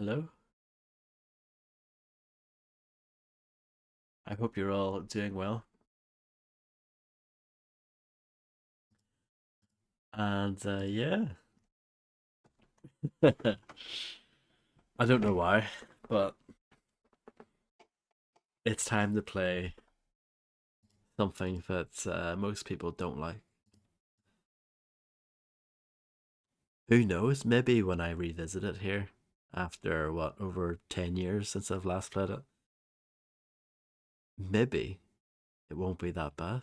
Hello. I hope you're all doing well. And yeah, I don't know why, but it's time to play something that most people don't like. Who knows? Maybe when I revisit it here after what, over 10 years since I've last played it, maybe it won't be that bad.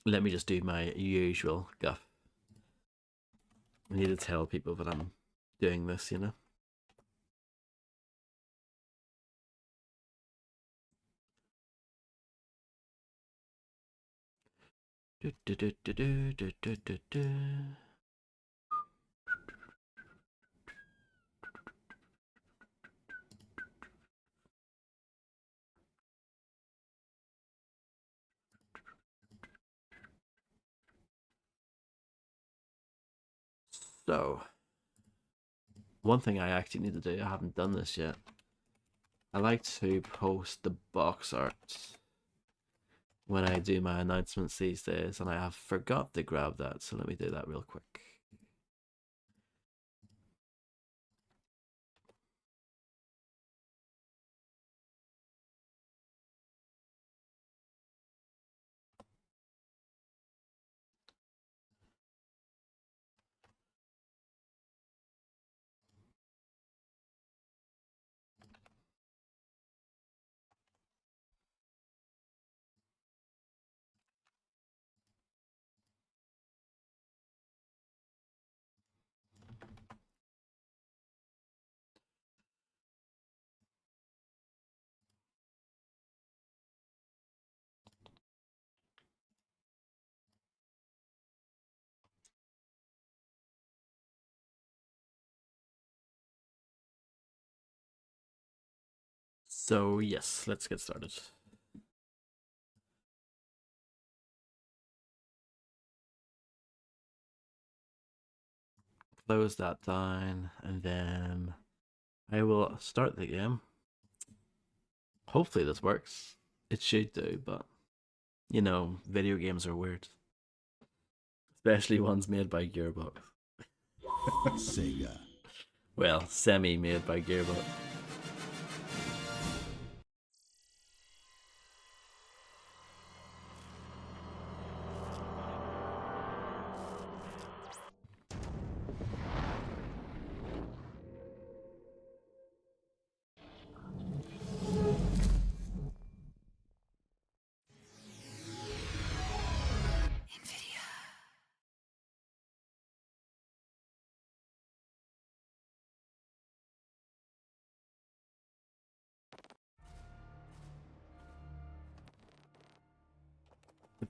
Let me just do my usual guff. I need to tell people that I'm doing this. Do, do, do, do, do, do, do, do, do. So, one thing I actually need to do, I haven't done this yet. I like to post the box art when I do my announcements these days, and I have forgot to grab that, so let me do that real quick. So yes, let's get started. Close that down, and then I will start the game. Hopefully this works. It should do, but video games are weird, especially ones made by Gearbox. Sega. Well, semi-made by Gearbox.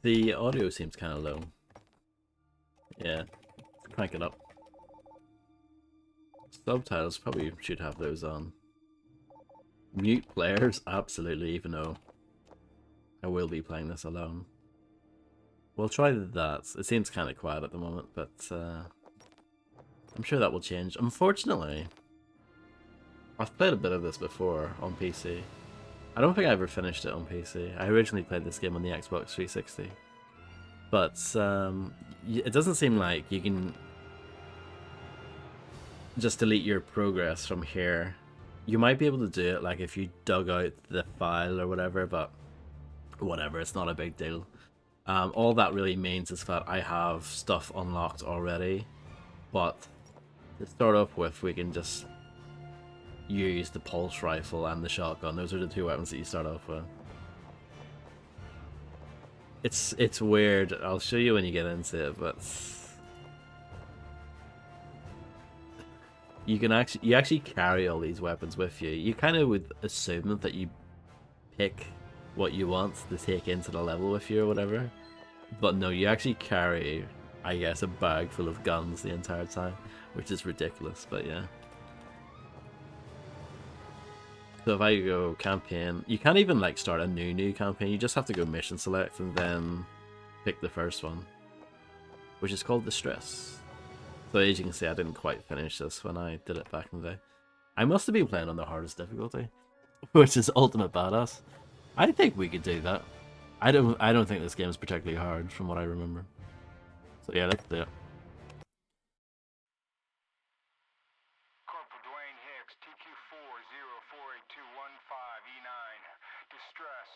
The audio seems kind of low. Yeah, crank it up. Subtitles probably should have those on. Mute players, absolutely, even though I will be playing this alone. We'll try that. It seems kind of quiet at the moment, but I'm sure that will change. Unfortunately, I've played a bit of this before on PC. I don't think I ever finished it on PC. I originally played this game on the Xbox 360. But it doesn't seem like you can just delete your progress from here. You might be able to do it like if you dug out the file or whatever, but whatever, it's not a big deal. All that really means is that I have stuff unlocked already, but to start off with, we can just use the pulse rifle and the shotgun. Those are the two weapons that you start off with. It's weird. I'll show you when you get into it, but you actually carry all these weapons with you. You kind of would assume that you pick what you want to take into the level with you or whatever. But no, you actually carry, I guess, a bag full of guns the entire time, which is ridiculous, but yeah. So if I go campaign, you can't even like start a new campaign, you just have to go mission select and then pick the first one. which is called Distress. So as you can see, I didn't quite finish this when I did it back in the day. I must have been playing on the hardest difficulty, which is Ultimate Badass. I think we could do that. I don't think this game is particularly hard from what I remember. So yeah, let's do it. Corporal Dwayne Hicks, TQ40482115E9. Distress.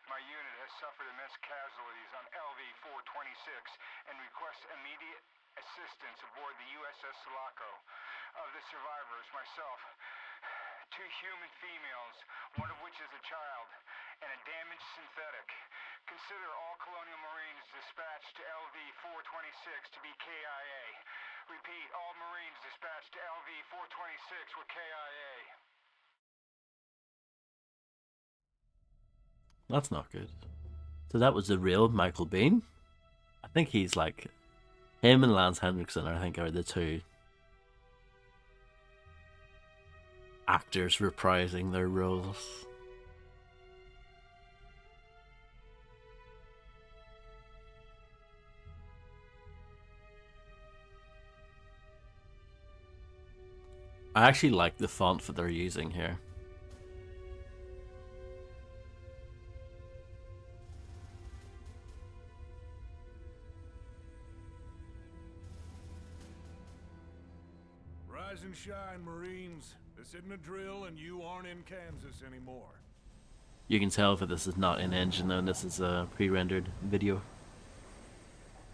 My unit has suffered immense casualties on LV-426 and requests immediate assistance aboard the USS Sulaco. Of the survivors, myself, 2 human females, one of which is a child, and a damaged synthetic. Consider all Colonial Marines dispatched to LV-426 to be KIA. Repeat, all Marines dispatched to LV-426 were KIA. That's not good. So that was the real Michael Biehn. I think he's like him and Lance Henriksen. I think are the 2 actors reprising their roles. I actually like the font that they're using here. Rise and shine, Marines. This isn't a drill and you aren't in Kansas anymore. You can tell that this is not in engine though, and this is a pre-rendered video.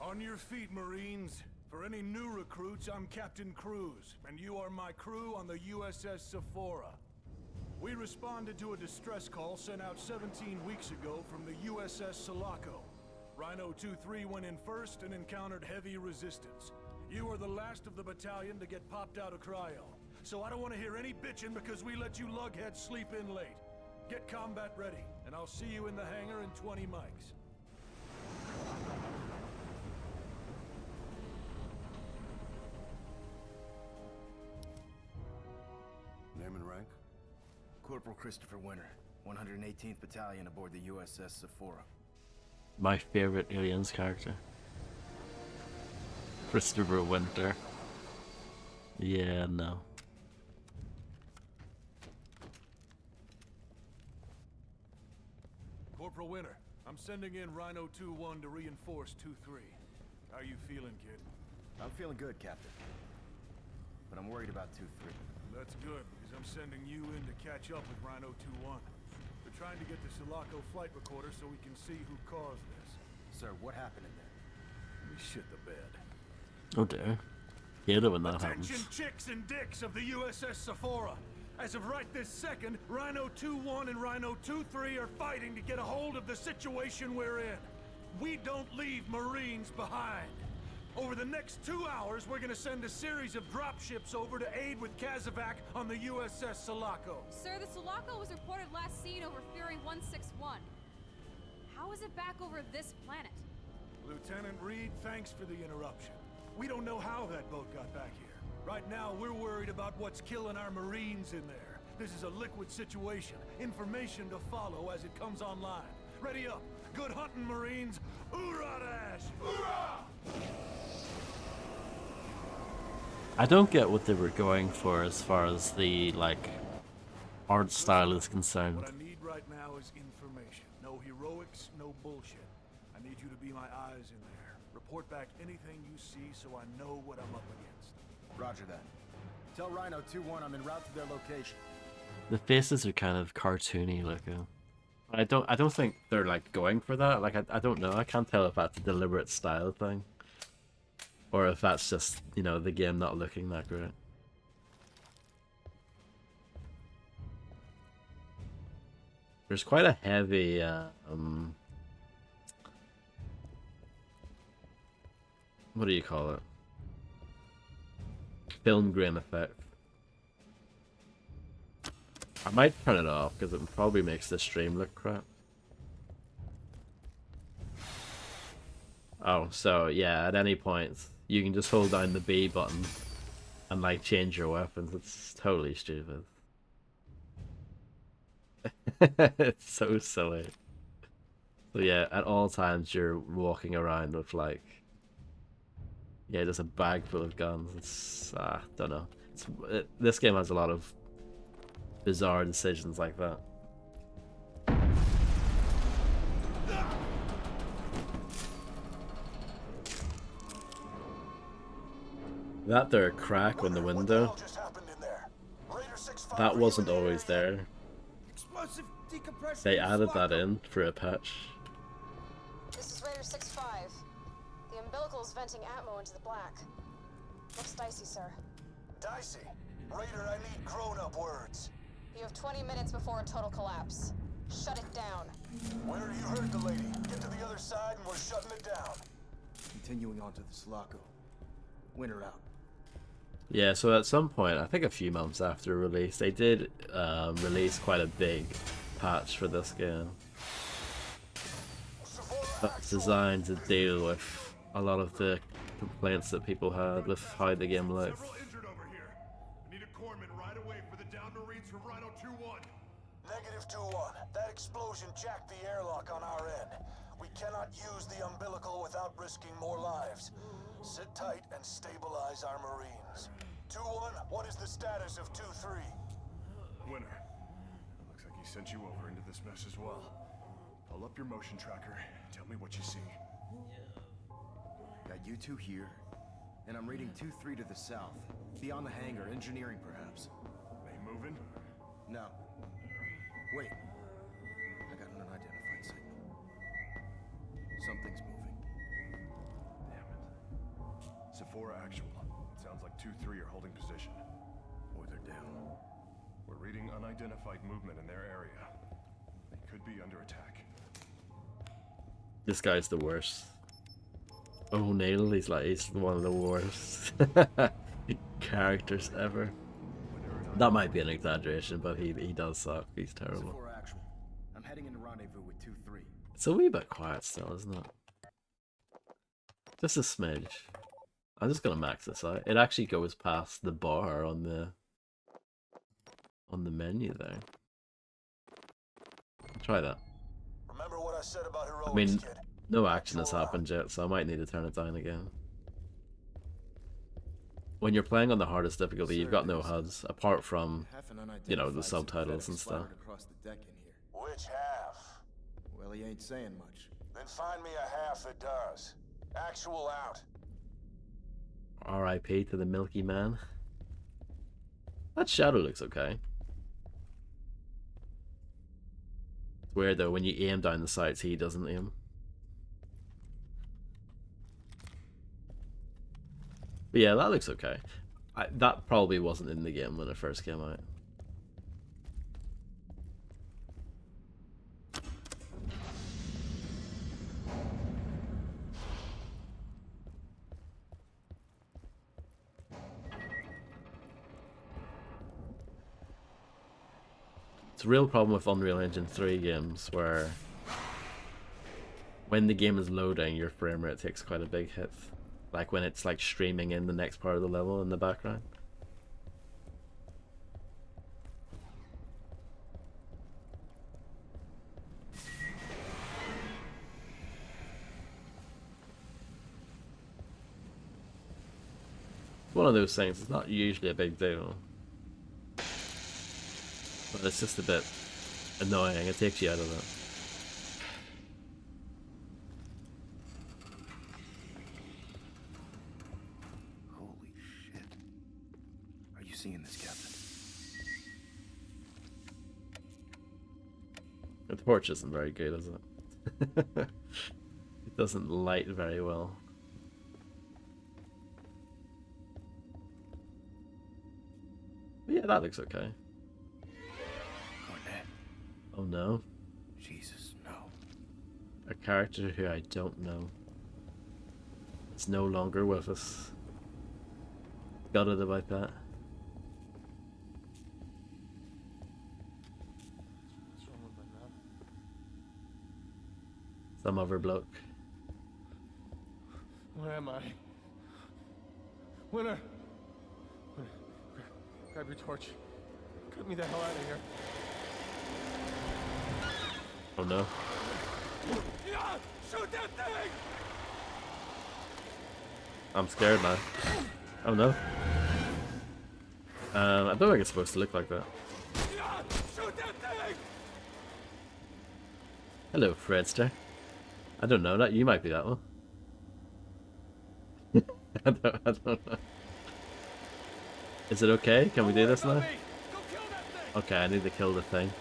On your feet, Marines. For any new recruits, I'm Captain Cruz, and you are my crew on the USS Sephora. We responded to a distress call sent out 17 weeks ago from the USS Sulaco. Rhino 2-3 went in first and encountered heavy resistance. You are the last of the battalion to get popped out of cryo. So I don't want to hear any bitching because we let you lugheads sleep in late. Get combat ready, and I'll see you in the hangar in 20 mics. Name and rank? Corporal Christopher Winter, 118th Battalion aboard the USS Sephora. My favorite Aliens character. Christopher Winter. Yeah, no. Corporal Winter, I'm sending in Rhino 2-1 to reinforce 2-3. How you feeling, kid? I'm feeling good, Captain. But I'm worried about 2-3. That's good, because I'm sending you in to catch up with Rhino 2-1. We're trying to get the Sulaco flight recorder so we can see who caused this. Sir, what happened in there? Let me shit the bed. Oh dear. Hate it when that Attention, happens. chicks and dicks of the USS Sephora. As of right this second, Rhino 2-1 and Rhino 2-3 are fighting to get a hold of the situation we're in. We don't leave Marines behind. Over the next 2 hours, we're gonna send a series of dropships over to aid with Kazovac on the USS Sulaco. Sir, the Sulaco was reported last seen over Fury 161. How is it back over this planet? Lieutenant Reed, thanks for the interruption. We don't know how that boat got back here. Right now, we're worried about what's killing our Marines in there. This is a liquid situation. Information to follow as it comes online. Ready up. Good hunting, Marines. Hoorah, Dash! Hoorah! I don't get what they were going for as far as the, like, art style is concerned. What I need right now is information. No heroics, no bullshit. I need you to be my eyes in there. Report back anything you see so I know what I'm up against. Roger that. Tell Rhino 2-1 I'm en route to their location. The faces are kind of cartoony looking. I don't think they're like going for that. Like I don't know. I can't tell if that's a deliberate style thing, or if that's just, you know, the game not looking that great. There's quite a heavy what do you call it? Film grain effect. I might turn it off because it probably makes the stream look crap. Oh, so yeah, at any point you can just hold down the B button and like change your weapons. It's totally stupid. It's so silly. So yeah, at all times you're walking around with like Yeah, just a bag full of guns. It's don't know. This game has a lot of bizarre decisions like that. That there crack on the window, that wasn't always there. They added that in for a patch. This is Raider 6-5. The umbilical's venting atmo into the black. Looks dicey, sir. Dicey? Raider, I need grown-up words. You have 20 minutes before a total collapse. Shut it down. Winter, you heard the lady. Get to the other side and we're shutting it down. Continuing on to the Sulaco. Winter out. Yeah, so at some point, I think a few months after release, they did release quite a big patch for this game. That's designed to deal with a lot of the complaints that people had with how the game looked. Several injured over here. I need a corpsman right away for the downed Marines from Rhino 2-1. Negative 2-1. That explosion jacked the airlock on our end. We cannot use the umbilical without risking more lives. Sit tight and stabilize our Marines. 2-1, what is the status of 2-3? Winter. Looks like he sent you over into this mess as well. Pull up your motion tracker. Tell me what you see. Got you two here, and I'm reading 2-3 to the south. Beyond the hangar, engineering perhaps. They moving? No. Wait. I got an unidentified signal. Something's moving. Damn it. Sephora actual. It sounds like 2-3 are holding position. Or they're down. We're reading unidentified movement in their area. They could be under attack. This guy's the worst. O'Neill, he's one of the worst characters ever. That might be an exaggeration, but he does suck. He's terrible. Sephora actual. I'm heading into rendezvous with 2-3. It's a wee bit quiet still, isn't it? Just a smidge. I'm just gonna max this out. It actually goes past the bar on the menu there. Try that. Remember what I said about heroics, I mean, kid? no action has happened yet, so I might need to turn it down again. When you're playing on the hardest difficulty, you've got no HUDs, apart from, you know, the subtitles and stuff. Across the deck in here. Which half? Well, he ain't saying much. Then find me a half that does. Actual out. R.I.P. to the Milky Man. That shadow looks okay. It's weird though, when you aim down the sights, he doesn't aim. But yeah, that looks okay. That probably wasn't in the game when it first came out. It's a real problem with Unreal Engine 3 games where when the game is loading, your frame rate takes quite a big hit. Like when it's like streaming in the next part of the level in the background. It's one of those things, it's not usually a big deal. But it's just a bit annoying, it takes you out of it. Holy shit. Are you seeing this, Captain? The torch isn't very good, is it? It doesn't light very well. But yeah, that looks okay. Oh no. Jesus, no. A character who I don't know. It's no longer with us. Gutted about that. Some other bloke. Where am I? Winter! Grab your torch. Get me the hell out of here. Oh no. Yeah! Shoot that thing! I'm scared now. Oh no. I don't think it's supposed to look like that. Shoot that thing! Hello, Fredster. I don't know that. You might be that one. I don't know. Is it okay? Can we do this now? Okay, I need to kill the thing.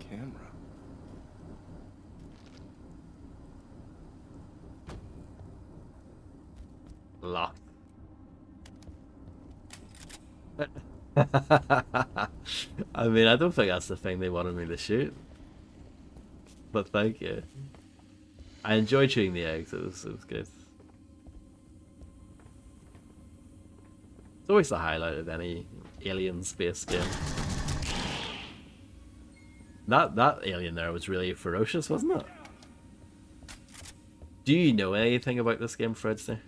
Camera. Locked. I mean, I don't think that's the thing they wanted me to shoot. But thank you. I enjoyed shooting the eggs, it was good. It's always the highlight of any alien space game. That alien there was really ferocious, wasn't it? Do you know anything about this game, Fredster?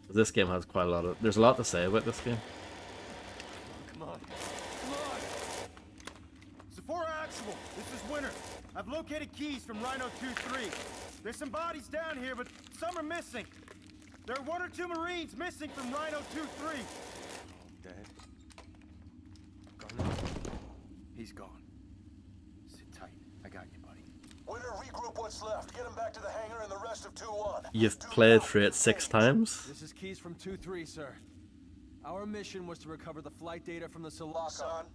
This game has quite a lot of... There's a lot to say about this game. Come on. Sephora Actual, this is Winter. I've located keys from Rhino 2-3. There's some bodies down here, but some are missing. There are 1 or 2 Marines missing from Rhino 2-3. Dead. He's gone. Sit tight. I got you, buddy. Winter, regroup what's left. Get him back to the hangar and the rest of 2-1. You've played through it 6 times? This is keys from 2-3, sir. Our mission was to recover the flight data from the Sulaco. Son,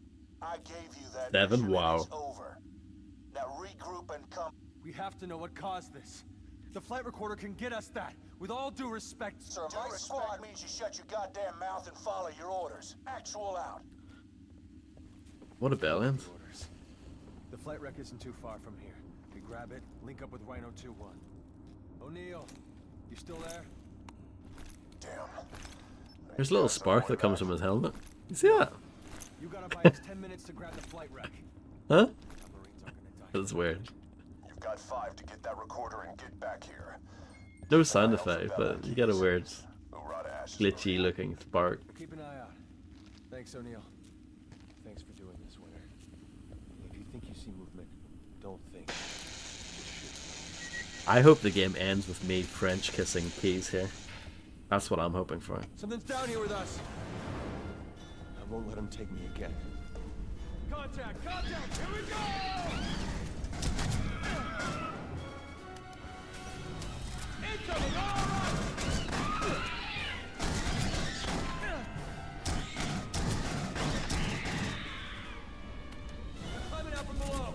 I gave you that 7? mission. Wow. It's over. Now regroup and come. We have to know what caused this. The flight recorder can get us that. With all due respect, Sir, my respect means you shut your goddamn mouth and follow your orders. Actual out. What a bellend. orders. The flight wreck isn't too far from here. We grab it, link up with Rhino 2-1. O'Neal, you still there? Damn. There's a little spark that comes from his helmet. You see that? You gotta buy us 10 minutes to grab the flight wreck. Huh? Our Marines aren't gonna die. That's weird. You've got 5 to get that recorder and get back here. No sound effect, but you get a weird, Urata glitchy looking spark. Keep an eye out. Thanks, O'Neal. Thanks for doing this, Winter. If you think you see movement, don't think. I hope the game ends with me French kissing keys here. That's what I'm hoping for. Something's down here with us. I won't let him take me again. Contact! Contact! Here we go! Incoming! All right! They're climbing out from below.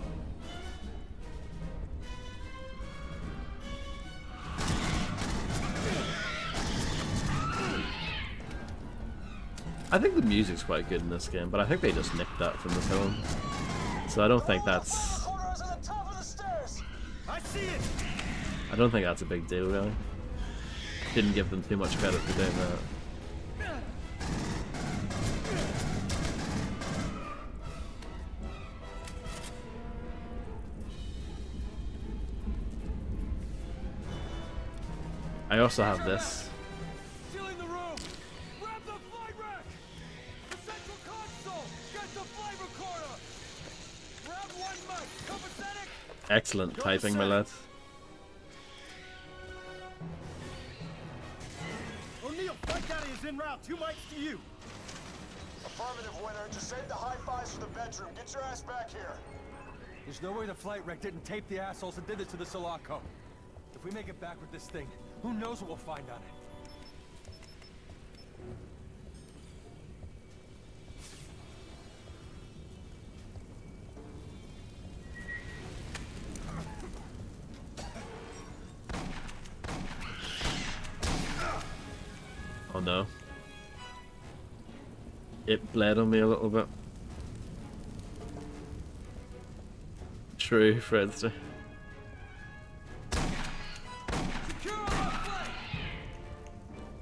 I think the music's quite good in this game, but I think they just nicked that from the film. So I don't think that's... I see it! I don't think that's a big deal, really. Didn't give them too much credit for doing that. I also have this. Sealing the room! Grab the flight rack! The central console! Get the flight recorder! Grab one mic! Copacetic! Excellent typing, my lad. O'Neal, flight data is en route. 2 mics to you. Affirmative, Winter. Just save the high fives for the bedroom. Get your ass back here. There's no way the flight wreck didn't tape the assholes and did it to the Sulaco. If we make it back with this thing, who knows what we'll find on it? Oh no. It bled on me a little bit. True, Fredster.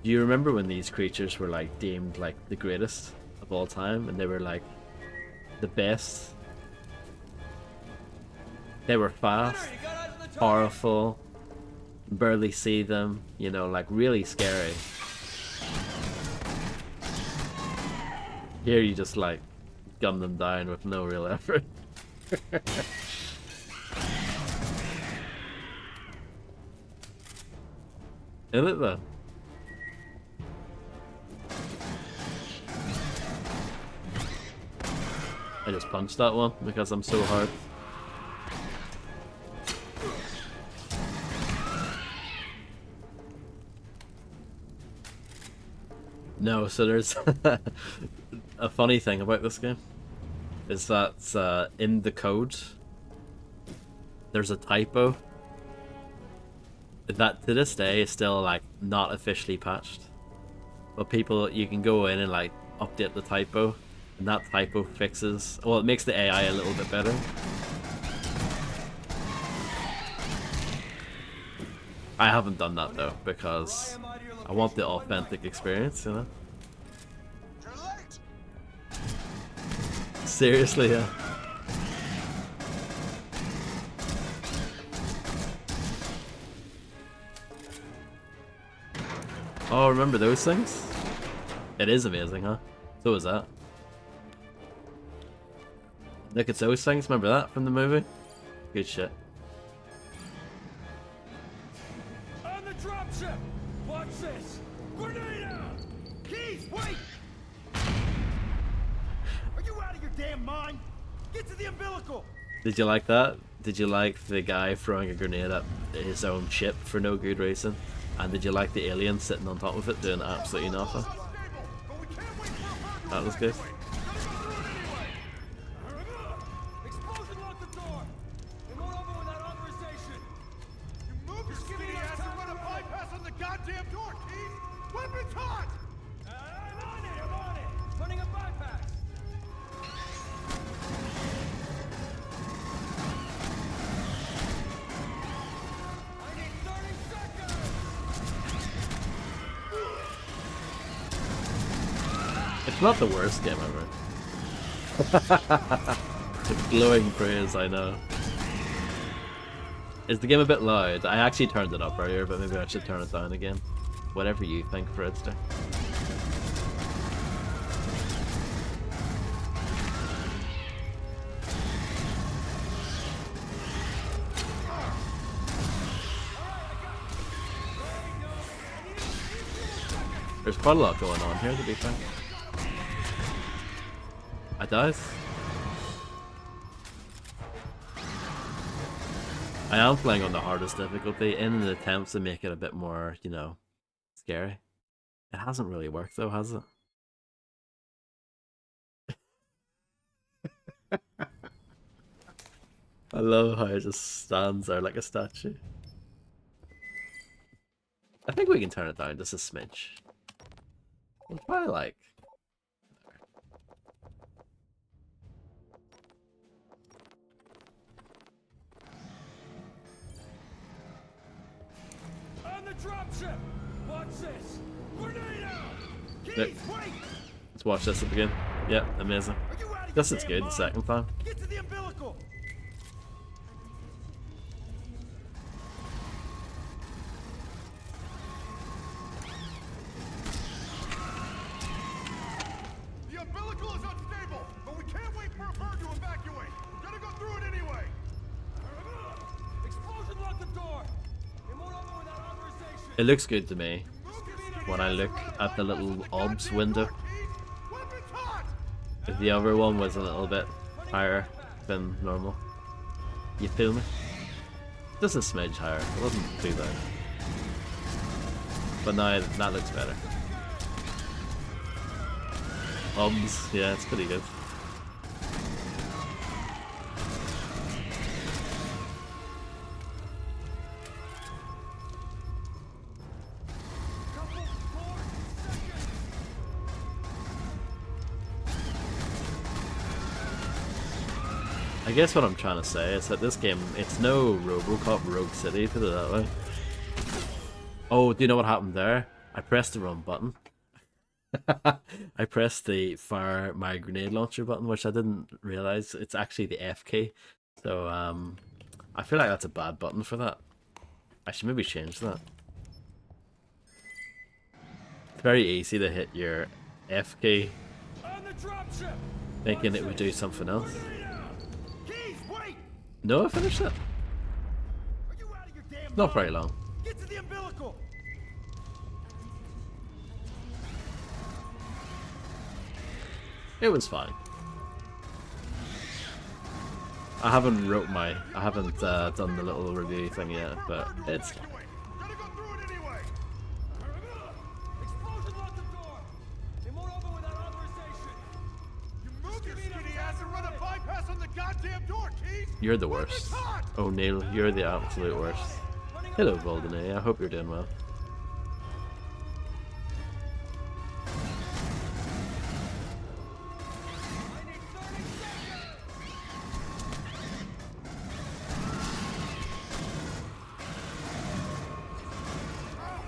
Do you remember when these creatures were like deemed like the greatest of all time, and they were like the best? They were fast, powerful, barely see them, you know, like really scary. Here you just like gun them down with no real effort. Isn't it though? I just punched that one because I'm so hard. No, so there's a funny thing about this game is that in the code there's a typo that to this day is still like not officially patched. But people, you can go in and like update the typo, and that typo fixes, well, it makes the AI a little bit better. I haven't done that though because I want the authentic experience, you know. Seriously, yeah. Oh, remember those things? It is amazing, huh? So is that. Look, it's those things. Remember that from the movie? Good shit. On the dropship! Watch this! Grenade out! Keys, wait! Are you out of your damn mind? Get to the umbilical! Did you like that? Did you like the guy throwing a grenade at his own ship for no good reason? And did you like the alien sitting on top of it doing absolutely nothing? That was good. Explosion locked the door! It won't open without authorization! You move your skinny ass and run a bypass on the goddamn door, Keith! Weapons hot! I'm on it! Running a bypass! I need 30 seconds! It's not the worst game ever. Glowing praise, I know. Is the game a bit loud? I actually turned it up earlier, but maybe I should turn it down again. Whatever you think, Fredster. There's quite a lot going on here, to be fair. I died. I am playing on the hardest difficulty in an attempt to make it a bit more, you know, scary. It hasn't really worked though, has it? I love how it just stands there like a statue. I think we can turn it down just a smidge. We'll try like... On the dropship! Watch this! Grenade out! Keys, Look. wait! Let's watch this up again. Yep, amazing. Are you out of Guess your it's damn good the mind? second time. Get to the umbilical! The umbilical is unstable, but we can't wait for a bird to evacuate. We're gonna go through it anyway. Explosion locked the door! It won't open without authorization! It looks good to me when I look at the little OBS window. Weapons hot! If the other one was a little bit higher than normal. You feel me? Just a smidge higher. It wasn't too bad. But now that looks better. OBS, yeah, it's pretty good. I guess what I'm trying to say is that this game, it's no RoboCop Rogue City, put it that way. Oh, do you know what happened there? I pressed the wrong button. I pressed the fire my grenade launcher button, which I didn't realize it's actually the F key. So I feel like that's a bad button for that. I should maybe change that. It's very easy to hit your F key dropship! thinking it would do something else. Keys, wait! No, I finished it. Are you out of your damn Not mind? very long. Get to the umbilical! It was fine. I haven't done the little review thing yet, but it's fine. Gotta go through it anyway! Explosion locked the door! It won't open without authorization! You moved your skinny ass and run a bypass on the goddamn door, Keith! You're the worst. O'Neill, you're the absolute worst. Hello, Golden A. I hope you're doing well.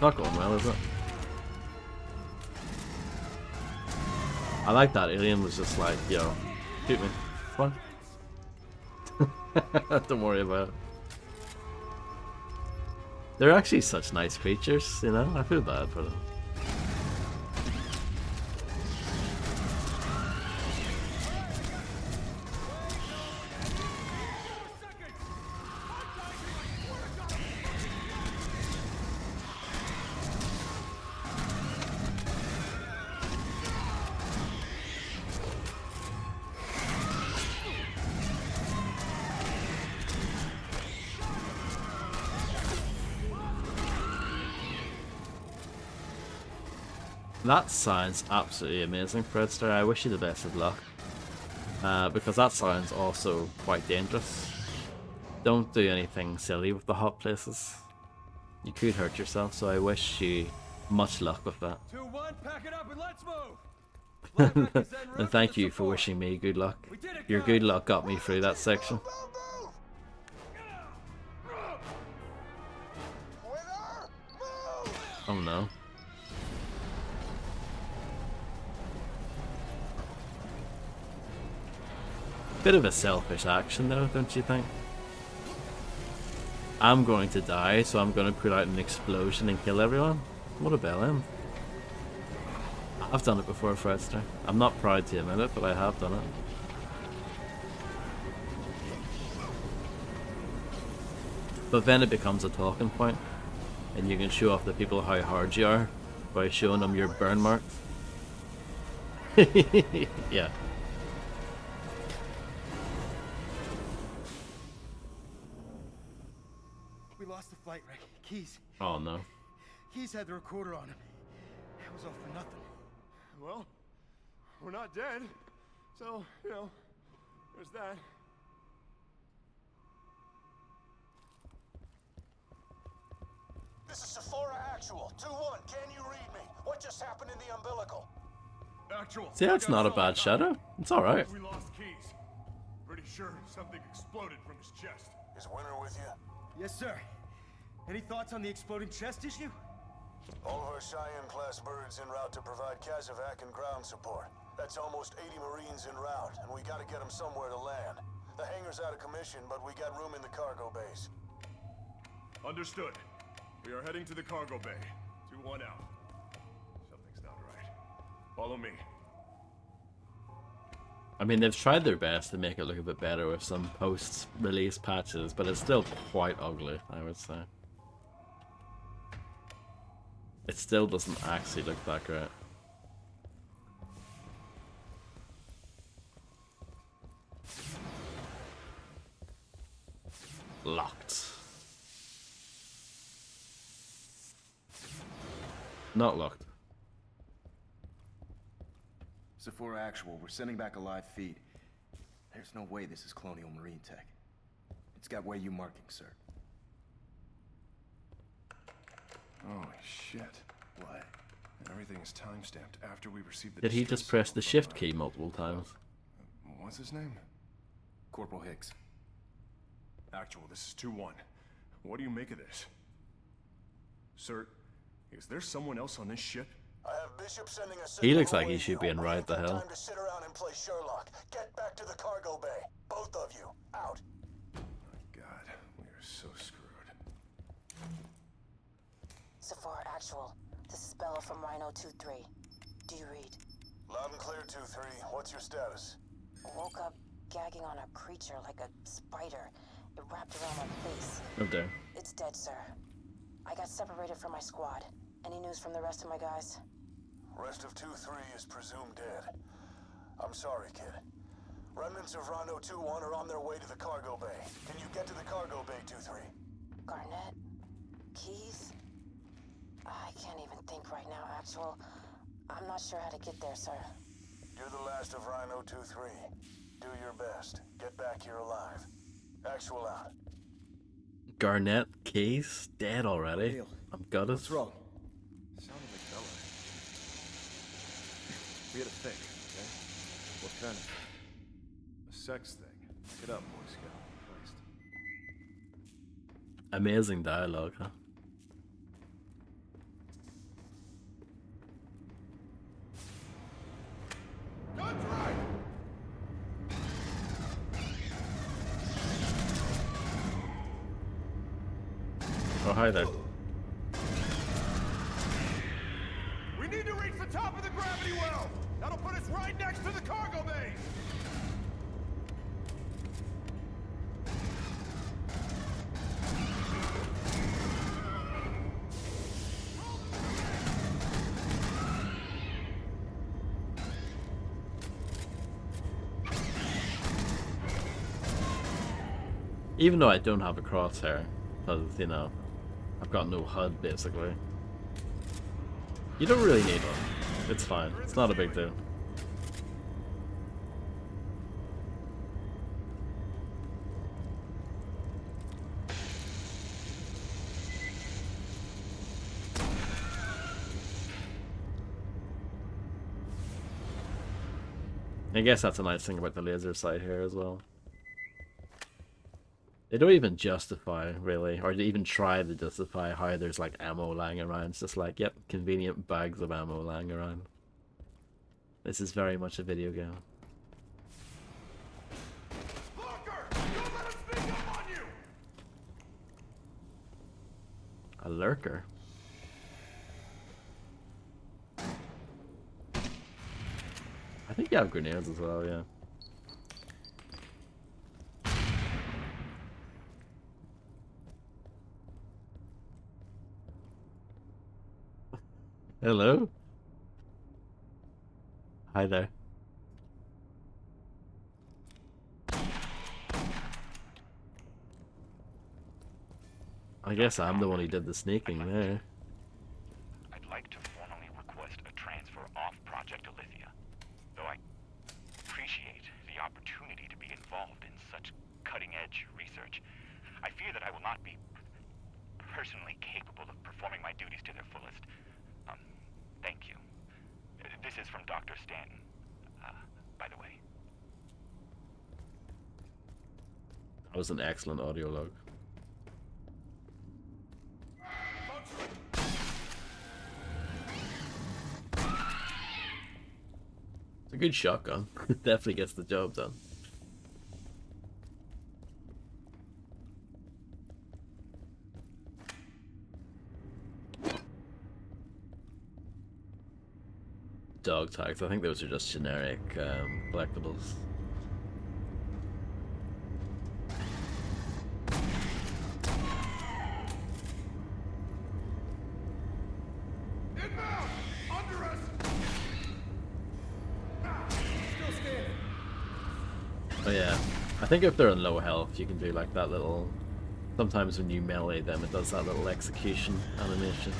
Not going well, is it? I like that alien was just like, yo, shoot me. Fine. Don't worry about it. They're actually such nice creatures, you know? I feel bad for them. That sounds absolutely amazing, Fredster. I wish you the best of luck. Because that sounds also quite dangerous. Don't do anything silly with the hot places. You could hurt yourself, so I wish you much luck with that. 2-1, pack it up and let's move! And thank you for wishing me good luck. Your good luck got me through that section. Oh no. Bit of a selfish action though, don't you think? I'm going to die, so I'm going to put out an explosion and kill everyone? What a bellend. I've done it before, Fredster. I'm not proud to admit it, but I have done it. But then it becomes a talking point, and you can show off to people how hard you are by showing them your burn marks. Yeah. We lost the flight wreck. Keys. Oh no. Keys had the recorder on him. It was all for nothing. Well, we're not dead, so, you know, there's that. This is Sephora Actual. 2-1, can you read me? What just happened in the umbilical? Actual. See, that's not a bad shadow. It's alright. We lost Keys. Pretty sure something exploded from his chest. Is Winter with you? Yes, sir. Any thoughts on the exploding chest issue? All of our Cheyenne-class birds en route to provide Casevac and ground support. That's almost 80 Marines en route, and we gotta get them somewhere to land. The hangar's out of commission, but we got room in the cargo bays. Understood. We are heading to the cargo bay. 2-1 out. Something's not right. Follow me. I mean, they've tried their best to make it look a bit better with some post-release patches, but it's still quite ugly, I would say. It still doesn't actually look that great. Locked. Not locked. Sephora Actual, we're sending back a live feed. There's no way this is Colonial Marine tech. It's got way U markings, sir. Holy shit. What? Everything is time-stamped after we received the Did he just press the shift key multiple times? What's his name? Corporal Hicks. Actual, this is 2-1. What do you make of this? Sir, is there someone else on this ship? I have Bishop sending a He looks signal like he away should you. be in We right ain't the got hell. time to sit around and play Sherlock. Get back to the cargo bay. Both of you. Out. God, we are so screwed. Sephora Actual. This is Bella from Rhino 2-3. Do you read? Loud and clear, 2-3. What's your status? Woke up gagging on a creature like a spider. It wrapped around my face. Oh dear. It's dead, sir. I got separated from my squad. Any news from the rest of my guys? Rest of 2-3 is presumed dead. I'm sorry, kid. Remnants of Rhino 2-1 are on their way to the cargo bay. Can you get to the cargo bay, 2-3? Garnett? Keys? I can't even think right now, Actual. I'm not sure how to get there, sir. You're the last of Rhino 2-3. Do your best. Get back here alive. Actual out. Garnett Case dead already. Neil, I'm gutted. what's wrong? Sounded like Bella. We had a thing, okay? What kind of... A sex thing. Look it up, Boy Scout. Christ. Amazing dialogue, huh? Guns right! Oh, hi there. We need to reach the top of the gravity well! That'll put us right next to the cargo bay! Even though I don't have a crosshair, because, you know, I've got no HUD, basically. You don't really need one. It's fine. It's not a big deal. I guess that's a nice thing about the laser sight here as well. They don't even justify, really, or they even try to justify how there's like ammo lying around. It's just like, yep, convenient bags of ammo lying around. This is very much a video game. Parker! Don't let him sneak up on you! A lurker. I think you have grenades as well, yeah. Hello? Hi there. I guess I'm the one who did the sneaking there. I'd like to formally request a transfer off Project Alithia, though I appreciate the opportunity to be involved in such cutting-edge research. I fear that I will not be personally capable of performing my duties to their fullest. Thank you. This is from Dr. Stanton, by the way. That was an excellent audio log. It's a good shotgun. It definitely gets the job done. Dog tags. I think those are just generic collectibles. Inbound! Under us! Still standing. Oh yeah, I think if they're in low health, you can do like that little. Sometimes when you melee them, it does that little execution animation.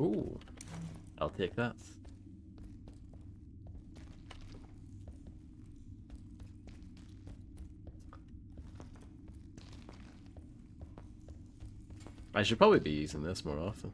Ooh, I'll take that. I should probably be using this more often.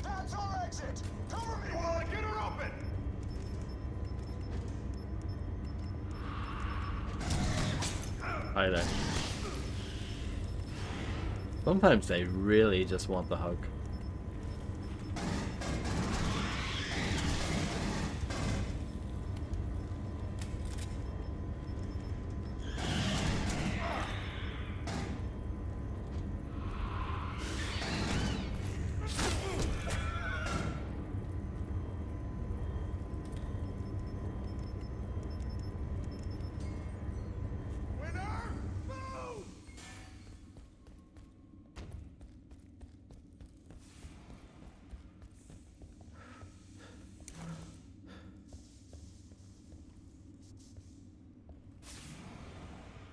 That's our exit! Cover me while I get her open! Hi there. Sometimes they really just want the hug.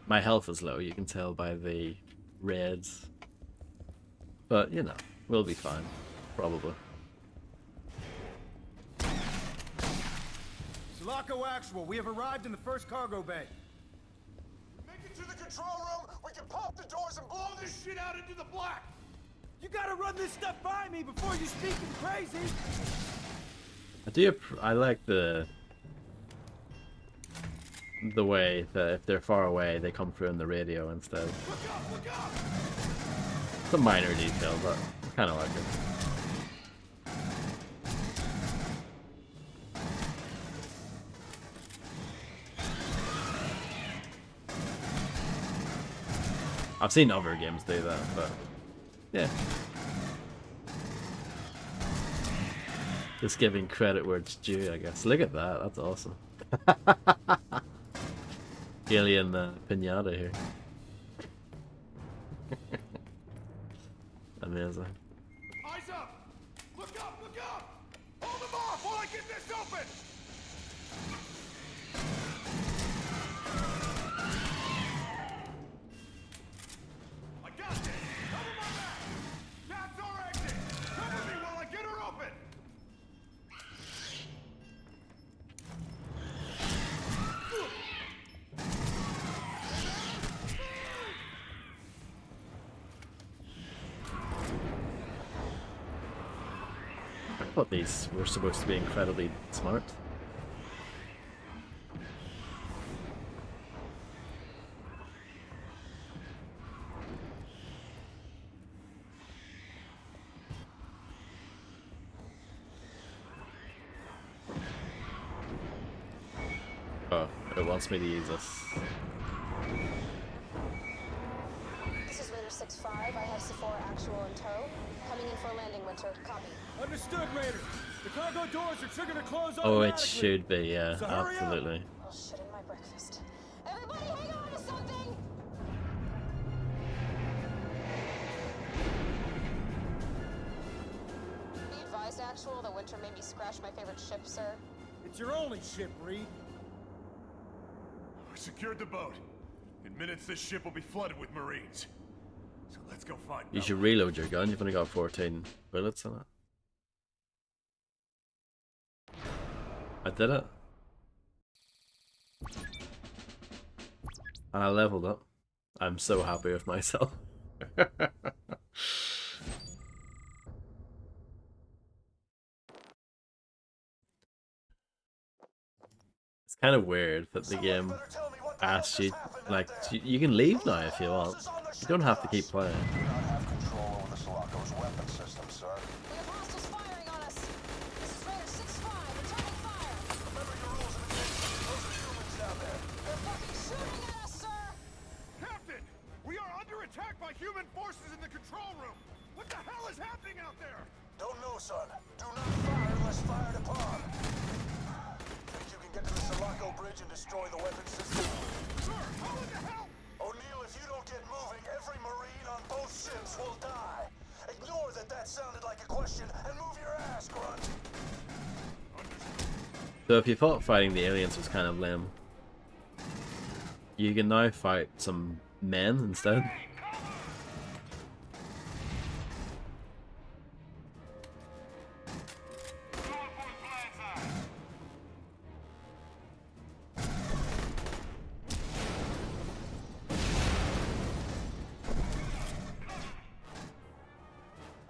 My health is low, you can tell by the reds. But, you know, we'll be fine. Probably. Sulaco Actual, we have arrived in the first cargo bay. Make it to the control room, we can pop the doors and blow this shit out into the black! You gotta run this stuff by me before you speaking crazy! I like the way that if they're far away, they come through on the radio instead. Look up! It's a minor detail, but I kind of like it. I've seen other games do that, but yeah. Just giving credit where it's due, I guess. Look at that, that's awesome. Alien pinata here. Amazing. Eyes up! Look up! Look up! Hold them off while I get this open! I got this! Cover my back! That's our exit! Cover me while I get her open! I thought these were supposed to be incredibly smart. Oh, it wants me to use this. This is Raider 6-5. I have Sephora Actual in tow. Coming in for a landing, Winter. Copy. Understood, Raider. The cargo doors are triggered to close Oh, it automatically. should be, yeah, So hurry up. absolutely. I'll shit in my breakfast. Everybody hang on to something! Be advised, Actual, that Winter made me scratch my favorite ship, sir. It's your only ship, Reed. We secured the boat. In minutes, this ship will be flooded with Marines. So let's go find You Bella. should reload your gun, you've only got 14 bullets in it. I did it. And I leveled up. I'm so happy with myself. It's kind of weird that the game asks you, like, you can leave now if you want. You don't have to keep playing. Do not have control over the Sulaco's weapon system, sir. We have hostiles firing on us. This is Raider 6-5. Returning fire. Remember your rules and objectives. Those are humans down there. They're fucking shooting at us, sir! Captain! We are under attack by human forces in the control room! What the hell is happening out there? Don't know, son. Do not fire unless fired upon. Think you can get to the Sulaco bridge and destroy the weapon system? Sir, how in the hell? O'Neill, if you don't get moving, every Marine on both ships So if you thought fighting the aliens was kind of lame, you can now fight some men instead.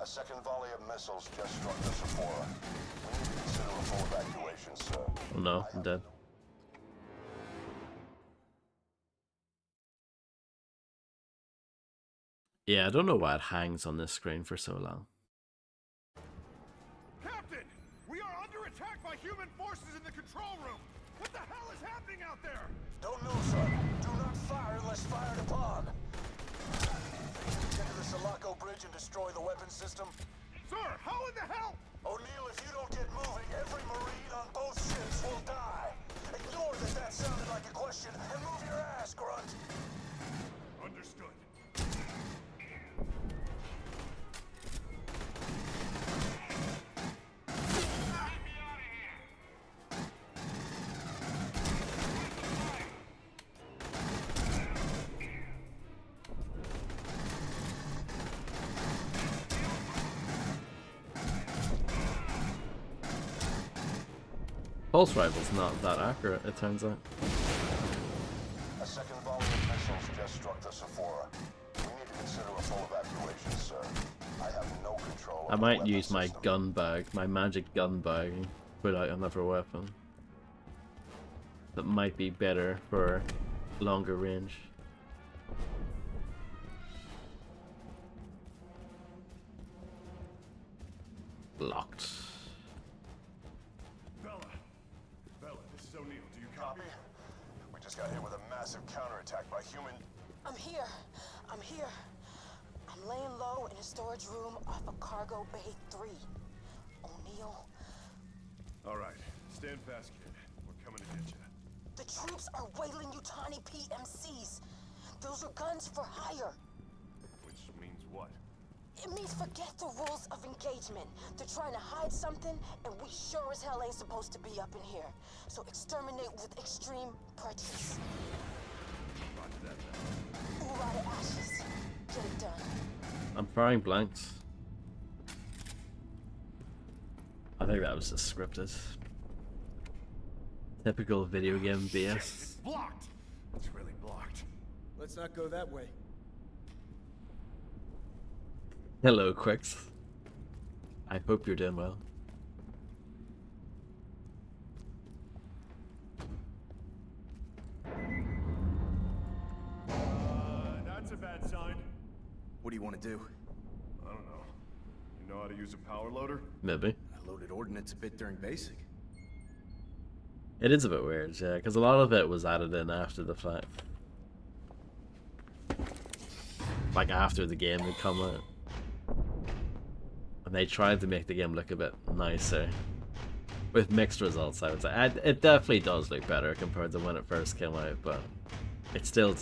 A second volley of missiles just struck the Sephora. We need to consider a full evacuation, sir. Oh no, I'm dead. Yeah, I don't know why it hangs on this screen for so long. Captain! We are under attack by human forces in the control room! What the hell is happening out there? Don't know, sir. Do not fire unless fired upon. Get to the Sulaco bridge and destroy the weapons system. Sir, how in the hell? O'Neill, if you don't get moving, every Marine on both ships will die. Ignore that sounded like a question and move your ass, Grunt. Understood. Pulse rifle's not that accurate, it turns out. A second volley of missiles just struck the Sephora. We need to consider a full evacuation, sir. I have no control. I might use my gun bag, my magic gun bag, and put out another weapon. That might be better for longer range. Locked. Bella, this is O'Neill. Do you copy? We just got hit with a massive counterattack by human. I'm here. I'm here. I'm laying low in a storage room off of Cargo Bay 3. O'Neill. All right, stand fast, kid. We're coming to get you. The troops are Wayland Yutani PMCs. Those are guns for hire. Which means what? It means forget the rules of engagement. They're trying to hide something, and we sure as hell ain't supposed to be up in here. So exterminate with extreme prejudice. Roger that, then. Ooh, out of ashes. Get it done. I'm firing blanks. I think that was just scripted. Typical video game BS. It's blocked! It's really blocked. Let's not go that way. Hello, Quicks. I hope you're doing well. That's a bad sign. What do you want to do? I don't know. You know how to use a power loader? Maybe. I loaded ordnance a bit during basic. It is a bit weird, yeah, because a lot of it was added in after the fact. Like after the game had come out. And they tried to make the game look a bit nicer. With mixed results, I would say. It definitely does look better compared to when it first came out, but it's still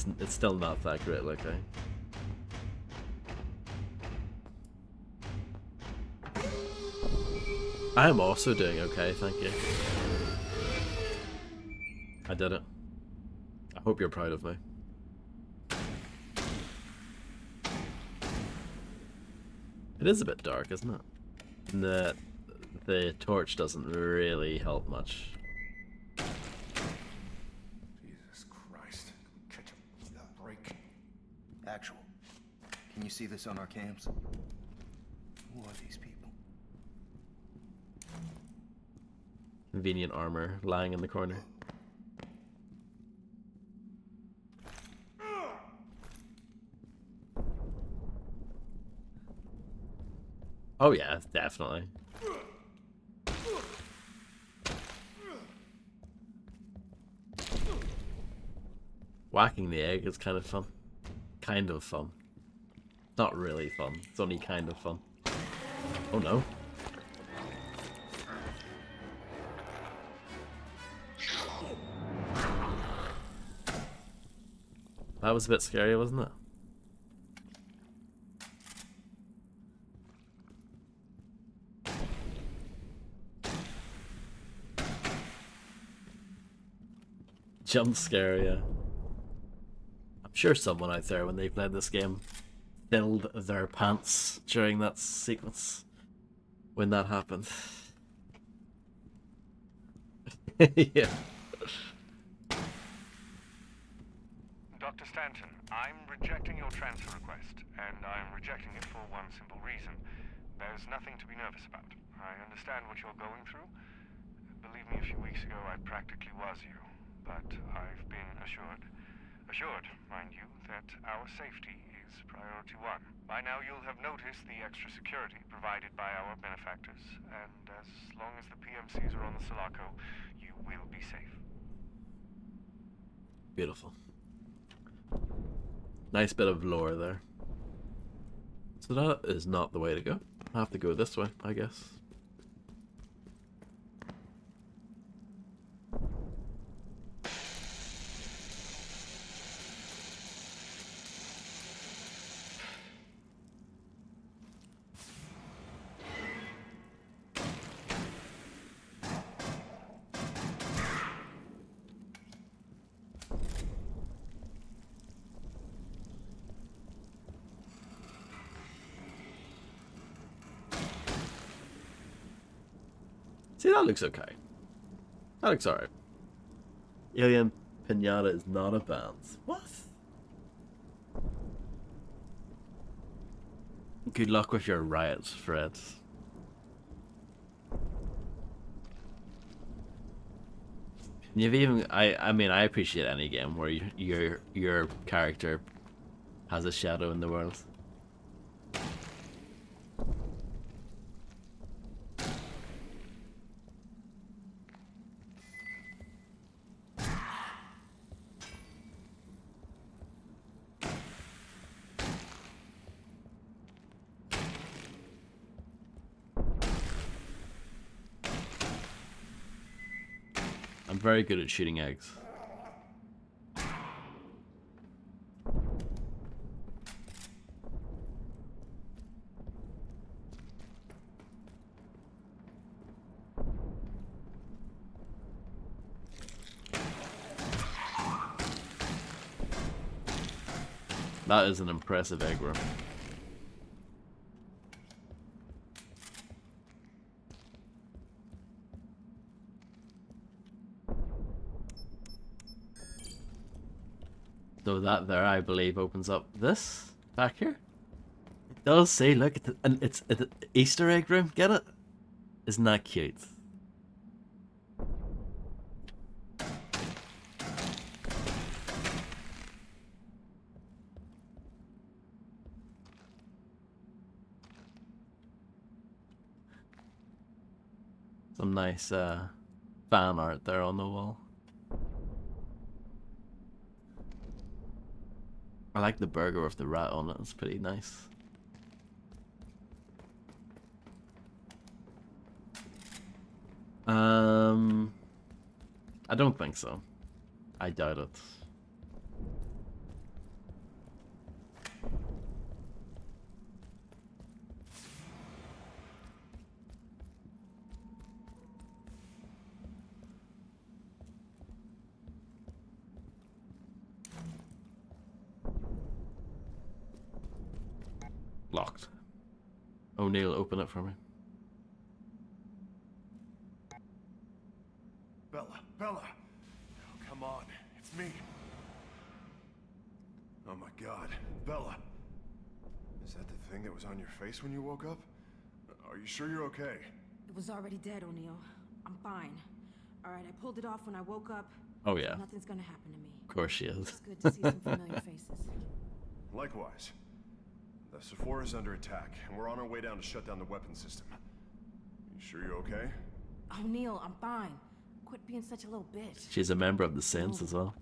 not that great looking. I am also doing okay, thank you. I did it. I hope you're proud of me. It is a bit dark, isn't it? And the torch doesn't really help much. Jesus Christ. Catch a break. Actual. Can you see this on our cams? Who are these people? Convenient armor lying in the corner. Oh yeah, definitely. Whacking the egg is kind of fun. Kind of fun. Not really fun. It's only kind of fun. Oh no. That was a bit scary, wasn't it? Jump scare, yeah. I'm sure someone out there, when they played this game, filled their pants during that sequence when that happened. Yeah. Dr. Stanton, I'm rejecting your transfer request, and I'm rejecting it for one simple reason. There's nothing to be nervous about. I understand what you're going through. Believe me, a few weeks ago I practically was you, but I've been assured, mind you, that our safety is priority one. By now you'll have noticed the extra security provided by our benefactors, and as long as the PMCs are on the Sulaco, you will be safe. Beautiful. Nice bit of lore there. So that is not the way to go. I have to go this way, I guess. See, that looks okay. That looks alright. Alien Pinata is not a band. What? Good luck with your riots, Fred. You've even I mean I appreciate any game where your character has a shadow in the world. I'm very good at shooting eggs. That is an impressive egg room. So that there, I believe, opens up this back here. It does say, look, it's an Easter egg room. Get it? Isn't that cute? Some nice fan art there on the wall. I like the burger with the rat on it. It's pretty nice. I don't think so. I doubt it. Locked. O'Neill, open it for me. Bella! Oh, come on. It's me. Oh my god. Bella! Is that the thing that was on your face when you woke up? Are you sure you're okay? It was already dead, O'Neill. I'm fine. Alright, I pulled it off when I woke up. Oh yeah. Nothing's gonna happen to me. Of course she is. It's good to see some familiar faces. Likewise. The Sephora's under attack, and we're on our way down to shut down the weapon system. You sure you're okay? O'Neill, I'm fine. Quit being such a little bitch. She's a member of the Saints as well.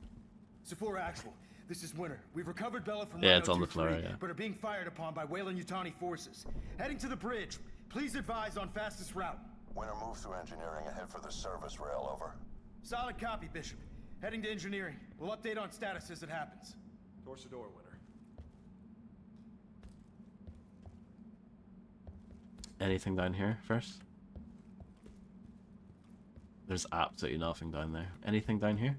Sephora Actual, this is Winter. We've recovered Bella from Yeah, it's on the floor, 902-3, yeah. but are being fired upon by Weyland-Yutani forces. Heading to the bridge. Please advise on fastest route. Winter, move through engineering and head for the service rail, over. Solid copy, Bishop. Heading to engineering. We'll update on status as it happens. Torsador, Winter. Anything down here first? There's absolutely nothing down there. Anything down here?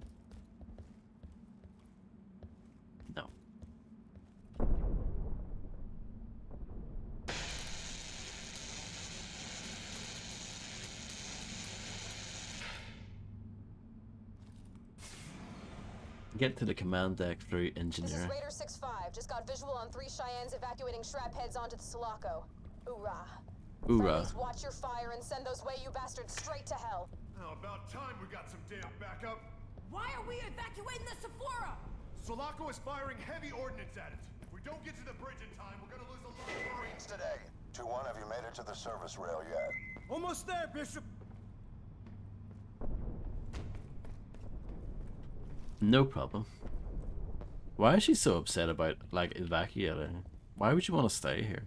Get to the command deck through This is engineering. Raider 6-5. Just got visual on 3 Cheyennes evacuating Shrap heads onto the Sulaco. Hoorah. Hoorah. Friendlies, watch your fire and send those Wayu bastards straight to hell. Now, about time we got some damn backup. Why are we evacuating the Sephora? Sulaco is firing heavy ordnance at it. If we don't get to the bridge in time, we're gonna lose a lot of Marines Today. 2-1, have you made it to the service rail yet? Almost there, Bishop. No problem. Why is she so upset about, like, evacuating? Why would you want to stay here?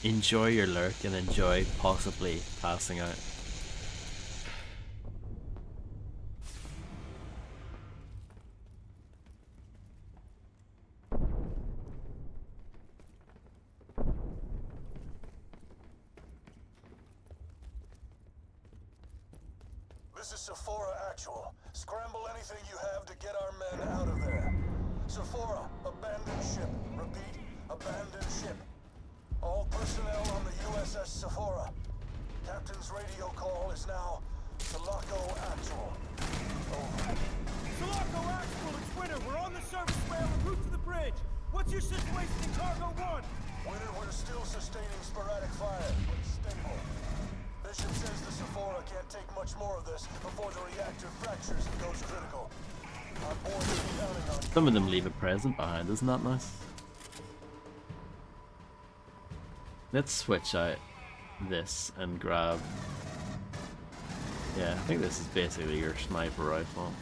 Enjoy your lurk and enjoy possibly passing out. This is Sephora Actual. Scramble anything you have to get our men out of there. Sephora, abandoned ship. Repeat, abandoned ship. All personnel on the USS Sephora. Captain's radio call is now Sulaco Actual. Over. Sulaco Actual, it's Winter. We're on the service rail en route to the bridge. What's your situation in Cargo 1? Winter, we're still sustaining sporadic fire, but stable. Bishop says the Sephora can't take much more of this before the reactor fractures and goes critical. Our boys are counting on you. Some of them leave a present behind, isn't that nice? Let's switch out this and grab... Yeah, I think this is basically your sniper rifle.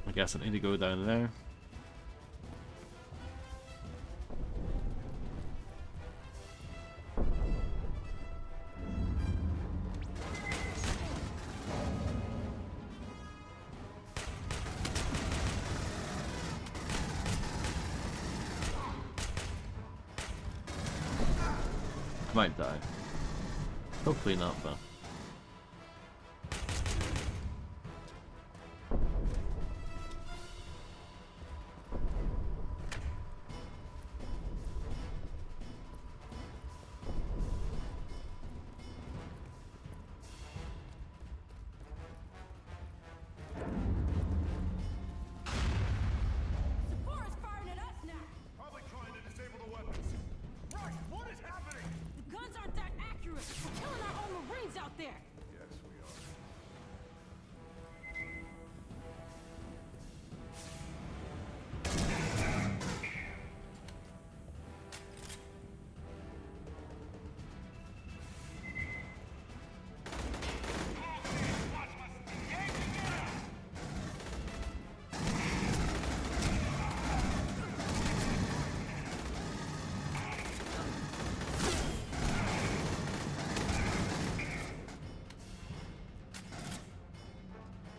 I guess I need to go down there. Might die. Hopefully not, though. Sephora's firing at us now. Probably trying to disable the weapons. Right, what is happening? The guns aren't that accurate. We're killing our own Marines out there. Yes, we are.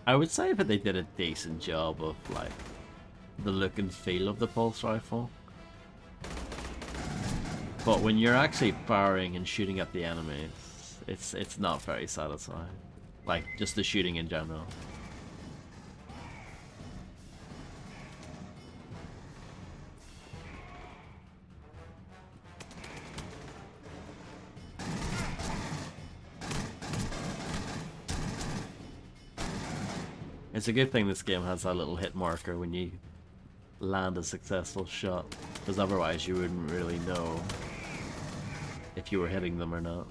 I would say that they did a decent job of, like, the look and feel of the pulse rifle. But when you're actually firing and shooting at the enemies, it's not very satisfying. Like, just the shooting in general. It's a good thing this game has that little hit marker when you land a successful shot, because otherwise you wouldn't really know if you were hitting them or not.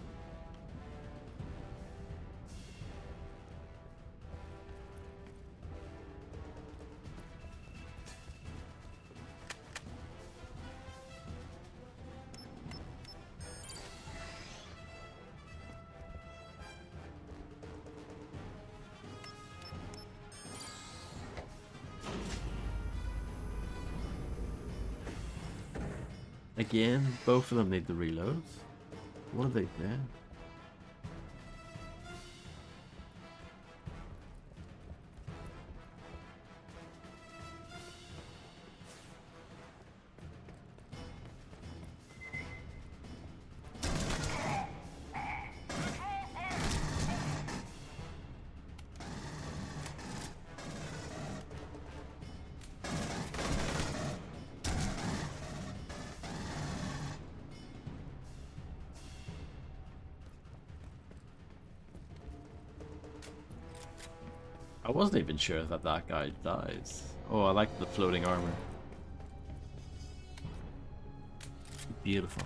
Again, both of them need the reloads. What are they doing? I wasn't even sure that that guy dies. Oh, I like the floating armor. Beautiful.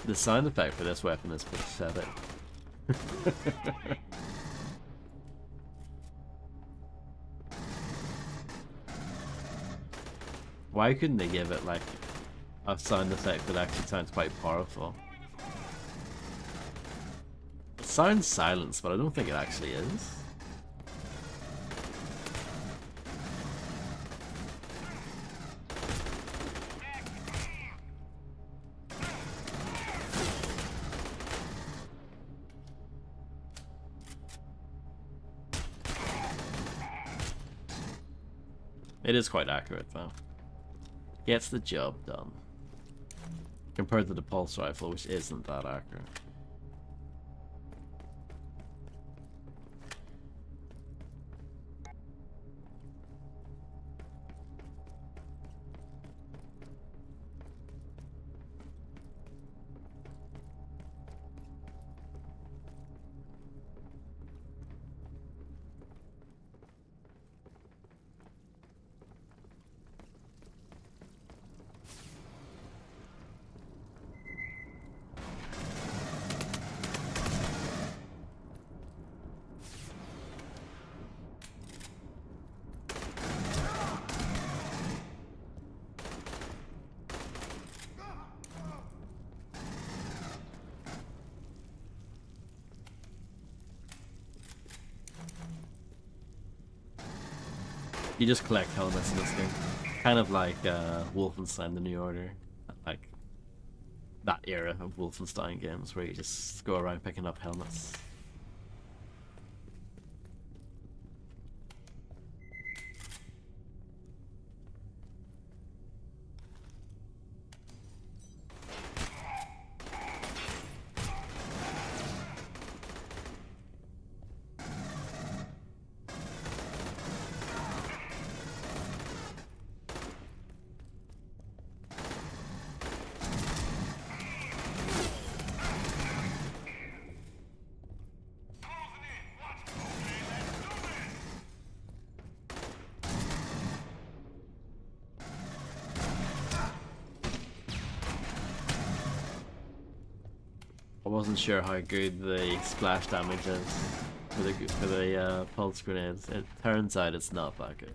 The sound effect for this weapon is pathetic. Why couldn't they give it like a sound effect that actually sounds quite powerful? It sounds silenced, but I don't think it actually is. It is quite accurate though. Gets the job done. Compared to the pulse rifle, which isn't that accurate. You just collect helmets in this game. Kind of like Wolfenstein: The New Order. Like that era of Wolfenstein games where you just go around picking up helmets. I wasn't sure how good the splash damage is for the pulse grenades. It turns out it's not that good.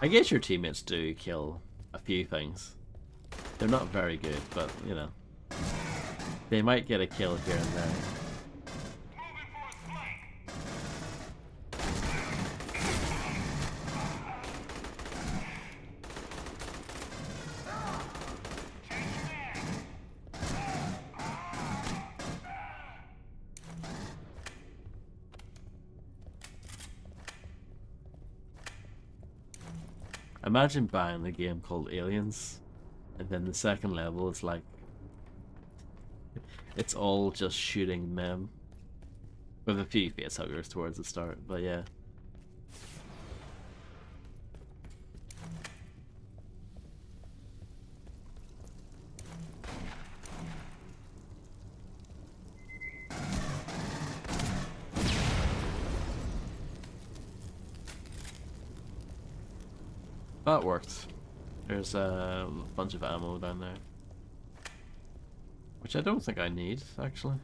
I guess your teammates do kill a few things. They're not very good, but you know, they might get a kill here and there. Imagine buying a game called Aliens, and then the second level is like, it's all just shooting men, with a few face huggers towards the start, but yeah. That worked. There's a bunch of ammo down there. Which I don't think I need, actually.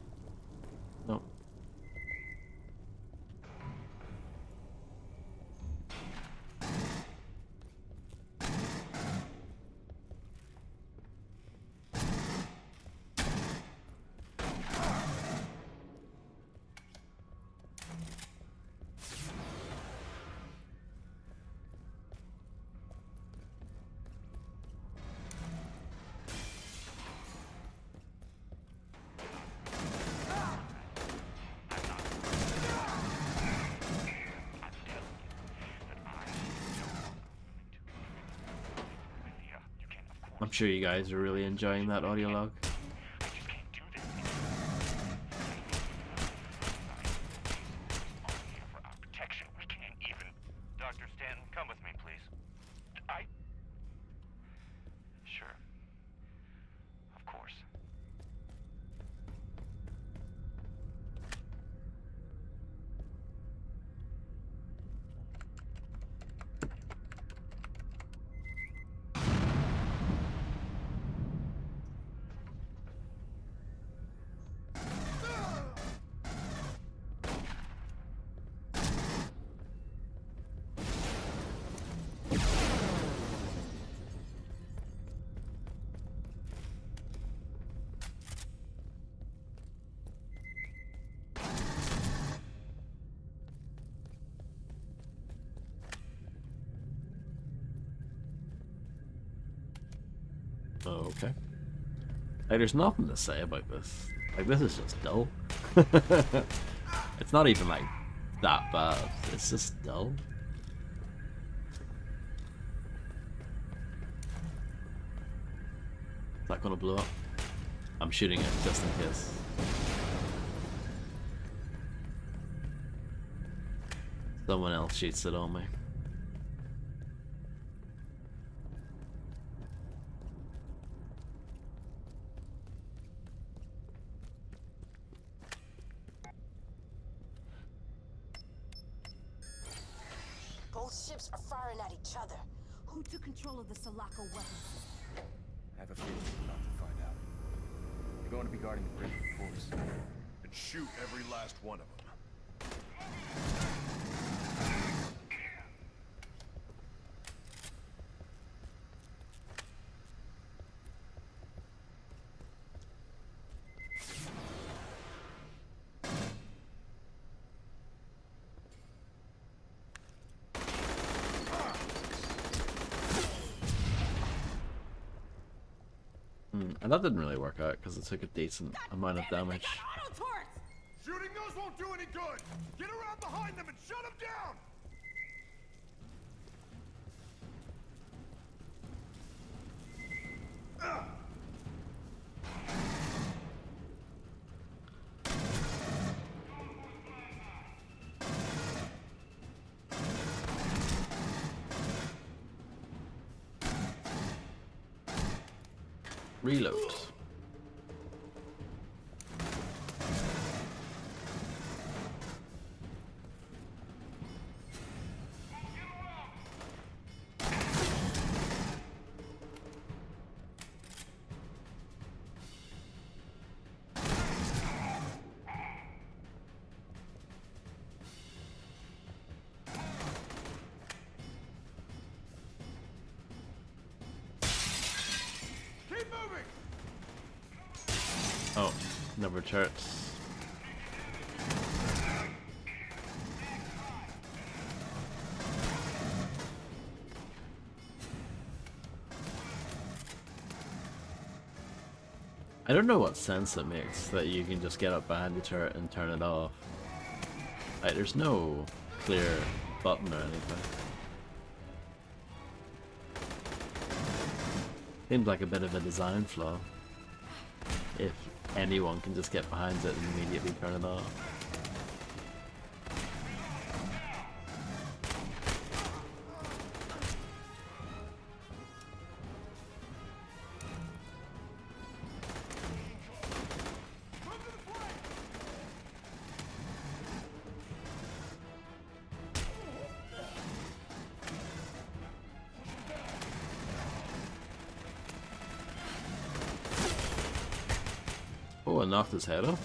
I'm sure you guys are really enjoying that audio log. I just can't do this. For our protection, we can't even. Dr. Stanton, come with me, please. Sure. Of course. Oh, okay. Like, there's nothing to say about this. Like, this is just dull. It's not even, like, that bad. It's just dull. Is that gonna blow up? I'm shooting it, just in case. Someone else shoots it on me. Both ships are firing at each other. Who took control of the Sulaco weapons? I have a feeling we're about to find out. They're going to be guarding the bridge with force. And shoot every last one of them. And that didn't really work out because it took a decent amount of damage. Shooting those won't do any good! Get around behind them and shut them down! Reload. Oh, number turrets. I don't know what sense it makes that you can just get up behind the turret and turn it off. Like, there's no clear button or anything. Seems like a bit of a design flaw. If anyone can just get behind it and immediately turn it off. Oh, I knocked his head off.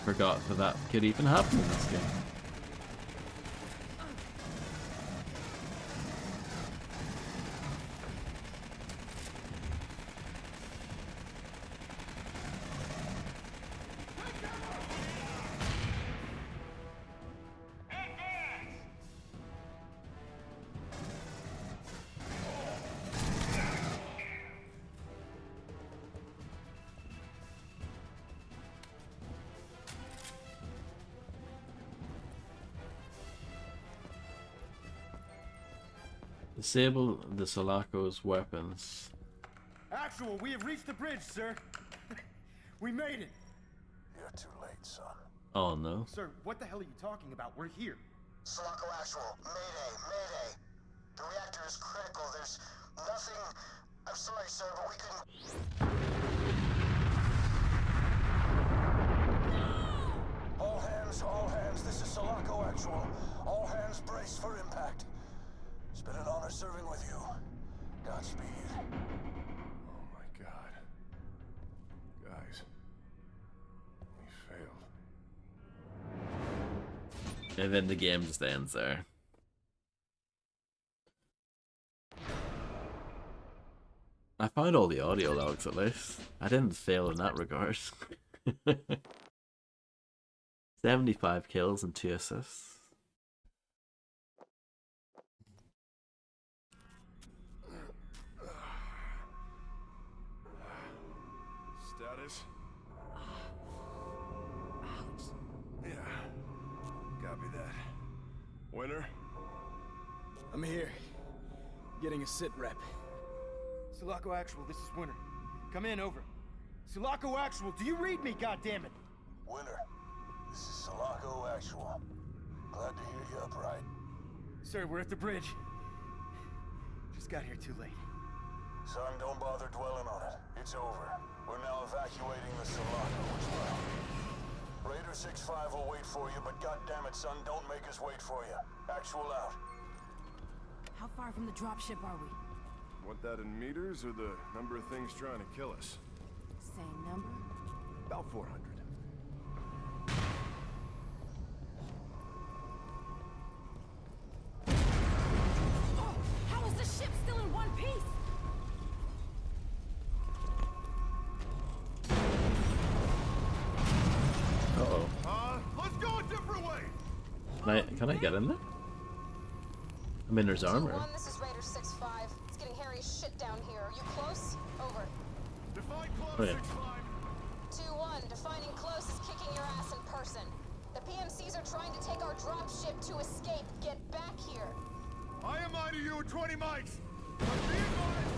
Forgot that could even happen in this game. Disable the Sulaco's weapons. Actual, we have reached the bridge, sir. We made it. You're too late, son. Oh no. Sir, what the hell are you talking about? We're here. Sulaco Actual, Mayday, Mayday. The reactor is critical. There's nothing... I'm sorry, sir, but we couldn't... All hands, this is Sulaco Actual. All hands brace for impact. It's been an honor serving with you. Godspeed. Oh my god. Guys. We failed. And then the game just ends there. I found all the audio logs at least. I didn't fail in that regard. 75 kills and 2 assists. Status? Yeah. Copy that. Winner? I'm here. Getting a sit rep. Sulaco Actual, this is Winter. Come in, over. Sulaco Actual, do you read me, goddammit? Winner, this is Sulaco Actual. Glad to hear you upright. Sir, we're at the bridge. Just got here too late. Son, don't bother dwelling on it. It's over. We're now evacuating the Sulaco as well. Raider 6-5 will wait for you, but goddammit, son, don't make us wait for you. Actual out. How far from the dropship are we? Want that in meters or the number of things trying to kill us? Same number? About 400. Oh! How is the ship still in one piece? Uh-oh. Let's go a different way! Can I get in there? I mean, there's armor. 2-1, this is Raider 6-5. It's getting hairy as shit down here. Are you close? Over. Define close, Oh, yeah. 6-5. 2-1, defining close is kicking your ass in person. The PMCs are trying to take our dropship to escape. Get back here. I am to you at 20 mics. But be advised,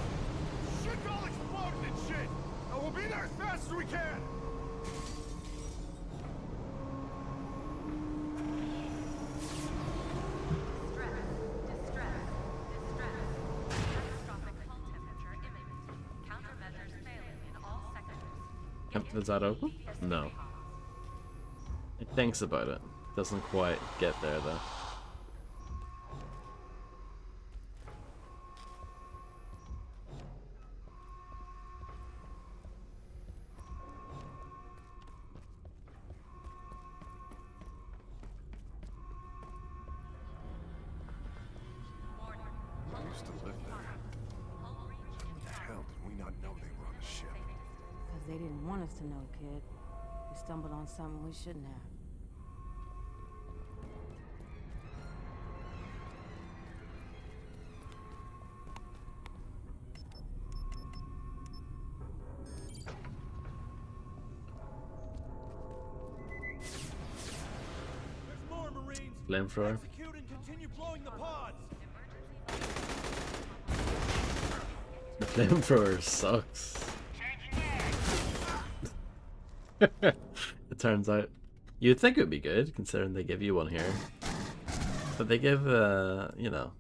shit's all exploding and shit. And we'll be there as fast as we can. Is that open? No. It thinks about it. Doesn't quite get there though. I used to live there. How the hell did we not know they were on the ship? Because they didn't want us to know, kid. We stumbled on something we shouldn't have. There's more Marines. Flamethrower. Execute and continue blowing the pods. The flamethrower sucks. It turns out you'd think it would be good considering they give you one here, but they give you know,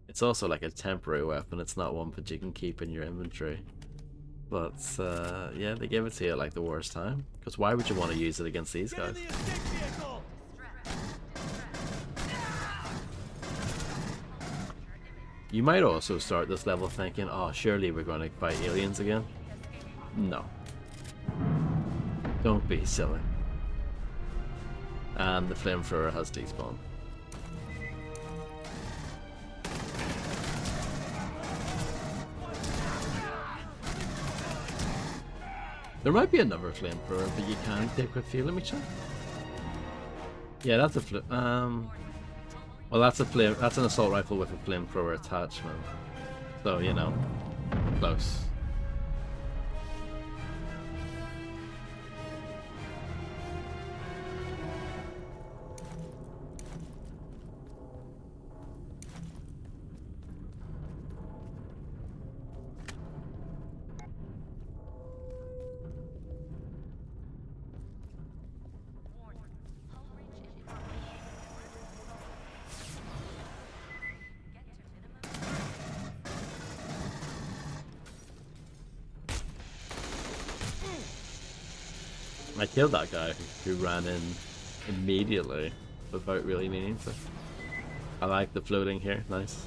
it's also like a temporary weapon. It's not one that you can keep in your inventory, but yeah, they give it to you at like the worst time, because why would you want to use it against these guys? You might also start this level thinking, oh, surely we're going to fight aliens again. No. Don't be silly. And the flamethrower has despawned. There might be another flamethrower, but you can take with you. Let me check. Yeah, that's a well, that's an assault rifle with a flamethrower attachment. So, you know, close. I killed that guy who ran in immediately without really meaning to. I like the floating here, nice.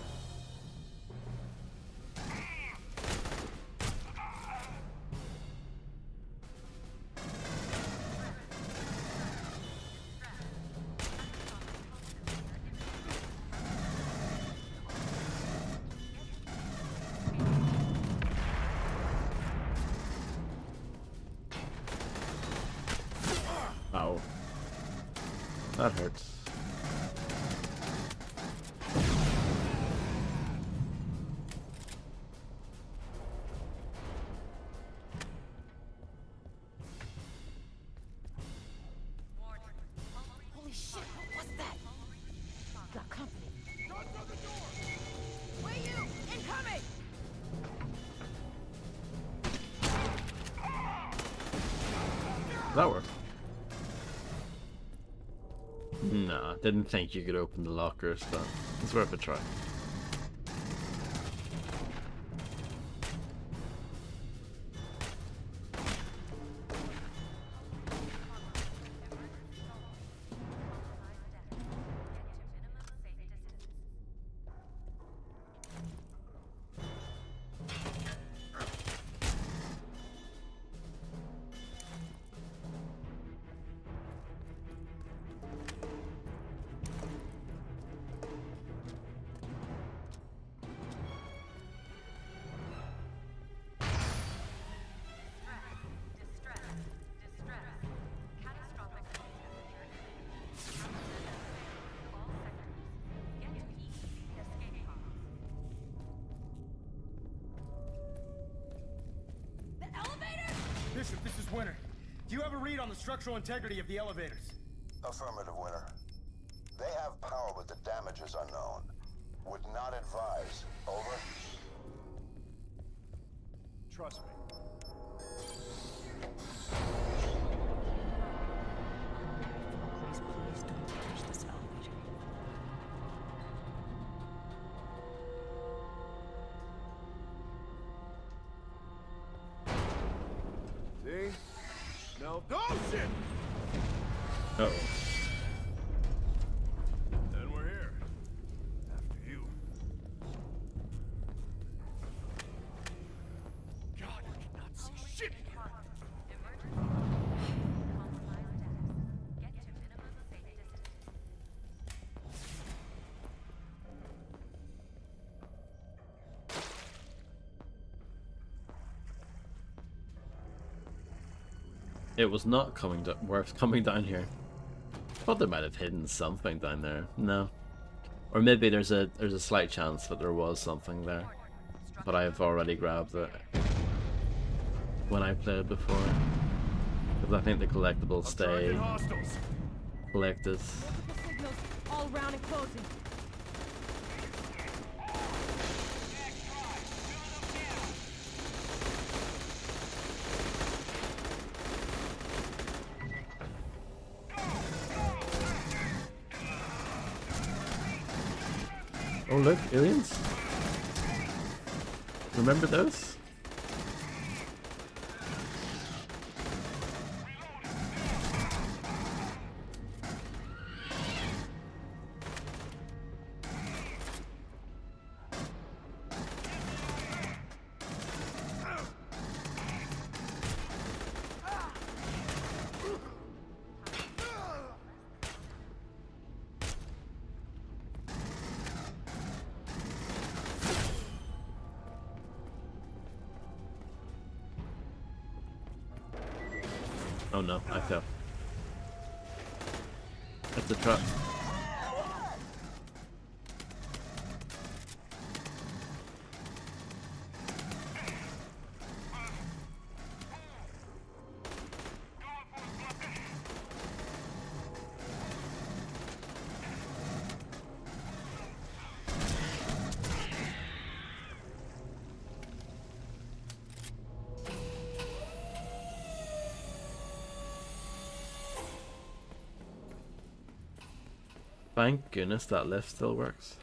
Ow. That hurts. Holy shit, what was that? Got company. Guns on the door! Where you? Incoming! That worked. Nah, didn't think you could open the lockers, but it's worth a try. Bishop, this is Winter. Do you have a read on the structural integrity of the elevators? Affirmative, Winter. They have power, but the damage is unknown. Would not advise. Over. Trust me. Please don't touch this elevator. See? No. Oh shit! Uh oh. And we're here. After you. God, I cannot see shit here. It was not worth coming down here. Thought they might have hidden something down there. No. Or maybe there's a slight chance that there was something there. But I've already grabbed it when I played before. Because I think the collectibles stay collected. Multiple signals, all round and closing. Oh look, aliens? Remember those? Oh no, I fell. That's a trap. Thank goodness that lift still works.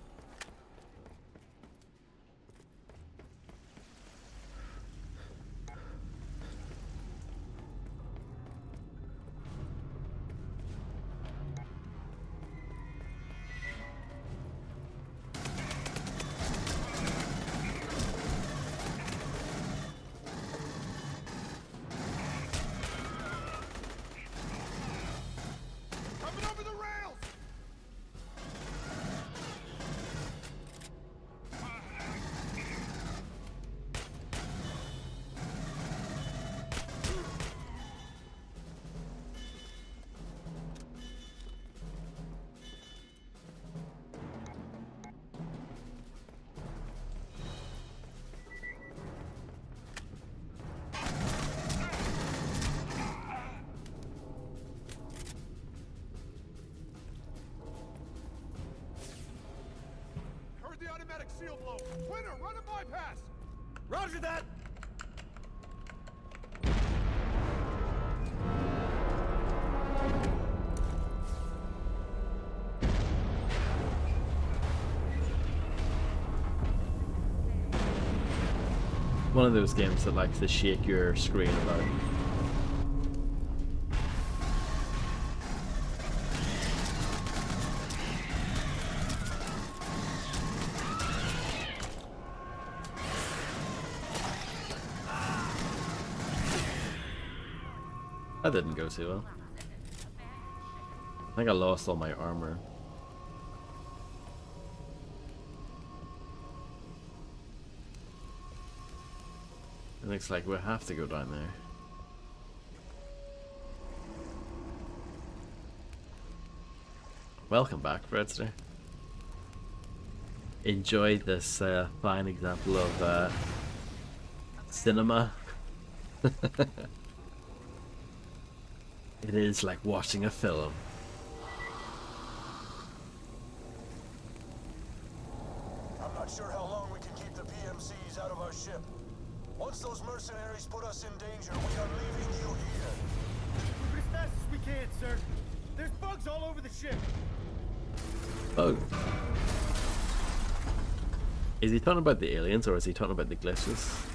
shield low. Winner, run a bypass. Roger that. One of those games that likes to shake your screen about. That didn't go too well. I think I lost all my armor. It looks like we'll have to go down there. Welcome back, Fredster. Enjoy this fine example of cinema. It is like watching a film. I'm not sure how long we can keep the PMCs out of our ship. Once those mercenaries put us in danger, we are leaving you here. Move as fast as we can, sir. There's bugs all over the ship. Bug. Is he talking about the aliens or is he talking about the glitches?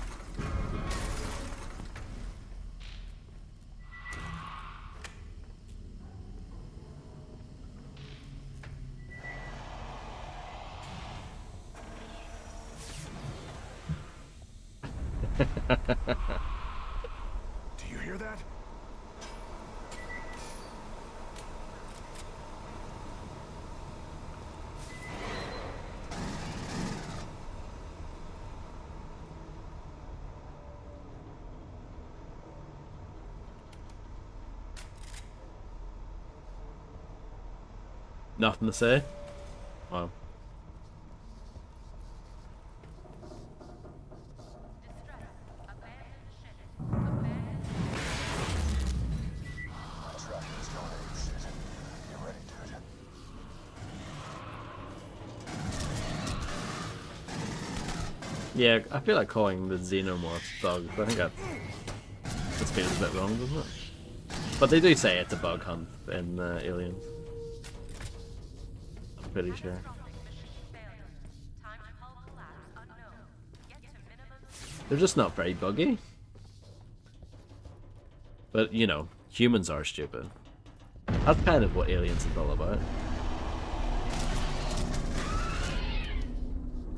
Do you hear that? Nothing to say? Wow. Yeah, I feel like calling the xenomorphs bugs. I think that's been a bit wrong, doesn't it? But they do say it's a bug hunt in Aliens. I'm pretty sure. They're just not very buggy. But, you know, humans are stupid. That's kind of what Aliens is all about.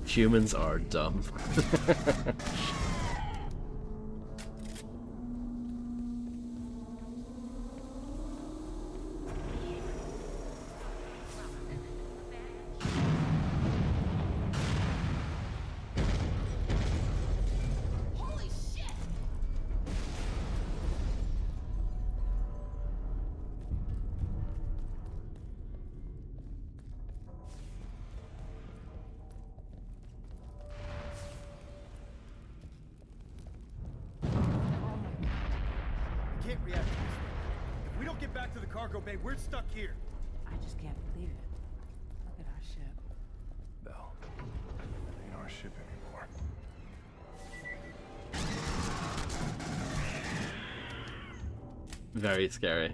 Humans are dumb. Holy shit! We can't react to this thing. If we don't get back to the cargo bay, we're stuck here. I just can't believe it. Look at our ship. Bell, it ain't our ship anymore. Very scary.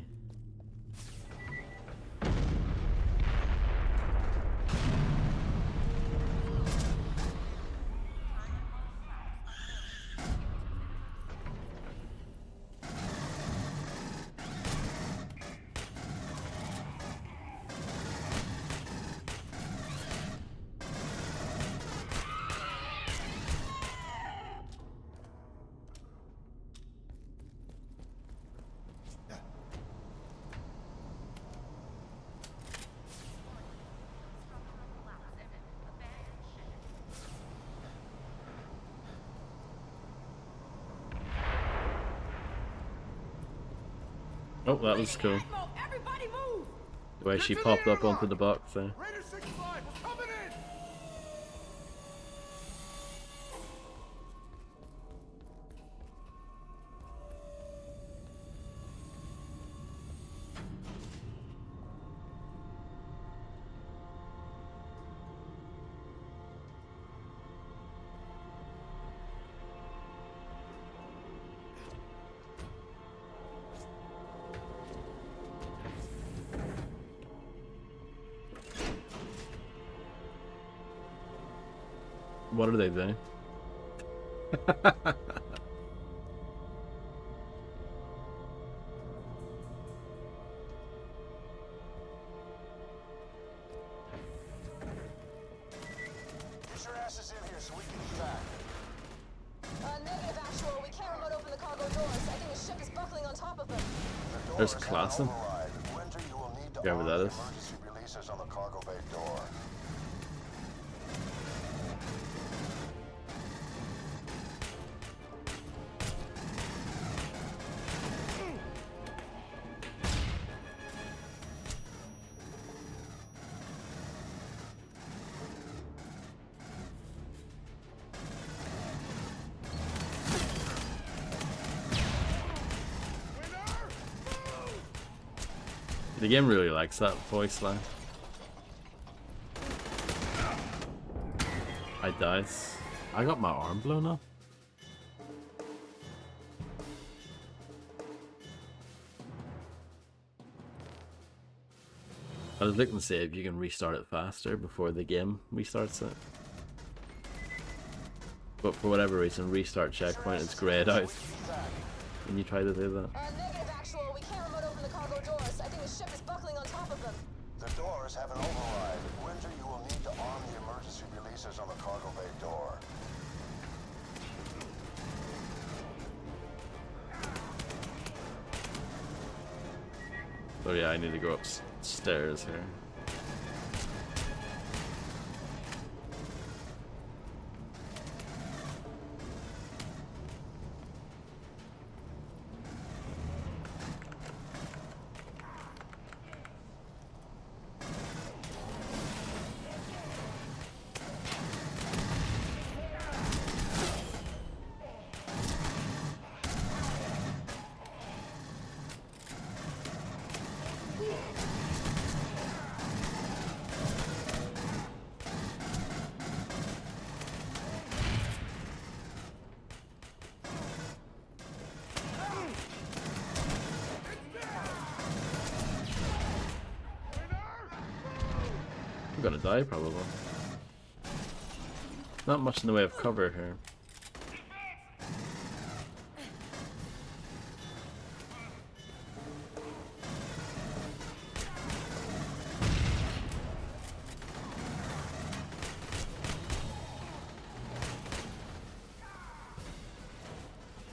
Oh, that was cool. Everybody move! The way she popped up onto the box there. Raider 6-5, we're coming in! What are they doing? Get your asses in here so we can evac. Negative, actual. We can't remote open the cargo doors. I think the ship is buckling on top of them. There's Klassen. Winter, you will need to Whoever that arm the is. emergency releases on the cargo bay door. The game really likes that voice line. I died. I got my arm blown up. I was looking to see if you can restart it faster before the game restarts it. But for whatever reason, restart checkpoint is grayed out when you try to do that. Negative, actual. We can't remote open the cargo doors. I think the ship is buckling on top of them. The doors have an override. Winter, you will need to arm the emergency releases on the cargo bay door. So yeah, I need to go upstairs here. I'm gonna die probably. Not much in the way of cover here.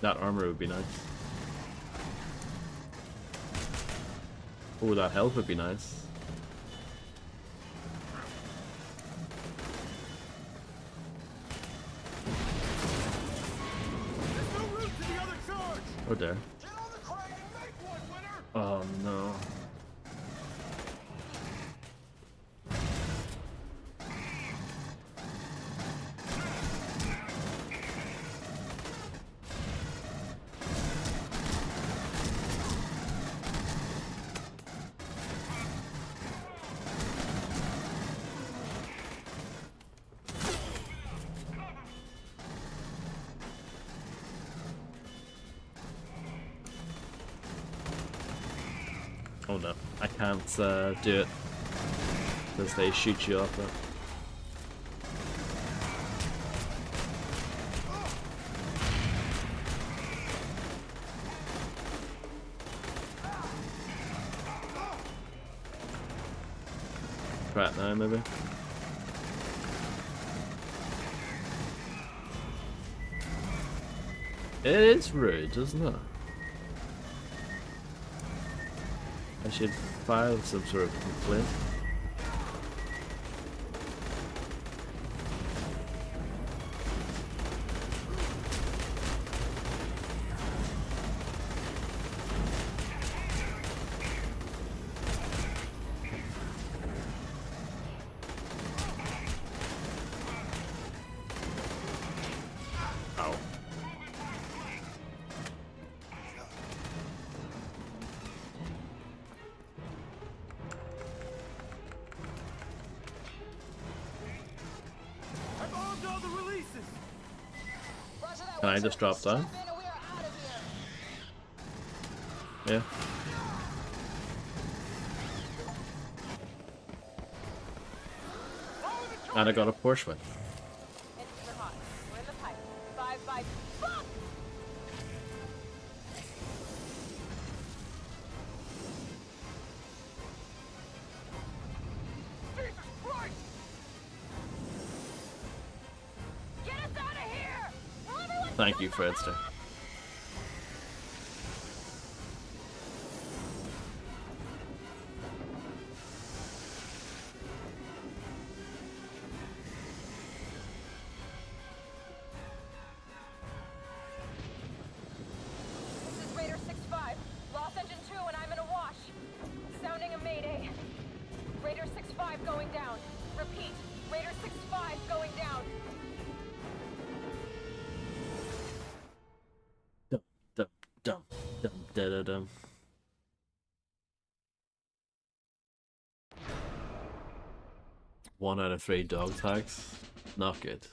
That armor would be nice. Oh, that health would be nice. Oh there. Oh no. Oh no, I can't do it because they shoot you off that. Try it now, maybe. It is rude, isn't it? I should file some sort of complaint. Ow. I've armed all the releases. Roger that. Can I Winter. just drop down? Strap in and we are out of here. Yeah. And I got a Porsche. Thank you, Fredster. This is Raider 6-5. Lost engine 2 and I'm in a wash. Sounding a mayday. Raider 6-5 going down. Repeat, Raider 6-5 going down. Dum dum dum dum da da dum. One out of 3 dog tags. Not good.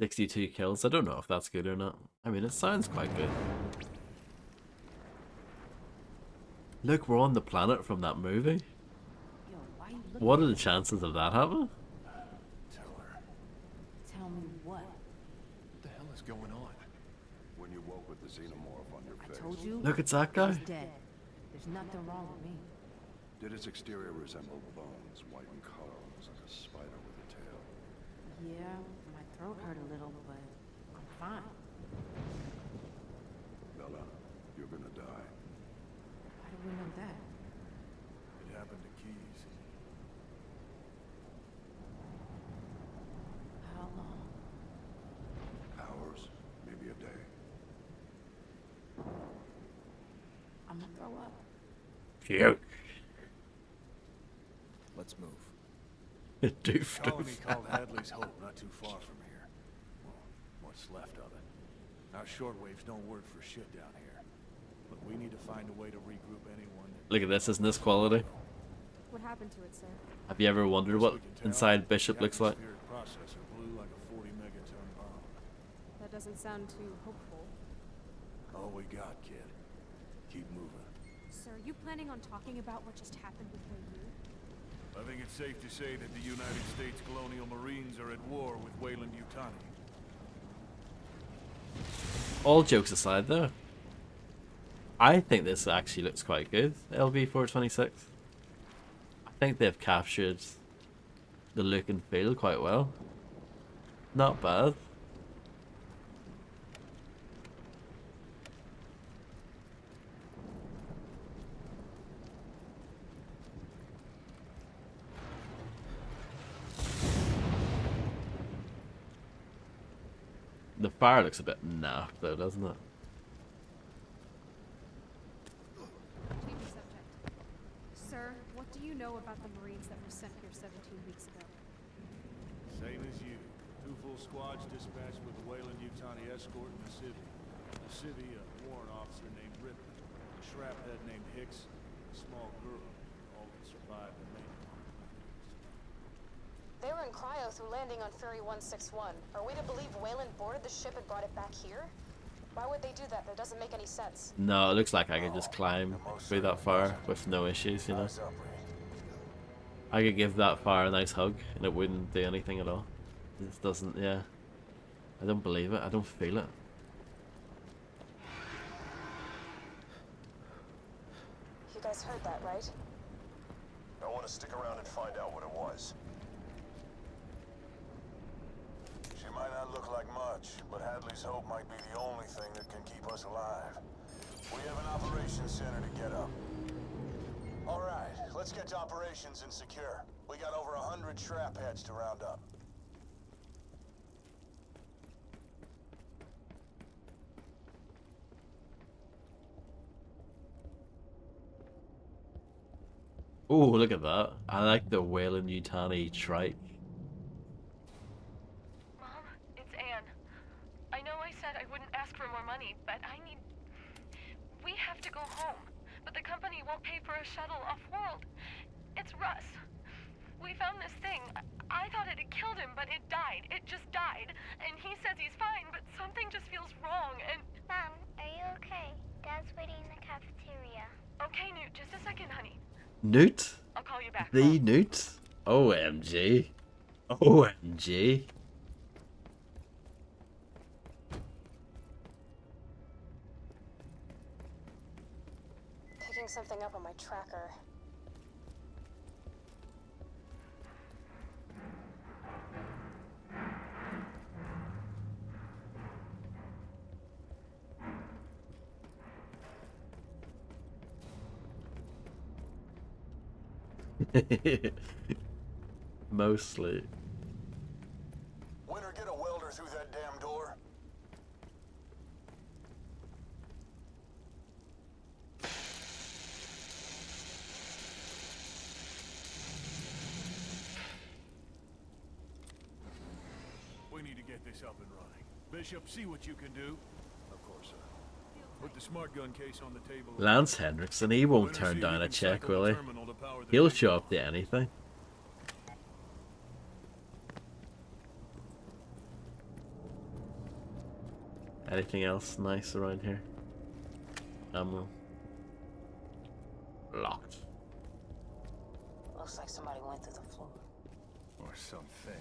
$62 kills. I don't know if that's good or not. I mean, it sounds quite good. Look, we're on the planet from that movie. Yo, why you What are the chances of that happening? Tell me what? What the hell is going on? When you woke with the xenomorph on your face, I told you. Look, it's that guy. He's dead. There's nothing wrong with me. did its exterior resemble bones, white in color, almost like a spider with a tail? Yeah, my throat hurt a little, but I'm fine. Bella, you're gonna die. How do we know that? It happened to Keys. How long? Hours, maybe a day. I'm gonna throw up. Puke. Let's move. Doof Colony doof. called Hadley's Hope, not too far from here. Well, what's left of it. Our shortwaves don't work for shit down here. But we need to find a way to regroup anyone that... Look at this, isn't this quality? What happened to it, sir? Have you ever wondered what inside Bishop looks like? The atmospheric processor blew like a 40 megaton bomb. That doesn't sound too hopeful. All we got, kid. Keep moving. Sir, you planning on talking about what just happened with Beirut? I think it's safe to say that the United States Colonial Marines are at war with Weyland-Yutani. All jokes aside though, I think this actually looks quite good, LV-426. I think they've captured the look and feel quite well. Not bad. The fire looks a bit naff though, doesn't it? Change the subject. Sir, what do you know about the Marines that were sent here 17 weeks ago? Same as you. 2 full squads dispatched with the Weyland-Yutani escort and the civvy. The civvy, a warrant officer named Ripley. A shraphead named Hicks. A small girl. All that survived the main. They were in cryo through landing on Fury 161. Are we to believe Weyland boarded the ship and brought it back here? Why would they do that? That doesn't make any sense. No, it looks like I could just climb through that fire with no issues, you know. I could give that fire a nice hug and it wouldn't do anything at all. It just doesn't, yeah. I don't believe it, I don't feel it. You guys heard that, right? I want to stick around and find out what it was. She might not look like much, but Hadley's Hope might be the only thing that can keep us alive. We have an operations center to get up. All right, let's get to operations and secure. We got over 100 shrap heads to round up. Oh, look at that. I like the Weyland-Yutani trike. Mom, it's Anne. I know I said I wouldn't ask for more money, but we have to go home. But the company won't pay for a shuttle off-world. It's Russ. We found this thing. I thought it had killed him, but it died. It just died. And he says he's fine, but something just feels wrong, and... Mom, are you okay? Dad's waiting in the cafeteria. Okay, Newt, just a second, honey. Newt? I'll call you back. The Newt? OMG. OMG. Picking something up on my tracker. Mostly. Winter, get a welder through that damn door. We need to get this up and running. Bishop, see what you can do. Of course, sir. Put the smart gun case on the table. Lance Henriksen, he won't turn down a check, will he? He'll show up to anything. Anything else nice around here? Ammo. Locked. Looks like somebody went through the floor. Or something.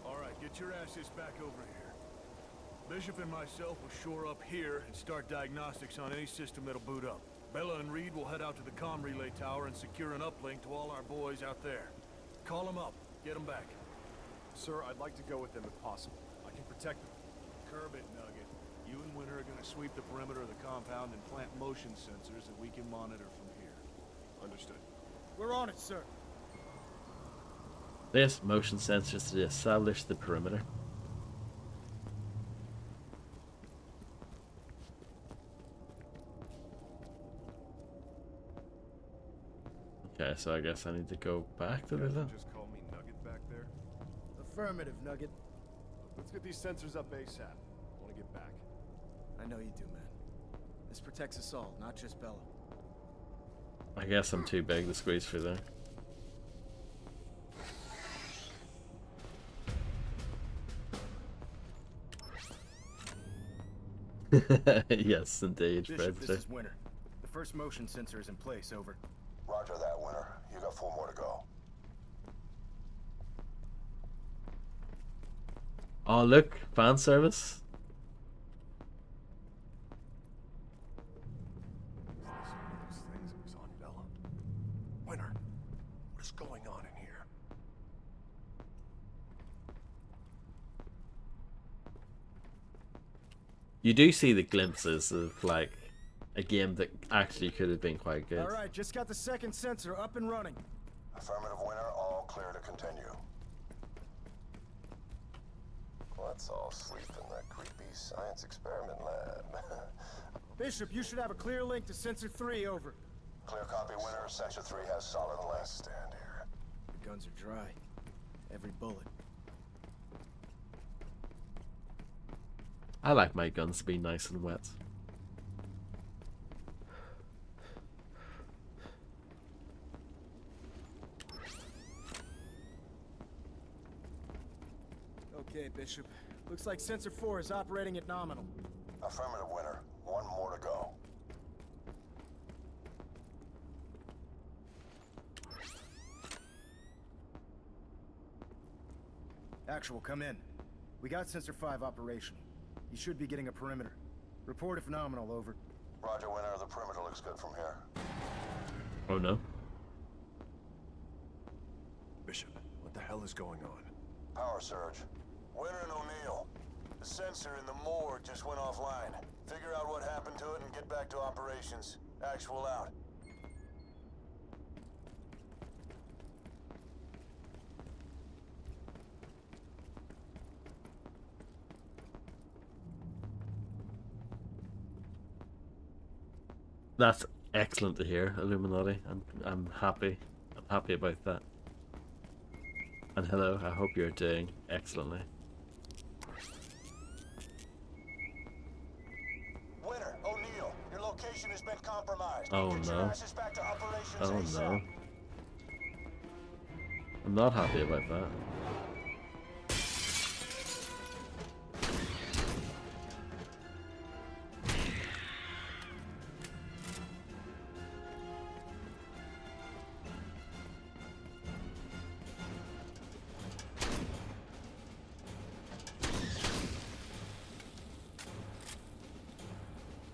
Alright, get your asses back over here. Bishop and myself will shore up here and start diagnostics on any system that'll boot up. Bella and Reed will head out to the comm relay tower and secure an uplink to all our boys out there. Call them up. Get them back. Sir, I'd like to go with them if possible. I can protect them. Curb it, Nugget. You and Winter are gonna sweep the perimeter of the compound and plant motion sensors that we can monitor from here. Understood. We're on it, sir. This motion sensors to establish the perimeter. Okay, so I guess I need to go back to the... Just call me Nugget back there. Affirmative, Nugget. Let's get these sensors up ASAP. I want to get back. I know you do, man. This protects us all, not just Bella. I guess I'm too big to squeeze through there. Yes, indeed, Bishop, Fred. this is Winter. The first motion sensor is in place, over. Roger that, Winter. You got 4 more to go. Oh, look, fan service. Those things that was on Bella. Winter, what is going on in here? You do see the glimpses of, like, a game that actually could have been quite good. Alright, just got the second sensor up and running. Affirmative, Winter. All clear to continue. Let's all sleep in that creepy science experiment lab. Bishop, you should have a clear link to Sensor 3, over. Clear copy, Winter. Sensor 3 has solid last stand here. The guns are dry. Every bullet. I like my guns to be nice and wet. Okay, Bishop. Looks like Sensor 4 is operating at nominal. Affirmative, Winter. 1 more to go. Actual, come in. We got Sensor 5 operational. You should be getting a perimeter. Report if nominal, over. Roger, Winter. The perimeter looks good from here. Oh no. Bishop, what the hell is going on? Power surge. Winter and O'Neill. The sensor in the morgue just went offline. Figure out what happened to it and get back to operations. Actual out. That's excellent to hear, Illuminati. I'm happy. I'm happy about that. And hello, I hope you're doing excellently. Winter, O'Neill, your location has been compromised. Oh Get your no. asses back to operations Oh ASAP. no. I'm not happy about that.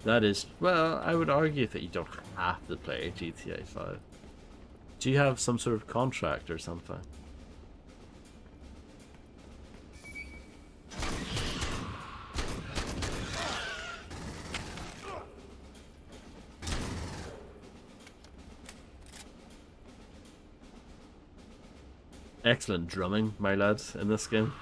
That is, well, I would argue that you don't have to play GTA 5. Do you have some sort of contract or something? Excellent drumming, my lads, in this game.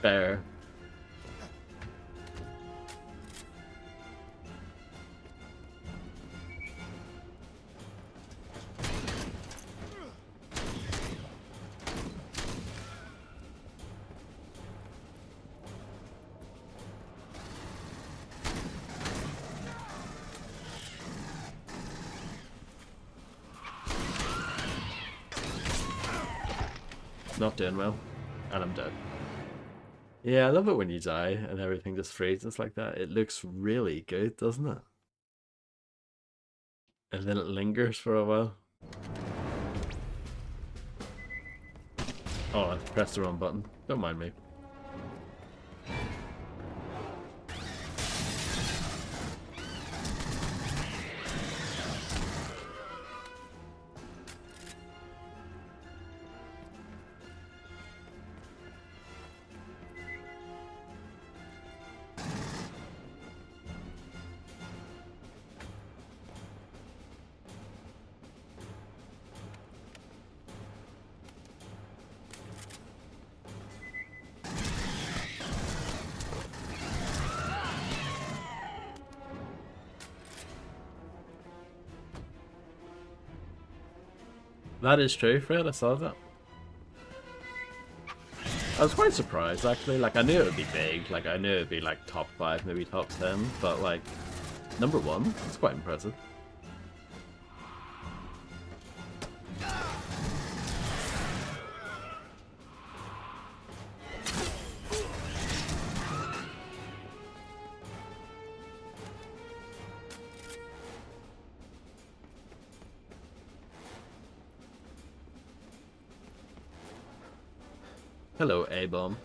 Fair. Not doing well. And I'm dead. Yeah, I love it when you die and everything just freezes like that. It looks really good, doesn't it? And then it lingers for a while. Oh, I pressed the wrong button. Don't mind me. That is true, Fred. I saw that. I was quite surprised, actually. Like, I knew it would be big. Like, I knew it would be, like, top 5, maybe top 10. But, like, number 1? That's quite impressive. Hello, A-bomb.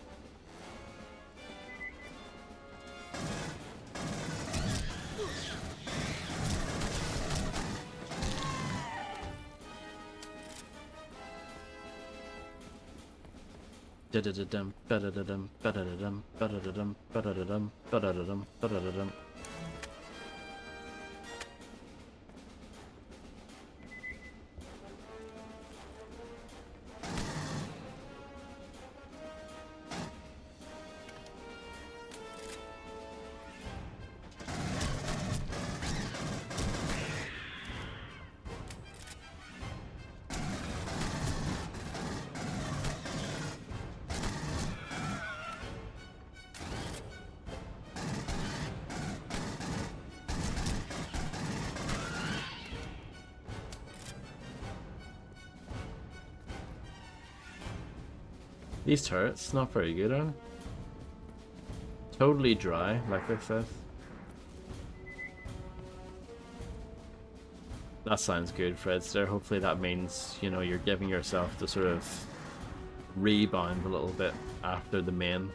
Da-da-da-dum, ba-da-da-dum, ba-da-da-dum, ba-da-da-dum, ba-da-da-dum, ba-da-da-dum, ba-da-da-dum. These turrets, not very good, are they? Totally dry, like they said. That sounds good, Fredster. Hopefully that means, you know, you're giving yourself to sort of rebound a little bit after the main.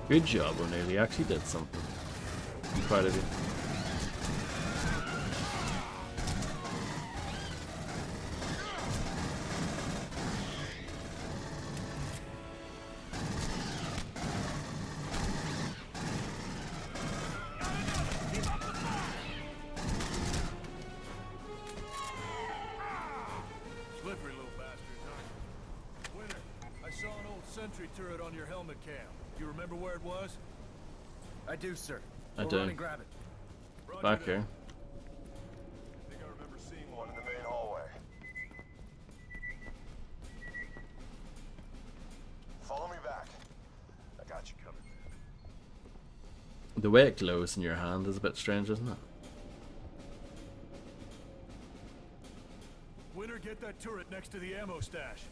Good job, O'Neill. You actually did something. I'm proud of you. Slippery little bastards, aren't you? Winter, I saw an old sentry turret on your helmet cam. You remember where it was? I do, sir. I We'll do. run and grab it. Back here. I think I remember seeing one in the main hallway. Follow me back. I got you covered. The way it glows in your hand is a bit strange, isn't it? Winter, get that turret next to the ammo stash.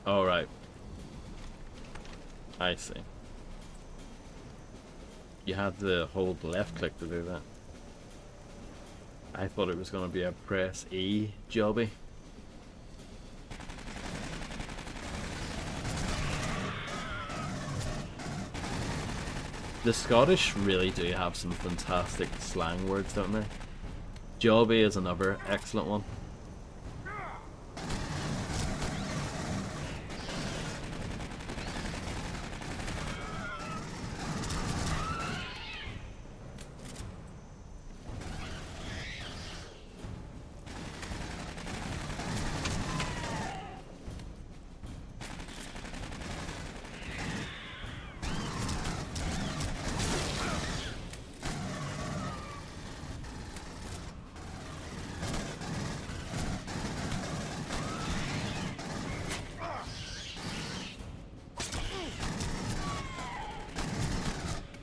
Oh, right. I see. You had to hold left click to do that. I thought it was going to be a press E jobby. The Scottish really do have some fantastic slang words, don't they? Jobby is another excellent one.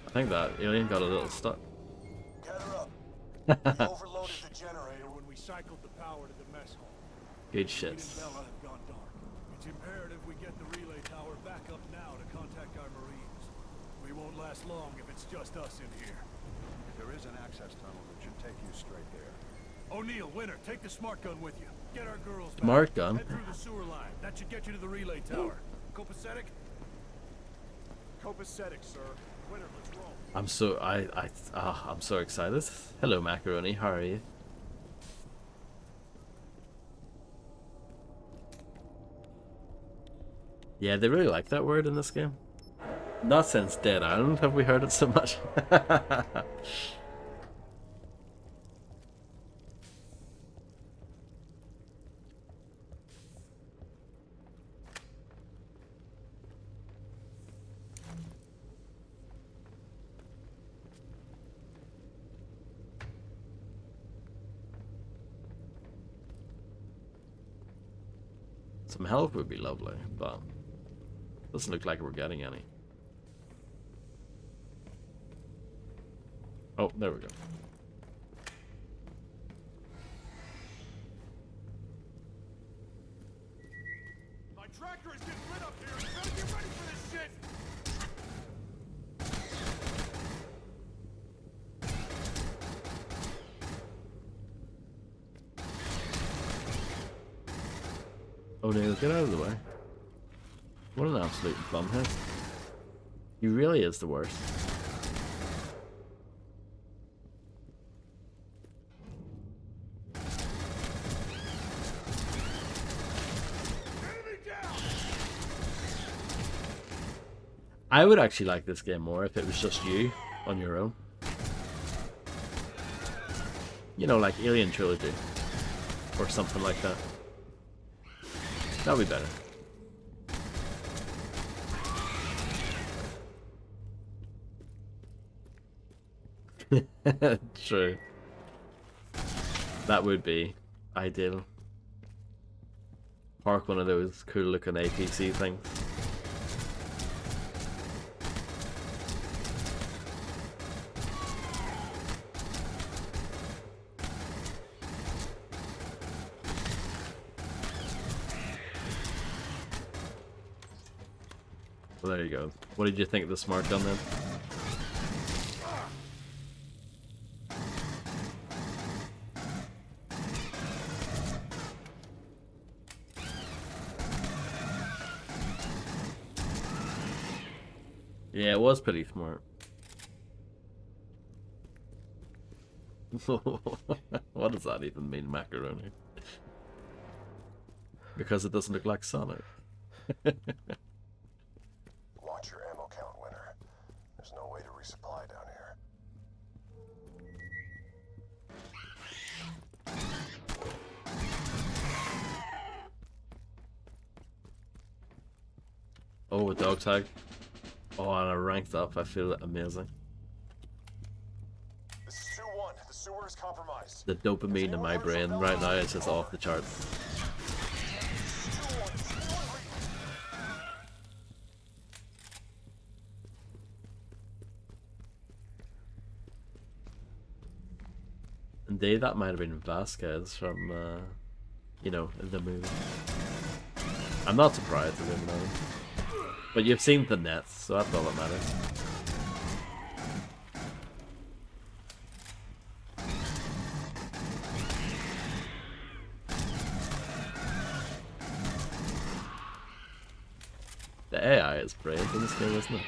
I think that alien got a little stuck. We overloaded the generator when we cycled the power to the mess hall. Good shit. Bella have gone dark. It's imperative we get the relay tower back up now to contact our Marines. We won't last long if it's just us in here. There is an access tunnel that should take you straight there. O'Neill, Winter, take the smart gun with you. Get our girls back. Smart gun? Head through the sewer line. That should get you to the relay tower. Copacetic? Copacetic, sir. Winter, let's roll. I'm so excited. Hello, Macaroni. How are you? Yeah, they really like that word in this game. Not since Dead Island have we heard it so much. Some help would be lovely, but doesn't look like we're getting any. Oh, there we go. My tractor is getting lit up here. You better get ready for this shit. Oh no, get out of the way. What an absolute bumhead. He really is the worst. I would actually like this game more if it was just you on your own. You know, like Alien Trilogy. Or something like that. That'll be better. True. That would be ideal. Park one of those cool looking APC things. Well, there you go. What did you think of the smart gun then? Yeah, it was pretty smart. What does that even mean, Macaroni? Because it doesn't look like Sonic. Watch your ammo count, Winter. There's no way to resupply down here. Oh, a dog tag. Oh, and I ranked up. I feel amazing. This is 2-1. The sewer is compromised. The dopamine in my brain right now is just off the charts. Indeed, that might have been Vasquez from, you know, the movie. I'm not surprised at him, but you've seen the nets, so that's all that matters. The AI is brilliant in this game, isn't it?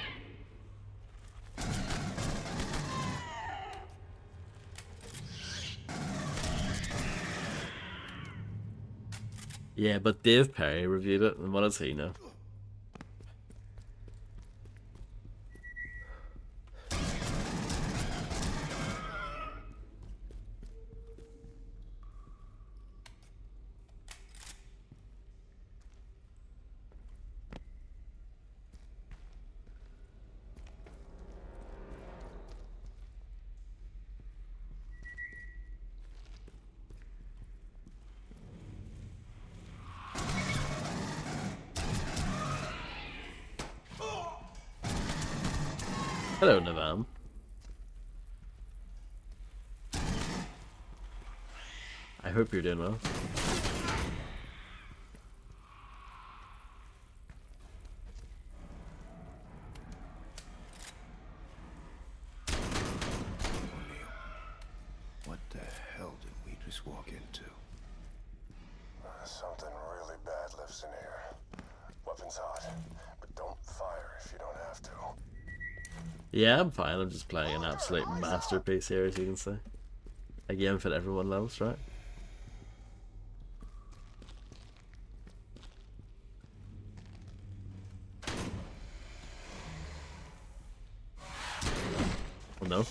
Yeah, but Dave Perry reviewed it, and what does he know? Hello, Navam. I hope you're doing well. What the hell did we just walk into? Something really bad lives in here. Weapons hot, but don't fire if you don't have to. Yeah, I'm fine. I'm just playing an absolute masterpiece here, as you can see. A game that everyone loves, right? Oh no.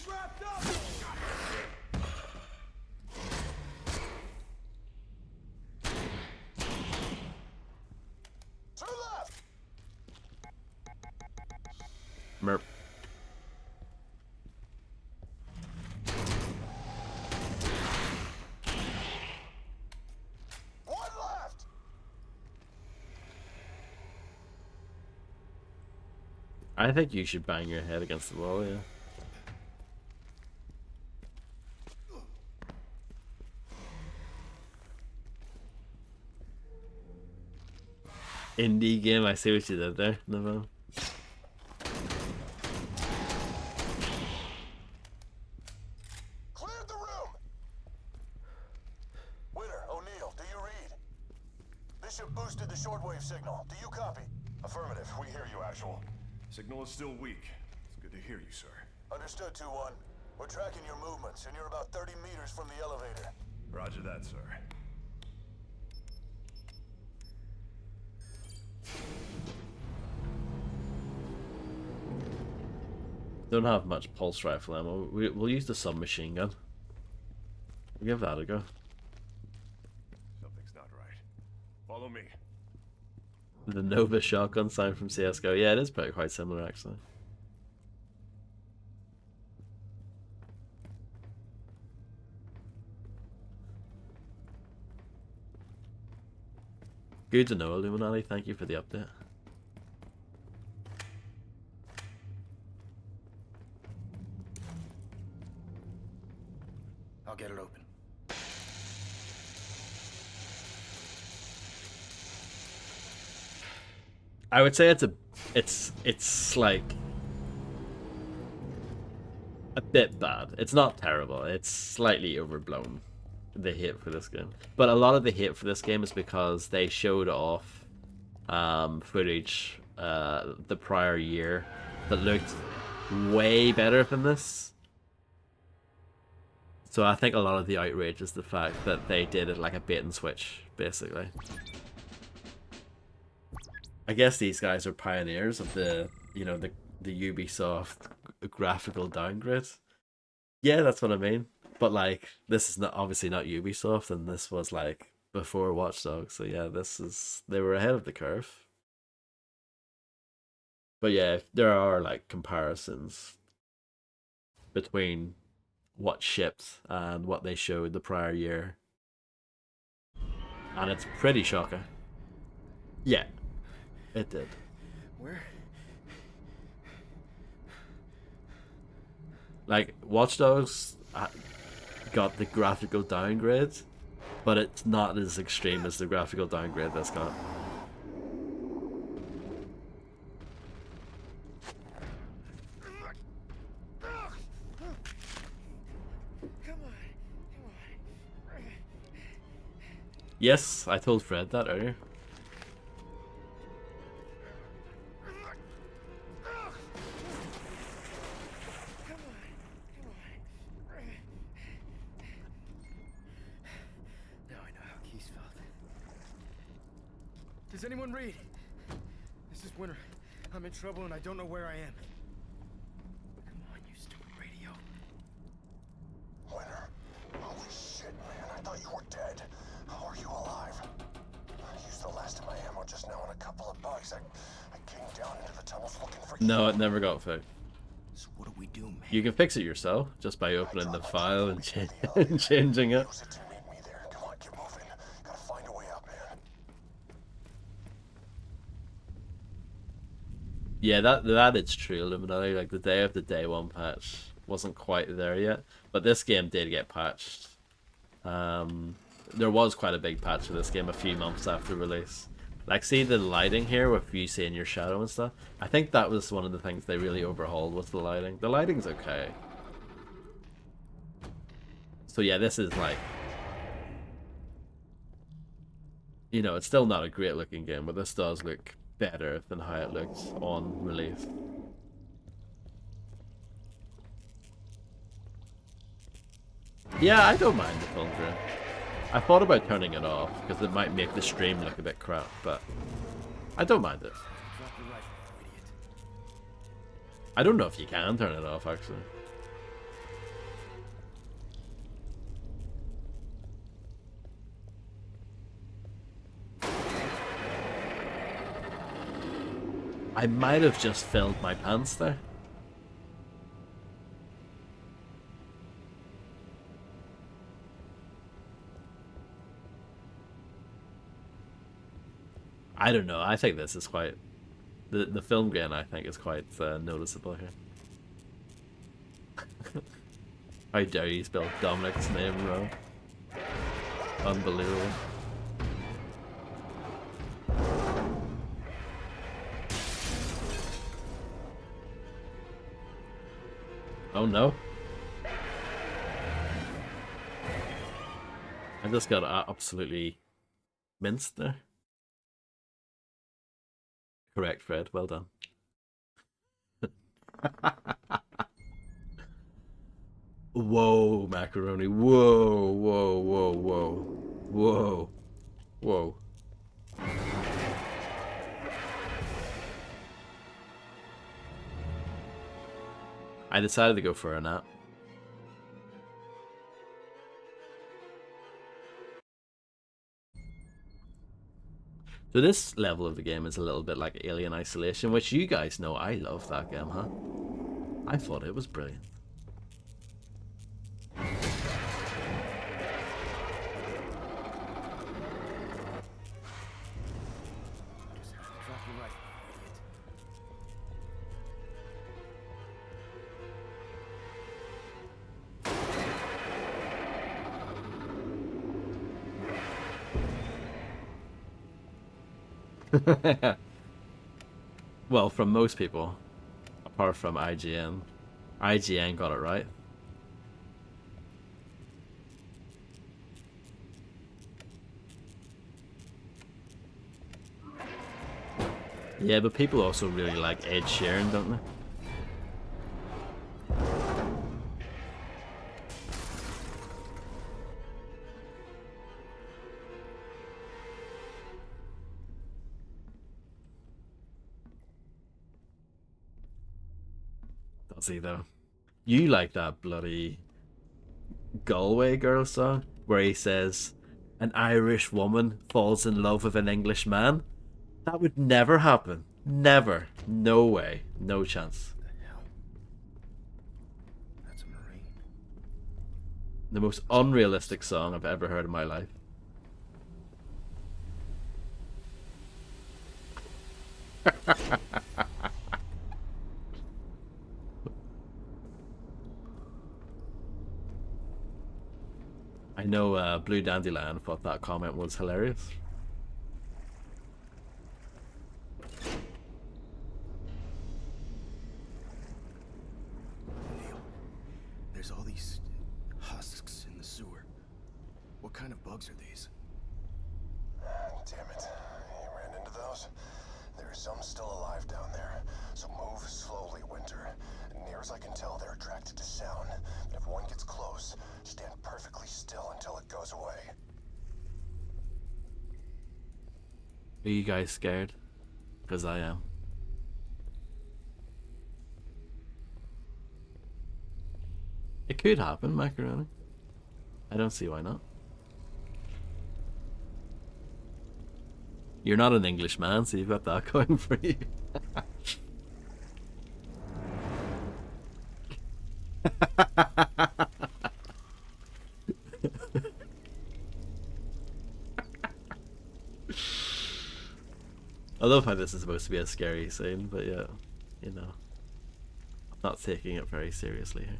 Merp. I think you should bang your head against the wall, yeah. Indie game, I see what you did there, Navam. Cleared the room! Winter, O'Neill, do you read? Bishop boosted the shortwave signal. Do you copy? Affirmative. We hear you, Actual. Signal is still weak. It's good to hear you, sir. Understood, 2-1. We're tracking your movements, and you're about 30 meters from the elevator. Roger that, sir. Don't have much pulse rifle ammo. We'll use the submachine gun. We'll give that a go. Something's not right. Follow me. The Nova shotgun sound from CSGO. Yeah, it is pretty quite similar, actually. Good to know, Illuminati. Thank you for the update. I'll get it open. I would say it's like a bit bad. It's not terrible. It's slightly overblown, the hate for this game. But a lot of the hate for this game is because they showed off footage the prior year that looked way better than this. So I think a lot of the outrage is the fact that they did it like a bait and switch, basically. I guess these guys are pioneers of the, you know, the Ubisoft graphical downgrade. Yeah, that's what I mean. But like, this is not obviously not Ubisoft, and this was like before Watch Dogs. So yeah, they were ahead of the curve. But yeah, if there are like comparisons between what shipped and what they showed the prior year, and it's pretty shocking. Yeah, it did. Where? Like, Watch Dogs got the graphical downgrade, but it's not as extreme as the graphical downgrade this got. Yes, I told Fred that earlier. Now I know how Keys felt. Does anyone read? This is Winter. I'm in trouble and I don't know where I am. Come on, you stupid radio. Winter. Holy shit, man. I thought you were dead. How are you alive? I used the last of my ammo just now on a couple of bugs. I came down into the tunnels looking for you. No, it never got fixed. So what do we do, man? You can fix it yourself just by opening the file and changing it. Use it to meet me there. Come on, get moving. Gotta find a way up, man. Yeah, that is true, Illuminati. Like the day of the day one patch wasn't quite there yet, but this game did get patched. There was quite a big patch for this game a few months after release. Like, see the lighting here with you seeing your shadow and stuff? I think that was one of the things they really overhauled was the lighting. The lighting's okay. So yeah, this is like... You know, it's still not a great looking game, but this does look better than how it looked on release. Yeah, I don't mind the film crew. I thought about turning it off because it might make the stream look a bit crap, but I don't mind it. I don't know if you can turn it off actually. I might have just filled my pants there. I don't know. I think this is quite... The film grain, I think, is quite noticeable here. How dare you spell Dominic's name wrong? Unbelievable. Oh no. I just got absolutely minced there. Correct, Fred. Well done. Whoa, macaroni. Whoa, whoa, whoa, whoa. Whoa. Whoa. I decided to go for a nap. So this level of the game is a little bit like Alien Isolation, which you guys know I love that game, huh? I thought it was brilliant. Well, from most people, apart from IGN. IGN got it right. Yeah, but people also really like Ed Sheeran, don't they? Does he though? You like that bloody Galway Girl song where he says an Irish woman falls in love with an English man? That would never happen. Never. No way. No chance. What the hell? That's a Marine. The most unrealistic song I've ever heard in my life. I know Blue Dandelion thought that comment was hilarious. Neil, there's all these husks in the sewer. What kind of bugs are these? Damn it. You ran into those? There's some still alive down there. So move slowly, Winter. Near as I can tell, they're attracted to sound. But if one gets close, stand perfectly still until it goes away. Are you guys scared? Because I am. It could happen, Macaroni. I don't see why not. You're not an Englishman, so you've got that going for you. I love how this is supposed to be a scary scene, but yeah, you know, I'm not taking it very seriously here.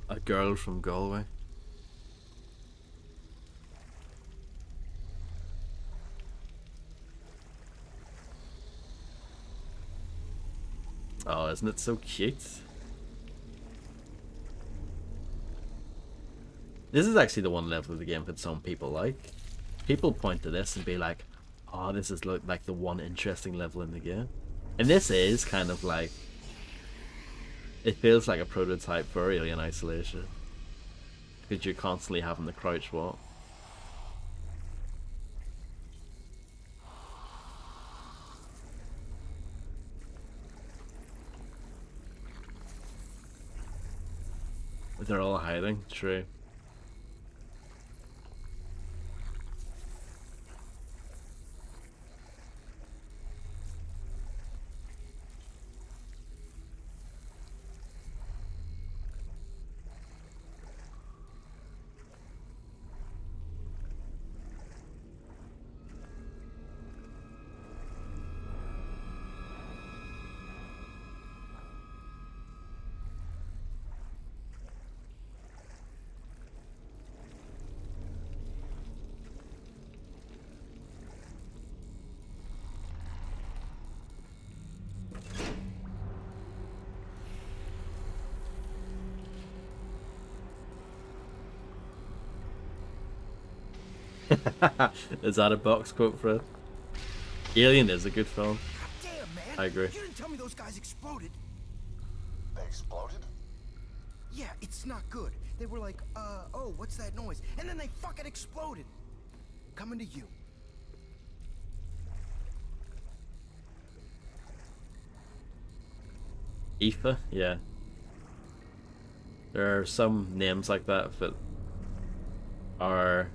A girl from Galway. Oh, isn't it so cute? This is actually the one level of the game that some people like. People point to this and be like, oh, this is like the one interesting level in the game. And this is kind of like, it feels like a prototype for Alien Isolation. Because you're constantly having to crouch walk. They're all hiding, true. Is that a box quote, Fred? Alien is a good film. Damn, man. I agree. You didn't tell me those guys exploded. They exploded? Yeah, it's not good. They were like, oh, what's that noise? And then they fucking exploded. Coming to you. Aoife, yeah. There are some names like that that are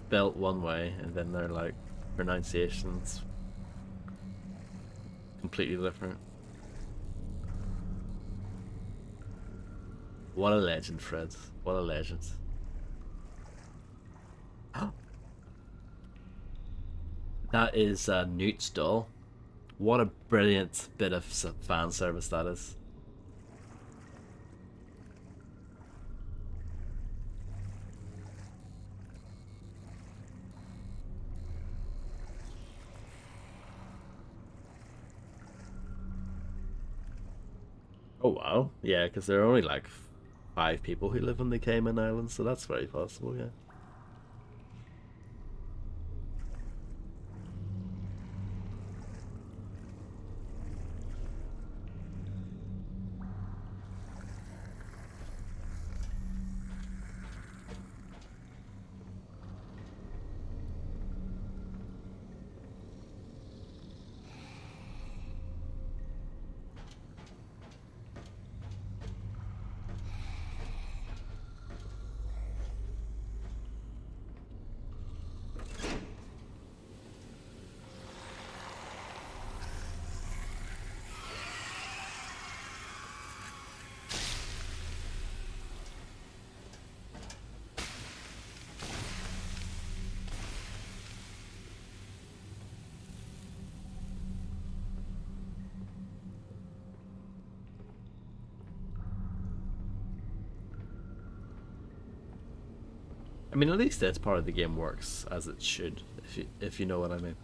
spelt one way and then they're like pronunciations completely different. What a legend, Fred. What a legend. That is Newt's doll. What a brilliant bit of fan service that is. Oh wow, yeah, because there are only like 5 people who live on the Cayman Islands, so that's very possible, yeah. I mean, at least this part of the game works as it should, if you know what I mean.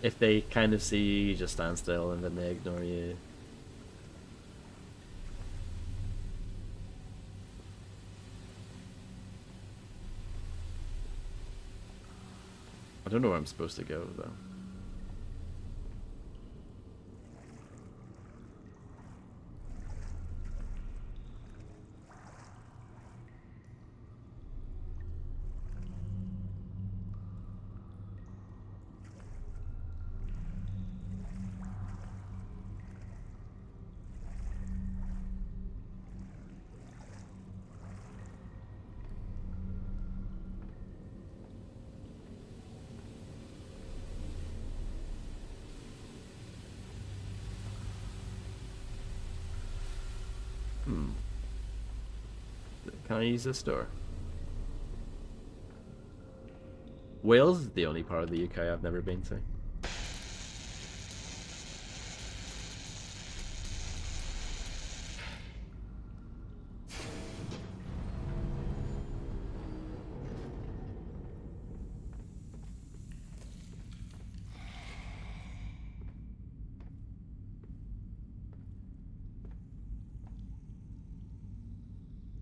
If they kind of see you, you just stand still and then they ignore you. I don't know where I'm supposed to go though. Can I use this door? Wales is the only part of the UK I've never been to.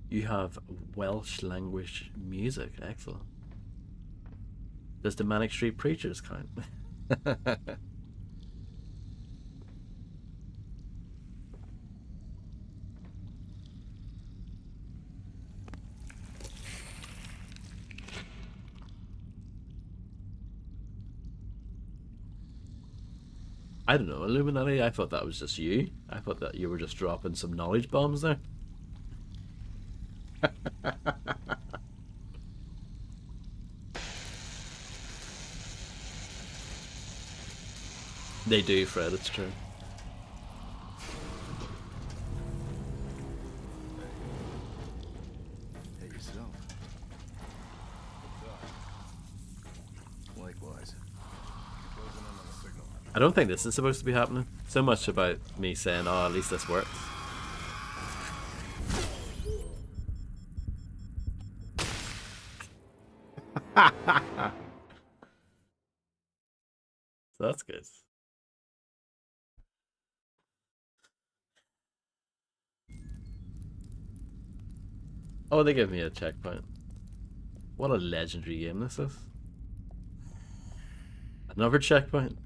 You have Welsh language music. Excellent. Does the Manic Street Preachers count? I don't know, Illuminati, I thought that was just you. I thought that you were just dropping some knowledge bombs there. They do, Fred, it's true. Hey, yourself. Likewise. Closing in on the signal. I don't think this is supposed to be happening. So much about me saying, oh, at least this works. So that's good. Oh, they give me a checkpoint. What a legendary game this is. Another checkpoint.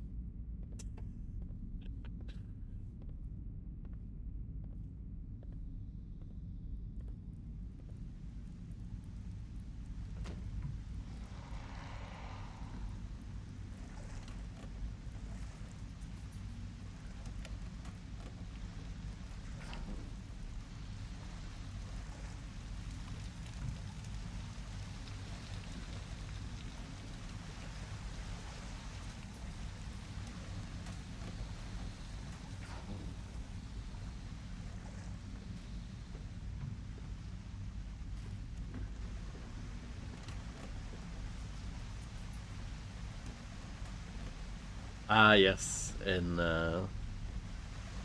Ah, yes, in the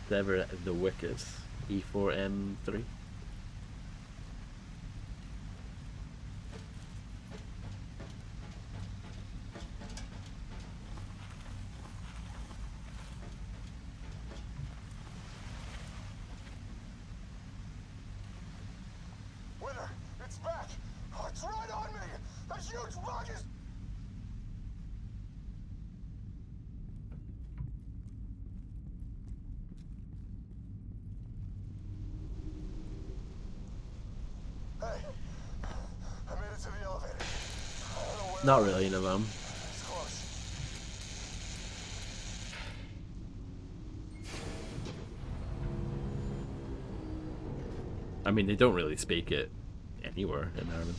Wicked E4M3. Winter, it's back! Oh, it's right on me! That huge bug is... Hey, I made it to the elevator. I don't know where Not really, no, ma'am. it's close. I mean, they don't really speak it anywhere in Ireland.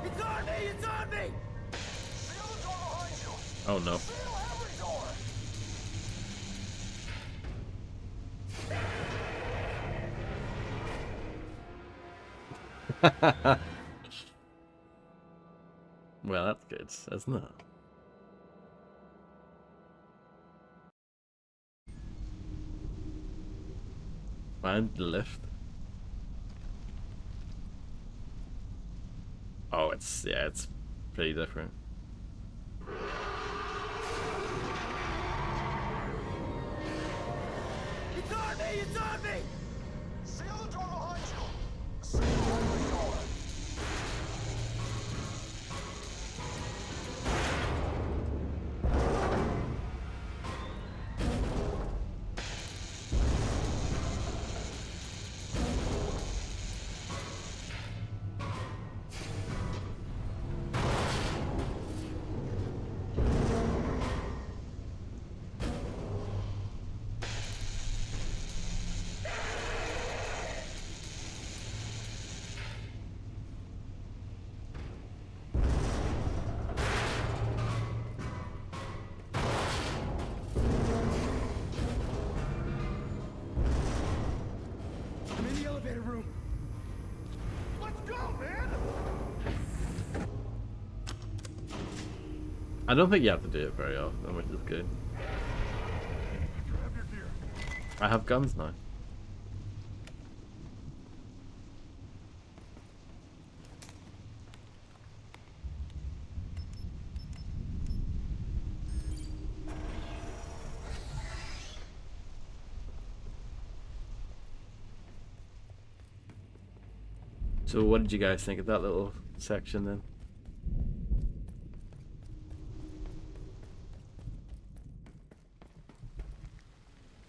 It's on me! It's on me! The other door behind you! Oh no. Seal every door! Well, that's good, isn't it? Find the lift. Oh, it's pretty different. It's on me! It's on me! Seal the door behind you! Seal the door! I'm in the elevator room. Let's go, man! I don't think you have to do it very often, which is good. Grab your gear. I have guns now. So what did you guys think of that little section then?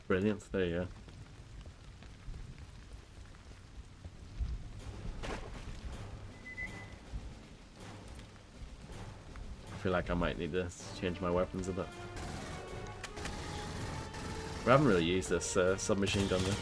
Brilliant, there you go. I feel like I might need to change my weapons a bit. We haven't really used this submachine gun though.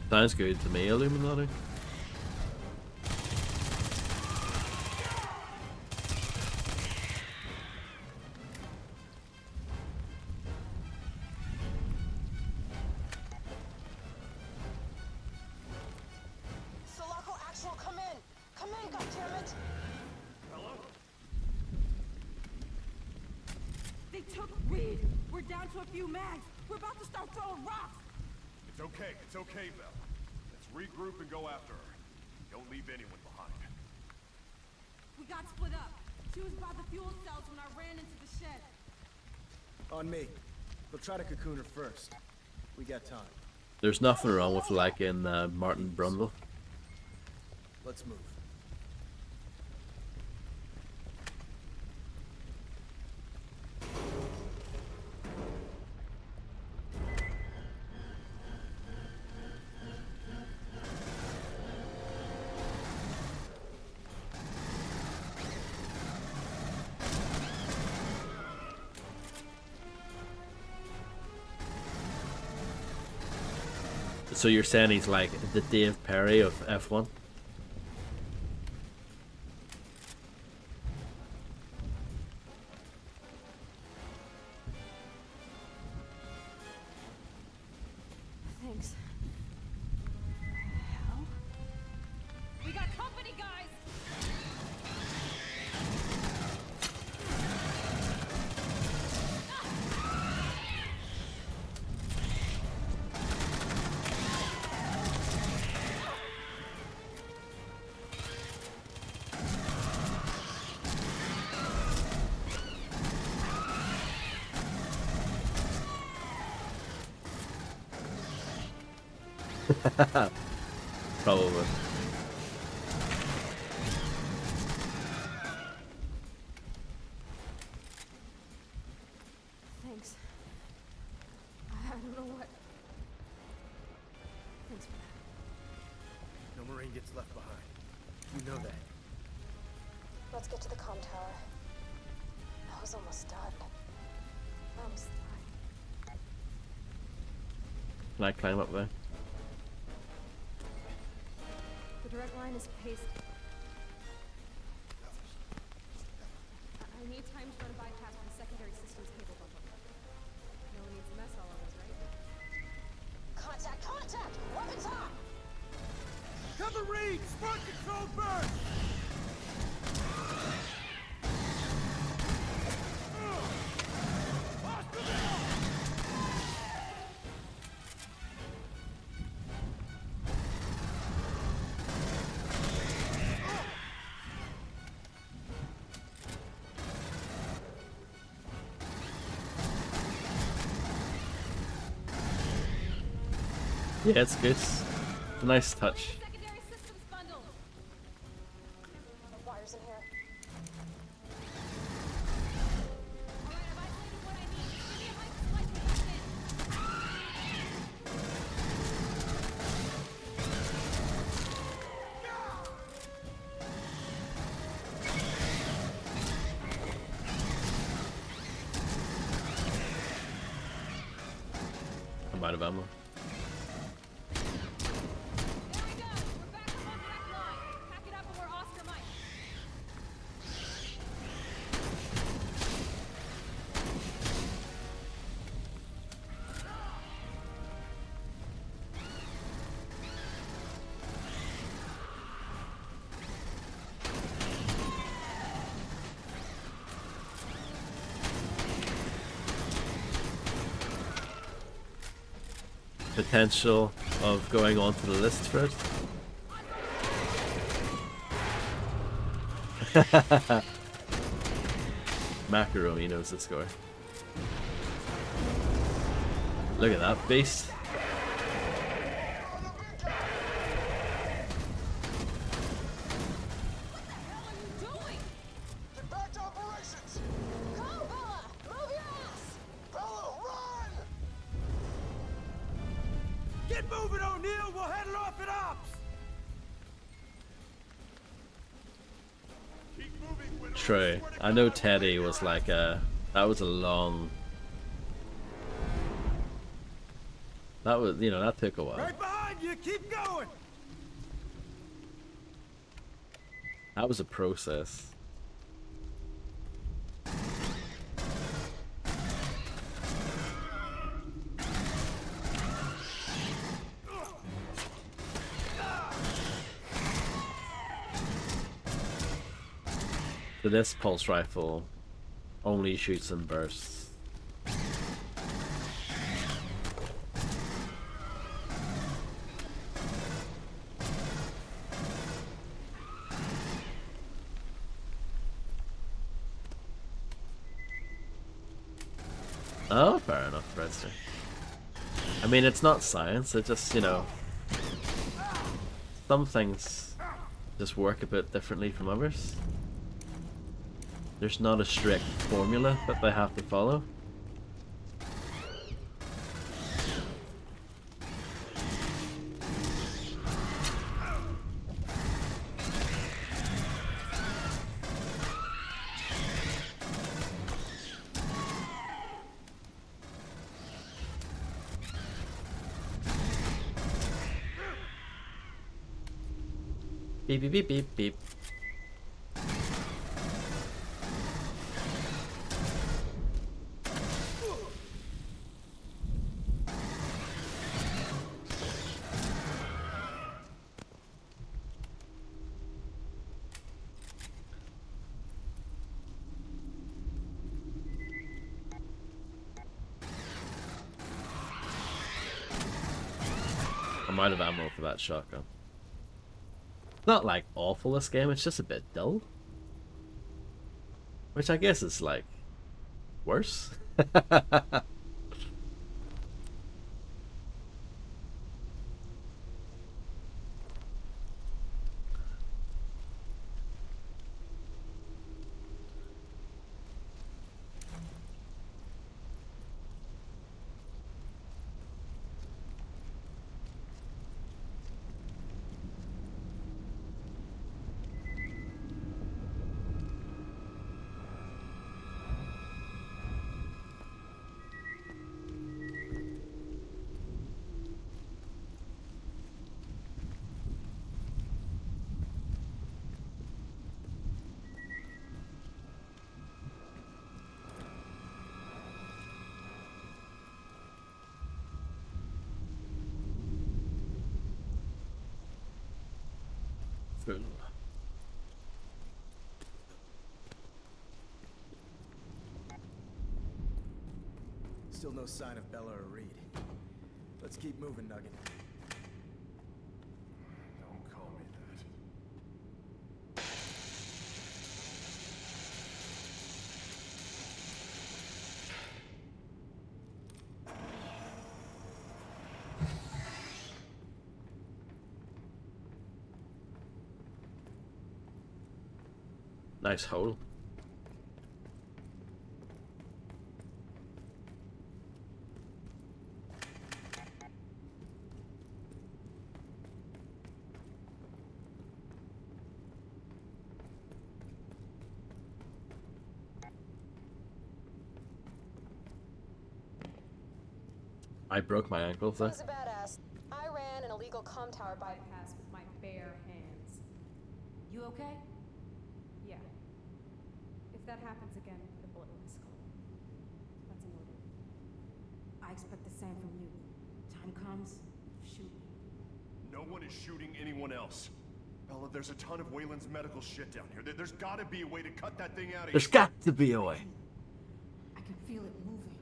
Sounds good to me, Illuminati. Sulaco Actual, come in! Come in, goddammit! Hello? They took Reed. We're down to a few mags. We're about to start throwing rocks. It's okay, Belle. Let's regroup and go after her. Don't leave anyone behind. We got split up. She was by the fuel cells when I ran into the shed. On me. We'll try to cocoon her first. We got time. There's nothing wrong with liking Martin Brundle. Let's move. So you're saying he's like the Dave Perry of F1? Thanks. Hell? We got company, guys! Probably. that's left behind. You know that. Let's get to the comm tower. I was almost done. Almost done. Can I climb up there? The direct line is paced. I need time to run a bypass for the secondary systems cable bundle. No one needs a mess all of us, right? Contact! Contact! Weapons hot! Cover Reed! Spark control burst! Yeah, it's good. It's a nice touch. Secondary systems bundle. The wires in here. Alright, I've isolated what I need. Give me a light splice when it's in. I'm out of ammo. There we go. We're back up on direct line. Pack it up and we're Oscar Mike. Potential of going on to the list first. Macaroni knows the score. Look at that beast. Get back to operations! Go, Bella! Move your ass! Bella, run! Get moving, O'Neill! We'll head off at ops! Keep moving, Widow. True. I know Teddy was like a... That was a long... That was, you know, that took a while. Right behind you! Keep going! That was a process. So this pulse rifle only shoots in bursts. Oh, fair enough, Redster. I mean, it's not science, it just, you know... Some things just work a bit differently from others. There's not a strict formula that they have to follow. Beep beep beep beep beep. I'm out of ammo for that shotgun. Not like awful this game, it's just a bit dull. Which I guess is like worse. full. Still no sign of Bella or Reed. Let's keep moving, Nugget. Don't call me that. Nice hole. I broke my ankles there. He's a badass. I ran an illegal comm tower bypass with my bare hands. You okay? Yeah. If that happens again, put a bullet in my skull. That's an order. I expect the same from you. Time comes, shoot. No one is shooting anyone else. Bella, there's a ton of Wayland's medical shit down here. There's gotta be a way to cut that thing out of here. There's got to be a way. I can feel it moving.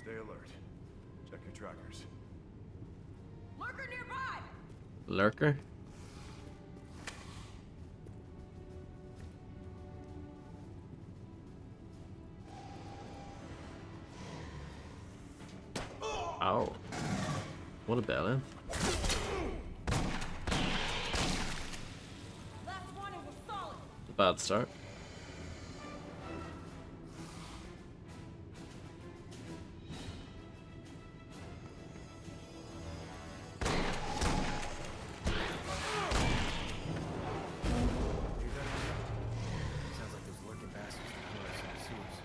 Stay alert. Check your trackers. Lurker nearby! Lurker? Ow. What a bellend. Last one, it was solid. Bad start. Sounds like those lurking bastards can put us in the sewers.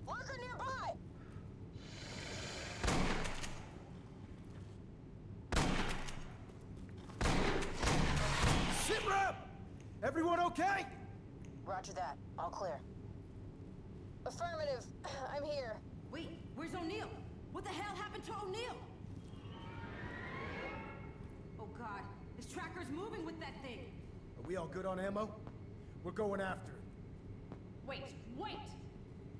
Lurker nearby! Sit rep! Everyone okay? Roger that. All clear. Affirmative. I'm here. Wait, where's O'Neill? What the hell happened to O'Neill? Oh god, his tracker's moving with that thing. Are we all good on ammo? We're going after it. Wait, wait!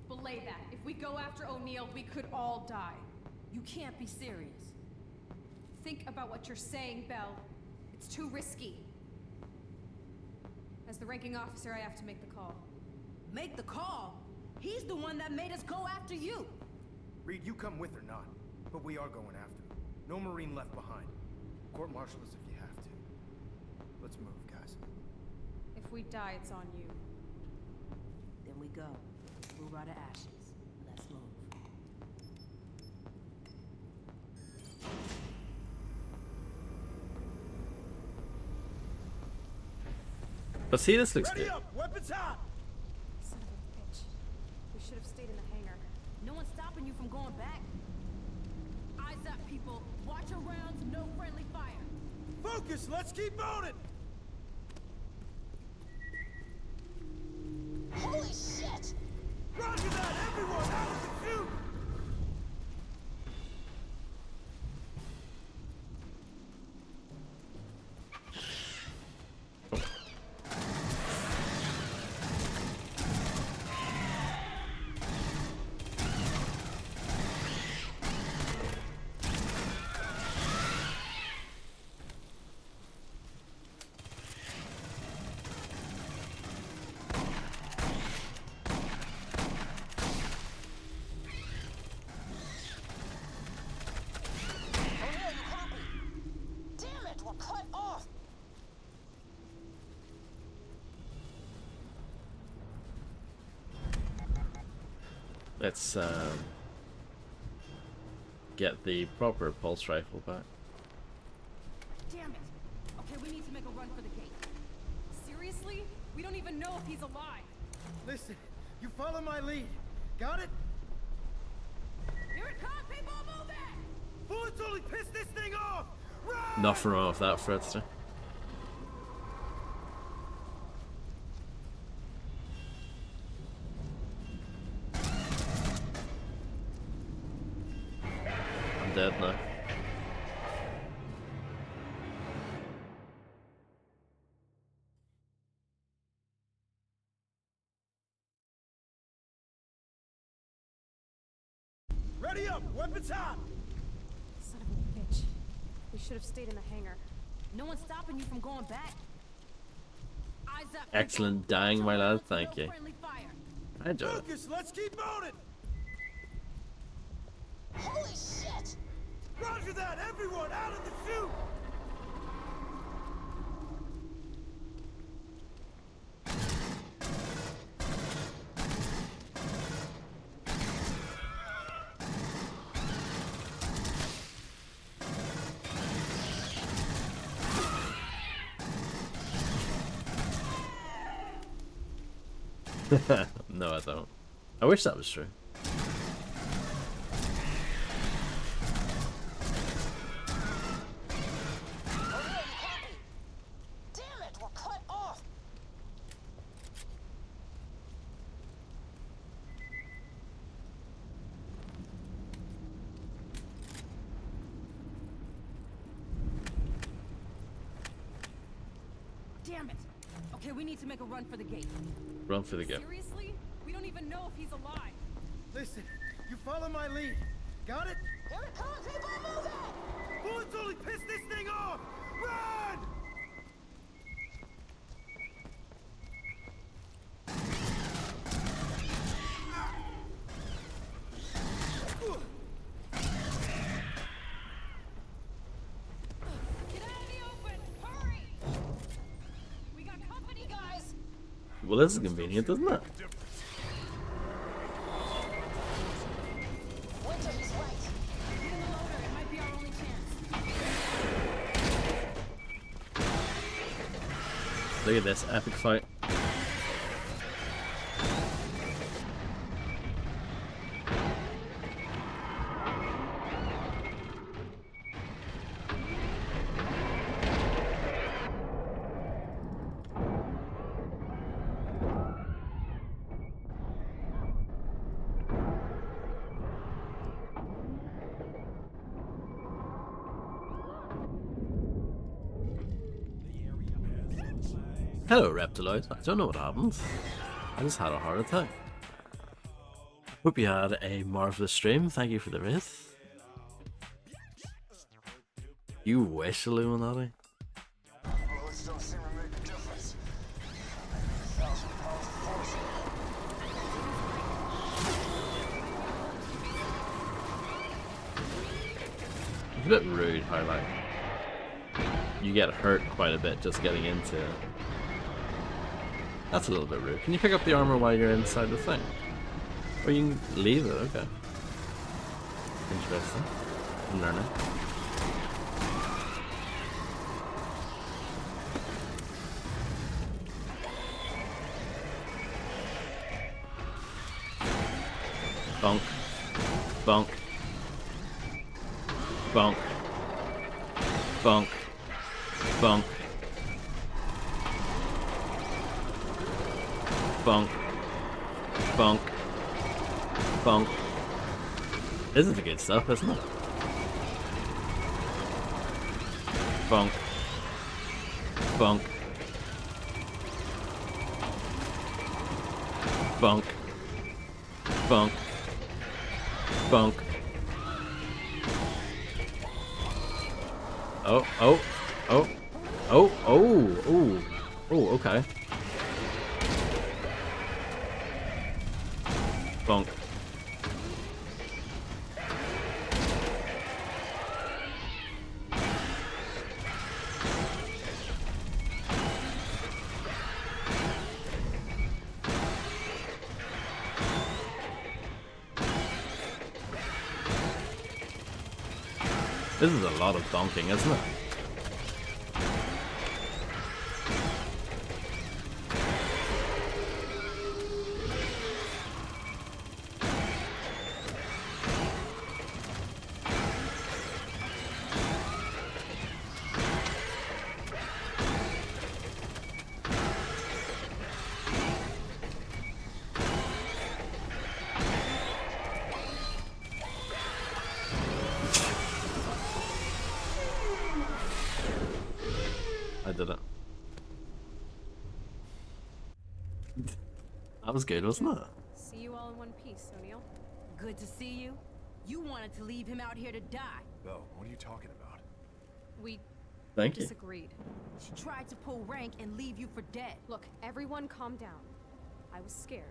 Belay that. If we go after O'Neill, we could all die. You can't be serious. Think about what you're saying, Belle. It's too risky. As the ranking officer, I have to make the call. Make the call? He's the one that made us go after you. Reed, you come with or not, but we are going after him. No Marine left behind. Court-martial us if you have to. Let's move, guys. If we die, it's on you. Then we go. Move out of ashes. Let's move. But see, this looks Ready good. up! Weapons hot! Son of a bitch. We should have stayed in the hangar. No one's stopping you from going back. Eyes up, people. Watch your rounds, no friendly fire. Focus! Let's keep moving! Holy shit! Roger that! Everyone, out of the chute! O'Neill, you copy? Damn it, we're cut off! Let's get the proper pulse rifle back. Damn it. Okay, we need to make a run for the gate. Seriously? We don't even know if he's alive. Listen, You follow my lead. Got it? Here it comes, people, move it! Bullets only piss this thing off! Run! Nothing wrong with that, Fritzster. I'm dead now. Ready up! Weapons hot! Son of a bitch. We should have stayed in the hangar. No one's stopping you from going back. Eyes up. Excellent dying, my lad. Thank you. I enjoyed it. Focus! Let's keep moving! Holy shit! Roger that! Everyone out of the chute! No, I don't. I wish that was true. Damn it, we're cut off! Damn it. Okay, we need to make a run for the gate. Run for the gate. Seriously? We don't even know if he's alive. Listen, you follow my lead. Got it? Here it comes, people, move it! Bullets only piss this thing off! Run! Get out of the open! Hurry! We got company, guys! Well, this is convenient, doesn't it? Winter, he's right. Get in the loader. It might be our only chance. Look at this epic fight. Hello, Reptiloid. I don't know what happened. I just had a heart attack. Hope you had a marvelous stream. Thank you for the raid. You wish, Illuminati. Bullets don't seem to make a difference. Maybe 1,000 pounds of force. It's a bit rude how, like, you get hurt quite a bit just getting into it. That's a little bit rude. Can you pick up the armor while you're inside the thing? Or you can leave it, okay. Interesting. I'm learning. Bonk. Bonk. Bonk. Bonk. Bonk. Bonk. Bonk. Bonk. This is the good stuff, isn't it? Bonk. Bonk. Bonk. Bonk. Bonk. Oh, oh, oh, oh, oh, oh, oh, okay. Bonk. This is a lot of bonking, isn't it? did it. That was good, wasn't it? See you all in one piece, O'Neill. Good to see you. You wanted to leave him out here to die. Belle, what are you talking about? We Thank you. disagreed. She tried to pull rank and leave you for dead. Look, everyone calm down. I was scared.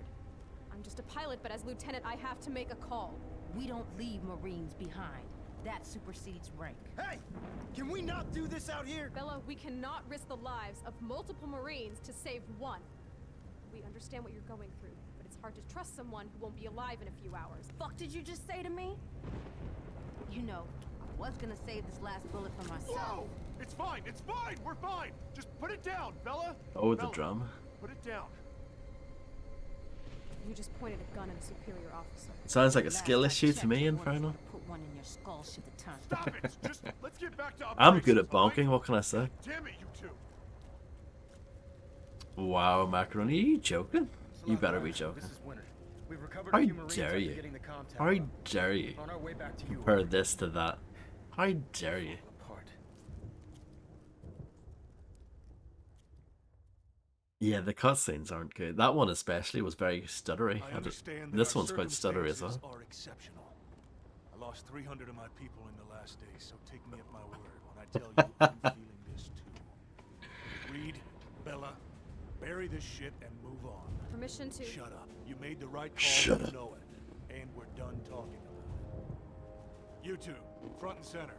I'm just a pilot, but as lieutenant, I have to make a call. We don't leave Marines behind. That supersedes rank. Hey! Can we not do this out here? Bella, we cannot risk the lives of multiple Marines to save one. We understand what you're going through, but it's hard to trust someone who won't be alive in a few hours. Fuck did you just say to me? You know, I was gonna save this last bullet for myself. Whoa! It's fine, we're fine! Just put it down, Bella! Oh, the Bella, drama. Put it down. You just pointed a gun at a superior officer. Sounds like a skill issue to me, Inferno. Put one in your skull should the time. Stop it! Just let's get back to I'm good at operations, all right? bonking, what can I say? Damn it, you two! Wow, Macaroni, are you joking? You better be joking. This is Winter. We've recovered How a few Marines dare after you? getting the comm How tower up. dare you On our way back to you. compare this to that? How dare you? Apart. Yeah, the cutscenes aren't good. That one especially was very stuttery. I understand that This our one's quite stuttery as well. circumstances are exceptional. I lost 300 of my people in the last days, so take me at my word when I tell you I'm feeling this too. Reed, Bella, bury this shit and move on. Permission to... Shut up. You made the right call, Shut you up. know it. And we're done talking about it. You two, front and center.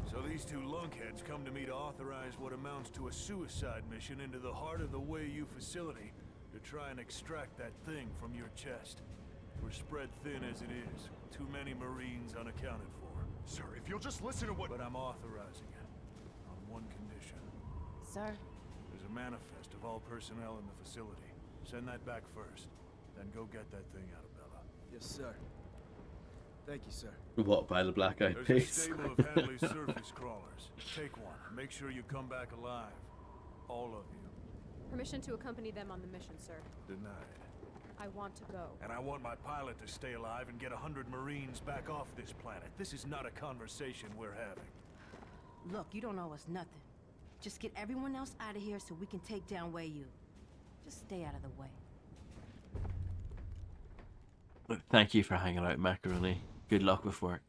So these two lunkheads come to me to authorize what amounts to a suicide mission into the heart of the Wayu facility to try and extract that thing from your chest. We're spread thin as it is. Too many Marines unaccounted for. Sir, if you'll just listen to what... But I'm authorizing it. On one condition. Sir, There's a manifest of all personnel in the facility. Send that back first. Then go get that thing out of Bella. Yes, sir. Thank you, sir. What, by the Black Eyed There's a Peas? stable of Hadley's surface crawlers. Take one. Make sure you come back alive. All of you. Permission to accompany them on the mission, sir. Denied. I want to go. And I want my pilot to stay alive and get 100 Marines back off this planet. This is not a conversation we're having. look, you don't owe us nothing. Just get everyone else out of here so we can take down Wayu. Just stay out of the way. Thank you for hanging out, Macaroni. Good luck with work.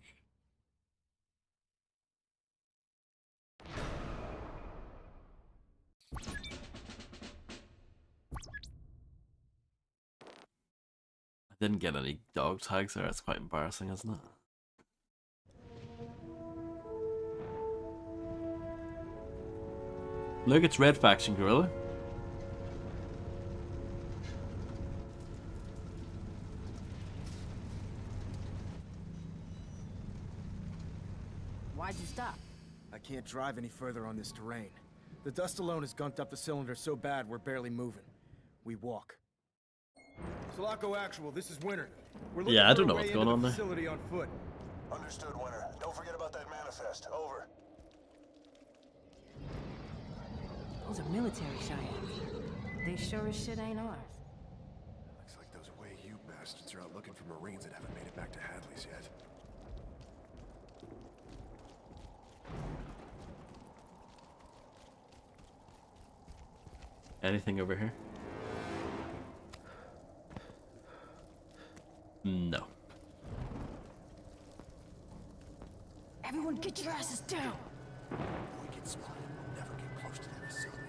I didn't get any dog tags there. That's quite embarrassing, isn't it? Look, it's Red Faction Gorilla. Why'd you stop? I can't drive any further on this terrain. The dust alone has gunked up the cylinder so bad we're barely moving. We walk. Sulaco Actual, this is Winter. We're looking Yeah, I for don't a know way what's into going the on there. facility on foot. Understood, Winter. Don't forget about that manifest. Over. Those are military Cheyennes. They sure as shit ain't ours. Looks like those Wayu bastards are out looking for Marines that haven't made it back to Hadley's yet. Anything over here? No. Everyone get your asses down! If we get spotted, we'll never get close to that facility.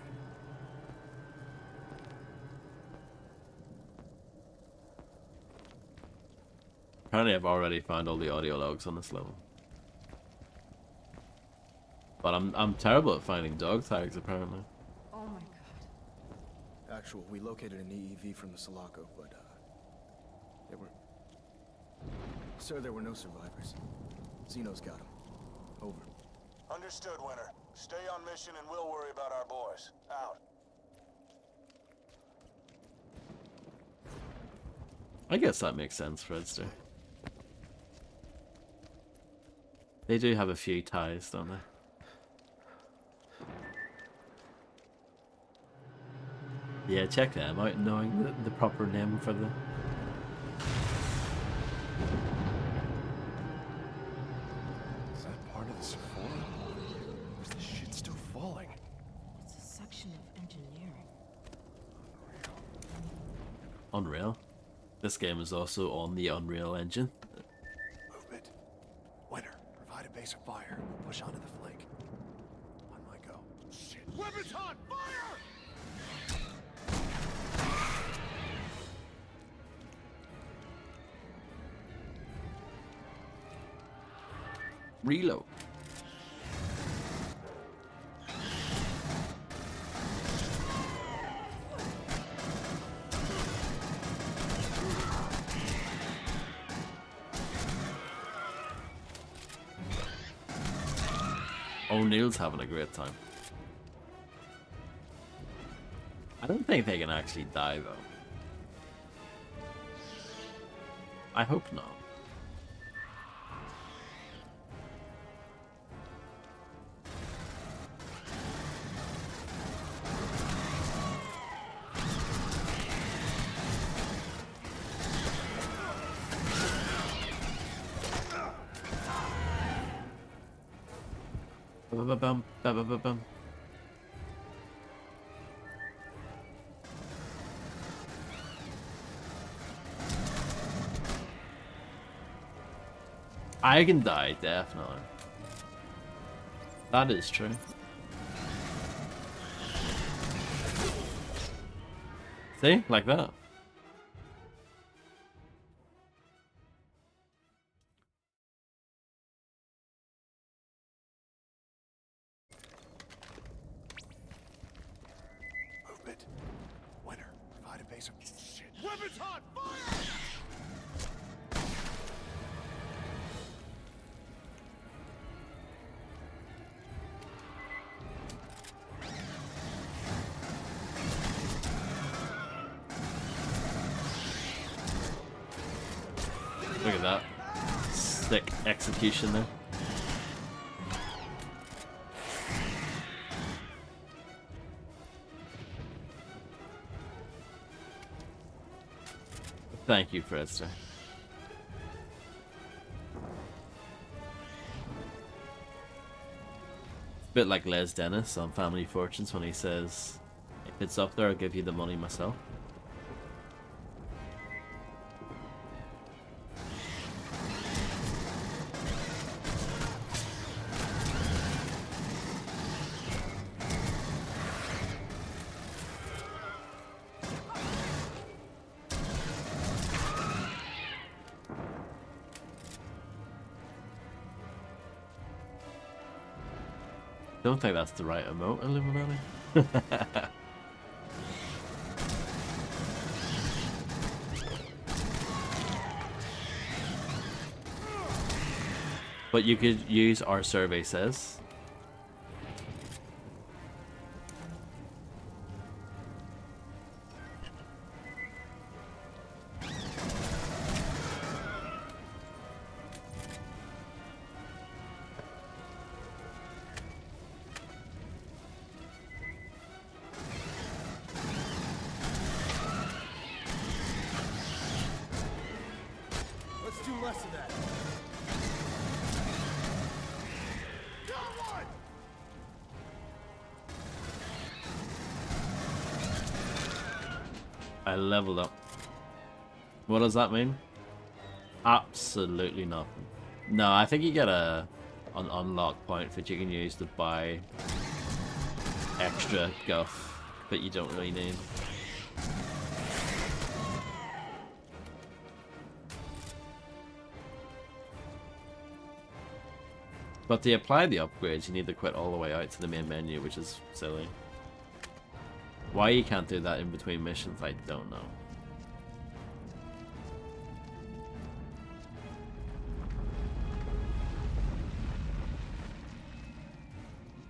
Apparently I've already found all the audio logs on this level. But I'm terrible at finding dog tags apparently. Oh my god. Actual, we located an EEV from the Sulaco, but, there were... Sir, there were no survivors. Xeno's got him. Over. Understood, Winter. Stay on mission and we'll worry about our boys. Out. I guess that makes sense, Fredster. They do have a few ties, don't they? Yeah, check them out, knowing the proper name for the... Is that part of the Sephora? Or is this shit still Unreal. This game is also on the Unreal Engine. Movement. Winter, provide a base of fire. We'll push onto the flank. On my go. Shit. Weapons hot! Fire! Reload. O'Neill's having a great time. I don't think they can actually die though. I hope not. Ba-ba-bum, ba-ba-ba-bum. I can die, definitely. That is true. See? Like that. Movement. Winter, provide a base of shit. Weapons hot! Fire! Look at that. Sick execution there. Thank you, Fredster. It's a bit like Les Dennis on Family Fortunes when he says, if it's up there, I'll give you the money myself. Don't think that's the right emote, Illuminati. But you could use Our Survey Says. Let's do less of that. Got one! I leveled up. What does that mean? Absolutely nothing. No, I think you get an unlock point that you can use to buy extra guff, but you don't really need. But to apply the upgrades, you need to quit all the way out to the main menu, which is silly. Why you can't do that in between missions, I don't know.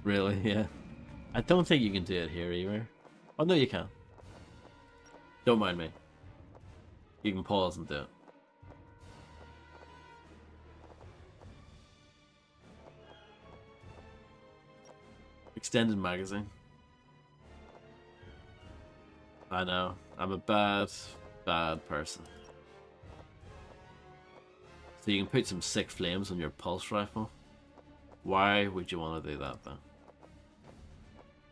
Really? Yeah. I don't think you can do it here either. Oh no, you can. Don't mind me. You can pause and do it. Extended magazine. I know. I'm a bad person. So you can put some sick flames on your pulse rifle. Why would you want to do that though?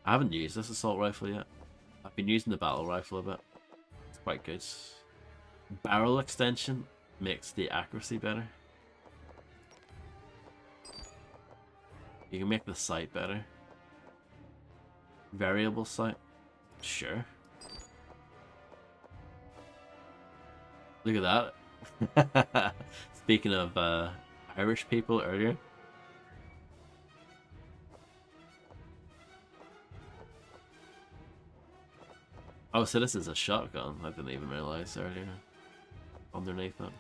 I haven't used this assault rifle yet. I've been using the battle rifle a bit. It's quite good. Barrel extension makes the accuracy better. You can make the sight better. Variable sight? Sure. Look at that. Speaking of Irish people earlier. Oh, so this is a shotgun. I didn't even realize earlier. Underneath it.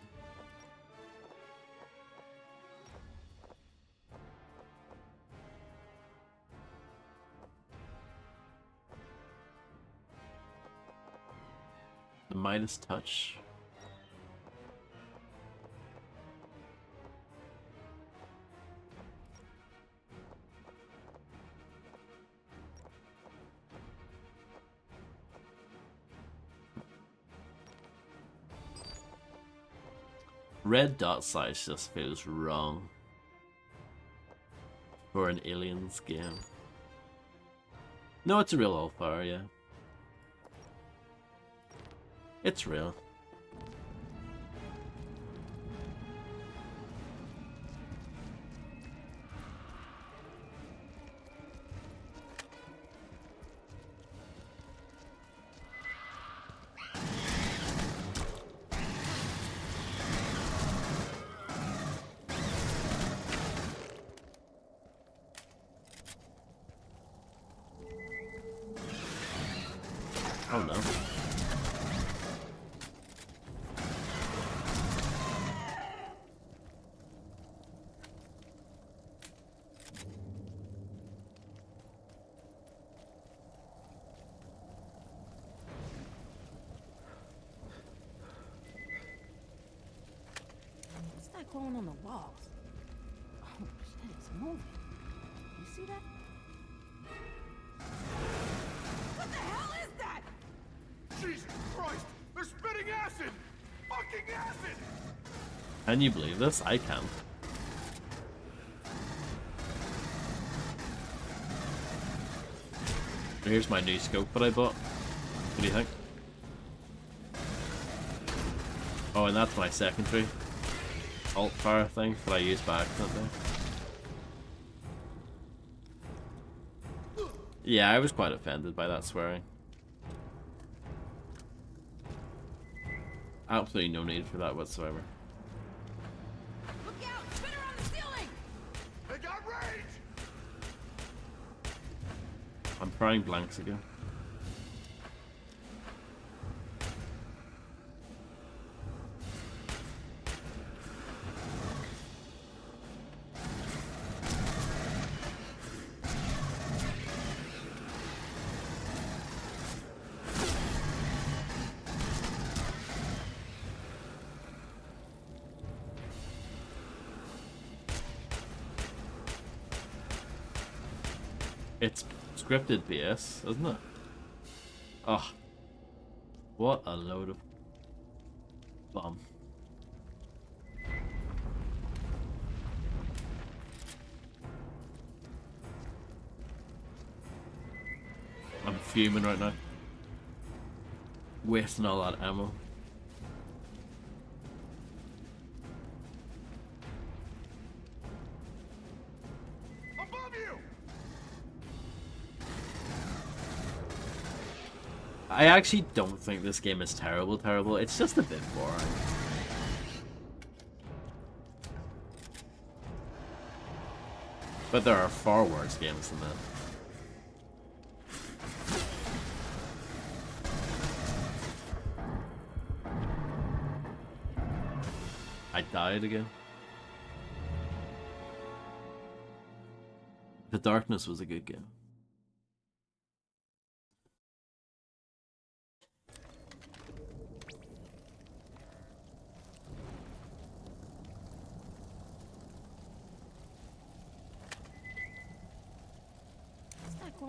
The Midas touch. Red dot size just feels wrong for an Aliens game. No, it's a real All-Fire, yeah. It's real. Oh no. What's that glowing on the walls? Oh shit, it's moving. You see that? What the hell is that? Jesus Christ! They're spitting acid! Fucking acid! Can you believe this? I can. Here's my new scope that I bought. What do you think? Oh, and that's my secondary alt-fire thing that I used by accident there. Yeah, I was quite offended by that swearing. Absolutely no need for that whatsoever. Look out! Spinner on the ceiling! They got range! I'm trying blanks again. It's scripted BS, isn't it? Oh, what a load of bomb. I'm fuming right now. Wasting all that ammo. Above you! I actually don't think this game is terrible. It's just a bit boring. But there are far worse games than that. I died again. The Darkness was a good game.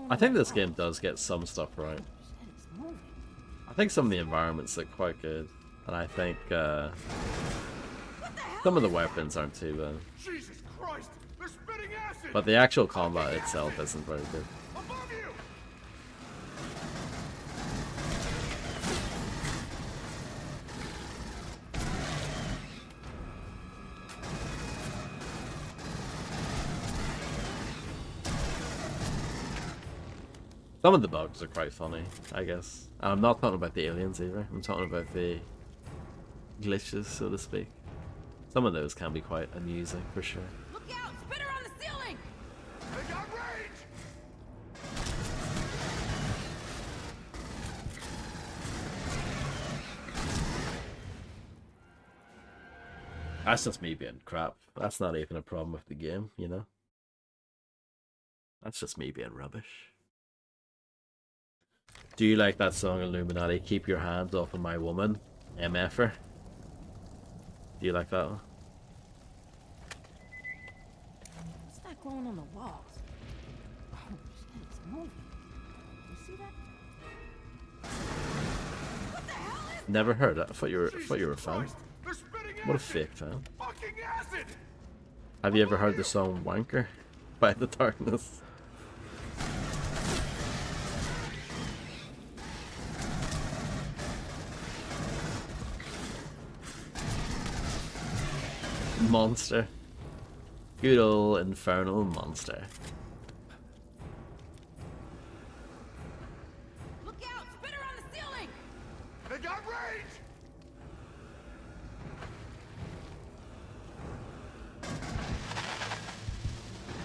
I think this game does get some stuff right. I think some of the environments look quite good, and I think some of the weapons aren't too bad. Jesus Christ! They're spitting acid! But the actual combat itself isn't very good. Above you! Some of the bugs are quite funny, I guess. And I'm not talking about the aliens either. I'm talking about the glitches, so to speak. Some of those can be quite amusing, for sure. Look out! Spinner on the ceiling! They got range! That's just me being crap. That's not even a problem with the game, you know? That's just me being rubbish. Do you like that song, Illuminati? Keep your hands off of my woman, MFer? Do you like that one? What's that glowing on the walls? Oh shit, it's moving. You see that? What the hell is Never heard that. I thought you were a fan. What a fake fan. Fucking acid! Have you ever heard the song Wanker by The Darkness? Monster. Good old infernal monster. Look out! Spinner on the ceiling! They got range!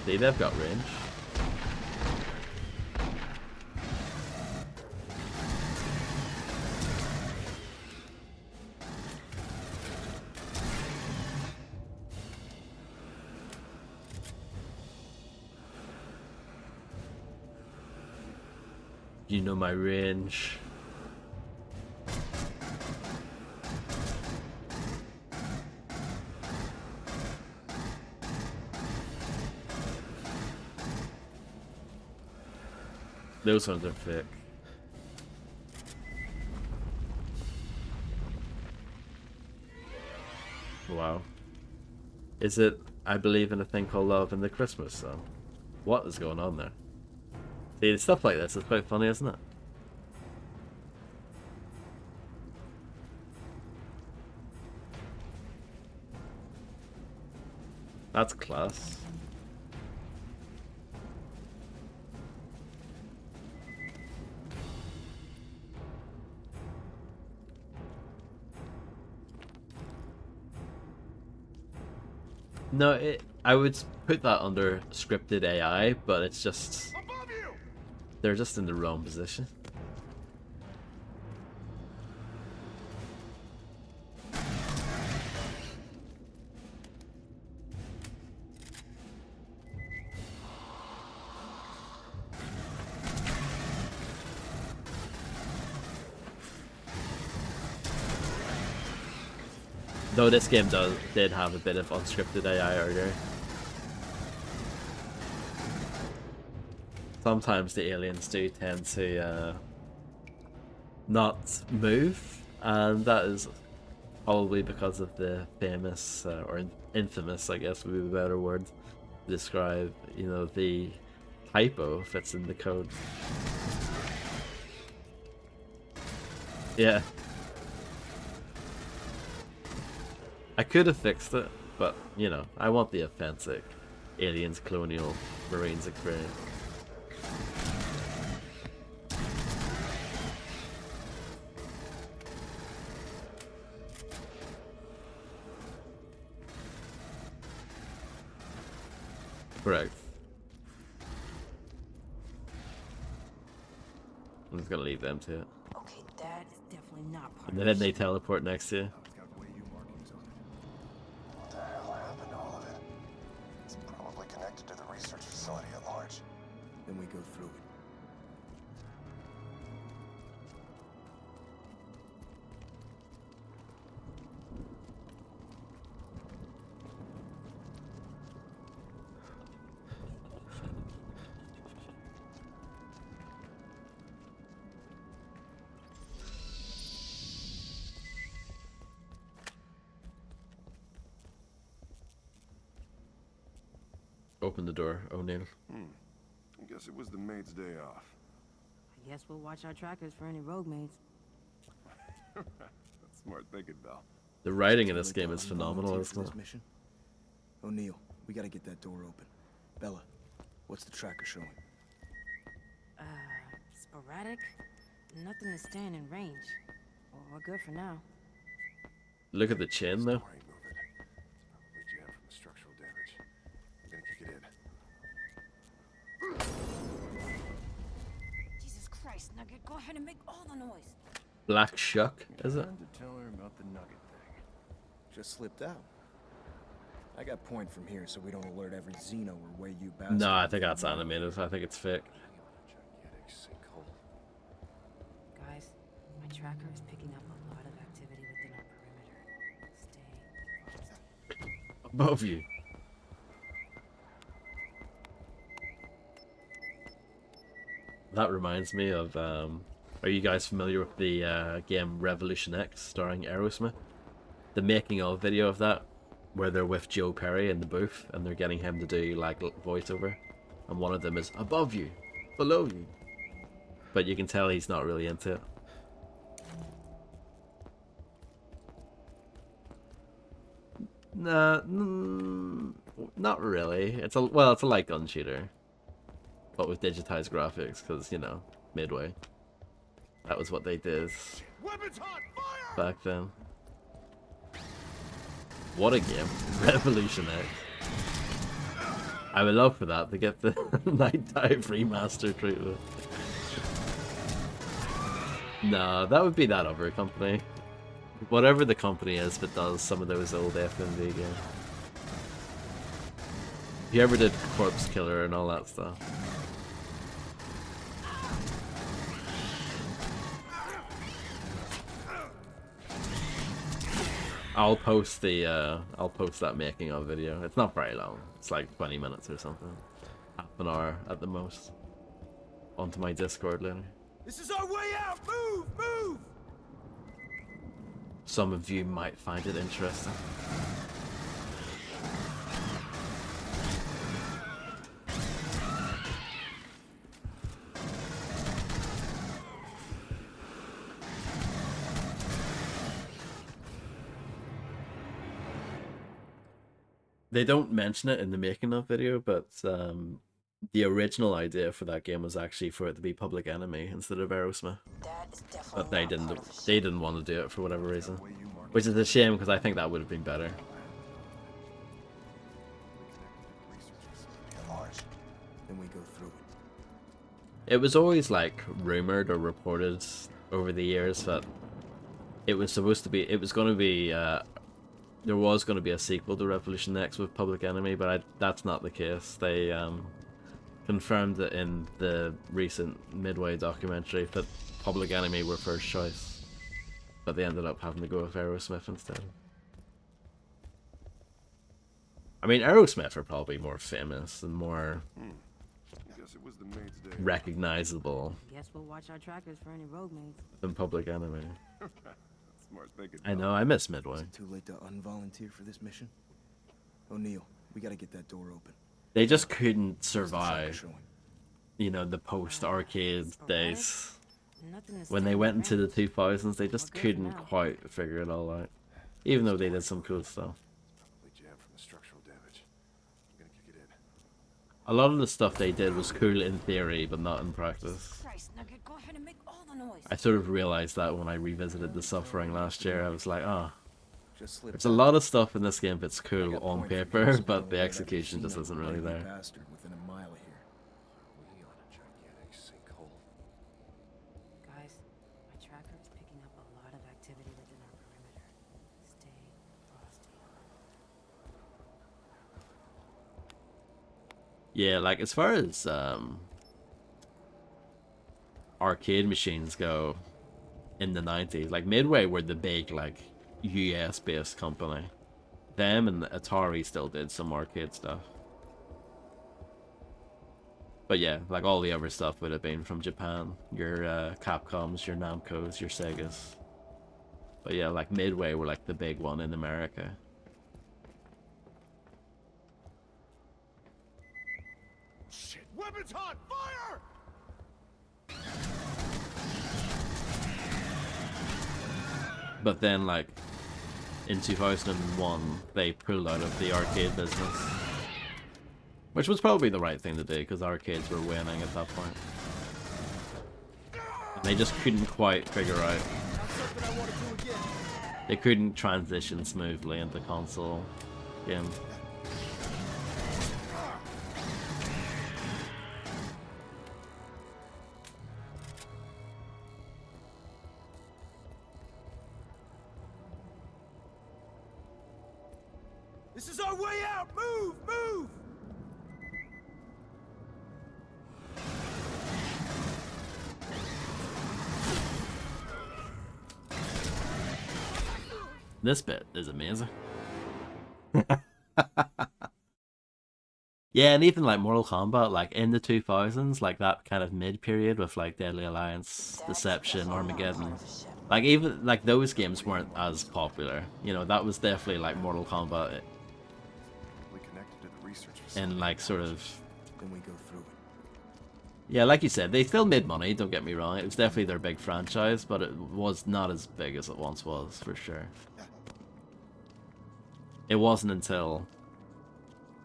See, they've got range. You know my range. Those ones are fake. Wow. Is it I believe in a thing called love in the Christmas song? What is going on there? See, stuff like this is quite funny, isn't it? That's class. No, I would put that under scripted AI, but it's just... They're just in the wrong position. Though this game did have a bit of unscripted AI earlier. Sometimes the aliens do tend to not move, and that is probably because of the famous, or infamous, I guess would be a better word to describe, you know, the typo that's in the code. Yeah. I could have fixed it, but, you know, I want the authentic Aliens Colonial Marines experience. Correct. I'm just gonna leave them to it. Okay, that is definitely not part And of then the they teleport next to you. What the hell happened to all of it? It's probably connected to the research facility at large. Then we go through it. Open the door, O'Neill. I guess it was the maid's day off. I guess we'll watch our trackers for any rogue maids. That's smart thinking, Val. The writing in this game is phenomenal, isn't it? Mission? O'Neill, we gotta get that door open. Bella, what's the tracker showing? sporadic. Nothing is staying in range. Well, we're good for now. Look at the chin though. Story moving. It's probably jammed from the structural damage. I'm gonna kick it in. Jesus Christ, Nugget, go ahead and make all the noise. Black Shuck, is it? Time to tell her about the nugget thing. Just slipped out. I got point from here so we don't alert every Xeno or way you bastard. No, I think that's animated. I think it's fake. Gigantic sinkhole. Guys, my tracker is picking up a lot of activity within our perimeter. Stay focused. Above you. That reminds me of, are you guys familiar with the game Revolution X starring Aerosmith? The making of video of that, where they're with Joe Perry in the booth and they're getting him to do like voiceover, and one of them is above you, below you, but you can tell he's not really into it. Nah, not really. It's a light gun shooter, but with digitized graphics, because you know, Midway. That was what they did back then. What a game. Revolution X. I would love for that to get the Night Dive remaster treatment. No, that would be that other company. Whatever the company is that does some of those old FMV games. You ever did Corpse Killer and all that stuff? I'll post that making of video. It's not very long. It's like 20 minutes or something. Half an hour at the most. Onto my Discord later. This is our way out! Move! Move! Some of you might find it interesting. They don't mention it in the making of video, but the original idea for that game was actually for it to be Public Enemy instead of Aerosmith. But they didn't want to do it for whatever reason, which is a shame because I think that would have been better. Then we go through It was always like rumored or reported over the years that it was supposed to be, it was going to be there was going to be a sequel to Revolution X with Public Enemy, but that's not the case. They confirmed it in the recent Midway documentary that Public Enemy were first choice, but they ended up having to go with Aerosmith instead. I mean, Aerosmith are probably more famous and more Guess it was the maid's day. recognizable Guess we'll watch our trackers for any rogue mates. than Public Enemy. Smart thinking. I know, I miss Midway. Is it too late to unvolunteer for this mission? O'Neal, we gotta get that door open. They just couldn't survive, you know, the post-arcade days. When they went into the 2000s, they just couldn't quite figure it all out. Even though they did some cool stuff. Probably jammed from the structural damage. I'm gonna kick it in. A lot of the stuff they did was cool in theory, but not in practice. Christ, Nugget, go ahead and make all the noise. I sort of realized that when I revisited The Suffering last year. I was like, oh, there's a lot of stuff in this game that's cool on paper, but the execution just isn't really there. Bastard within a mile of here. We on a gigantic sinkhole. Guys, my tracker is picking up a lot of activity within our perimeter. Stay frosty. Yeah, like as far as arcade machines go in the 90s, like Midway were the big like US based company. Them and Atari still did some arcade stuff. But yeah, like all the other stuff would have been from Japan. Your Capcoms, your Namcos, your Segas. But yeah, like Midway were like the big one in America. Shit! Weapons hot! Fire! But then, like, in 2001, they pulled out of the arcade business. Which was probably the right thing to do, because arcades were winning at that point. They just couldn't quite figure out. They couldn't transition smoothly into console game. This is our way out! Move! Move! This bit is amazing. Yeah, and even like Mortal Kombat, like in the 2000s, like that kind of mid period with like Deadly Alliance, Deception, Armageddon, like even like those games weren't as popular. You know, that was definitely like Mortal Kombat in like sort of. Then we go through it. Yeah, like you said, they still made money. Don't get me wrong; it was definitely their big franchise, but it was not as big as it once was, for sure. It wasn't until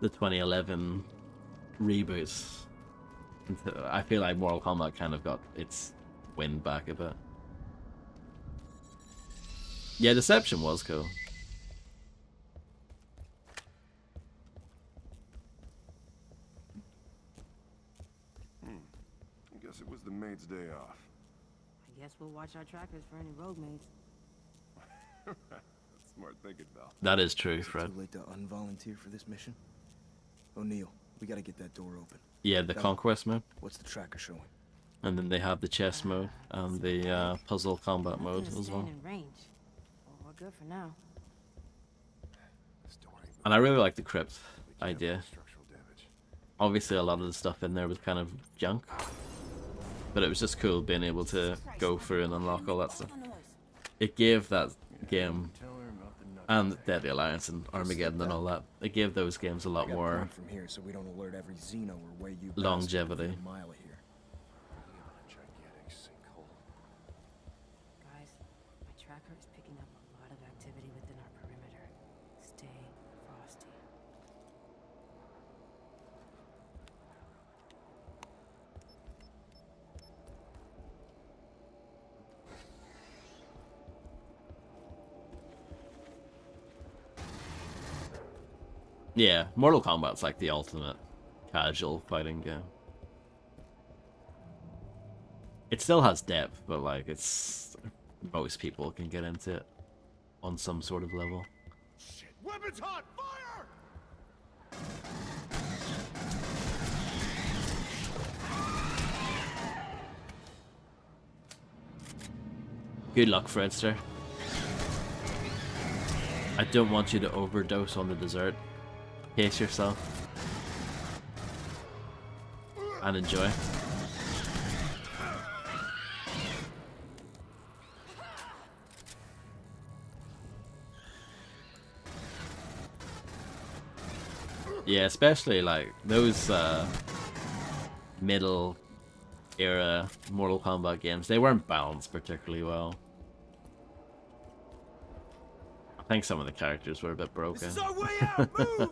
the 2011 reboots. I feel like Mortal Kombat kind of got its wind back a bit. Yeah, Deception was cool. I guess it was the maid's day off. I guess we'll watch our trackers for any rogue maids. Smart thinking, Val. That is true, Fred. Too late to unvolunteer for this mission? O'Neal, we gotta get that door open. Yeah, the Conquest mode. What's the tracker showing? And then they have the chess mode and the puzzle combat mode as well. In range. Well, we're good for now. And I really like the crypt idea. Obviously, a lot of the stuff in there was kind of junk, but it was just cool being able to go through and unlock all that stuff. It gave that game, and Deadly Alliance and Armageddon and all that, it gave those games a lot more from here so we don't alert every Xeno or way you longevity. mile of here. Guys, my tracker is picking up a lot of activity within our perimeter. Stay frosty. Yeah, Mortal Kombat's like the ultimate casual fighting game. It still has depth, but like it's most people can get into it on some sort of level. Shit! Weapons hot! Fire! Good luck, Fredster. I don't want you to overdose on the dessert. Pace yourself. And enjoy. Yeah, especially like those middle era Mortal Kombat games, they weren't balanced particularly well. I think some of the characters were a bit broken. This is our way out! Move! Move!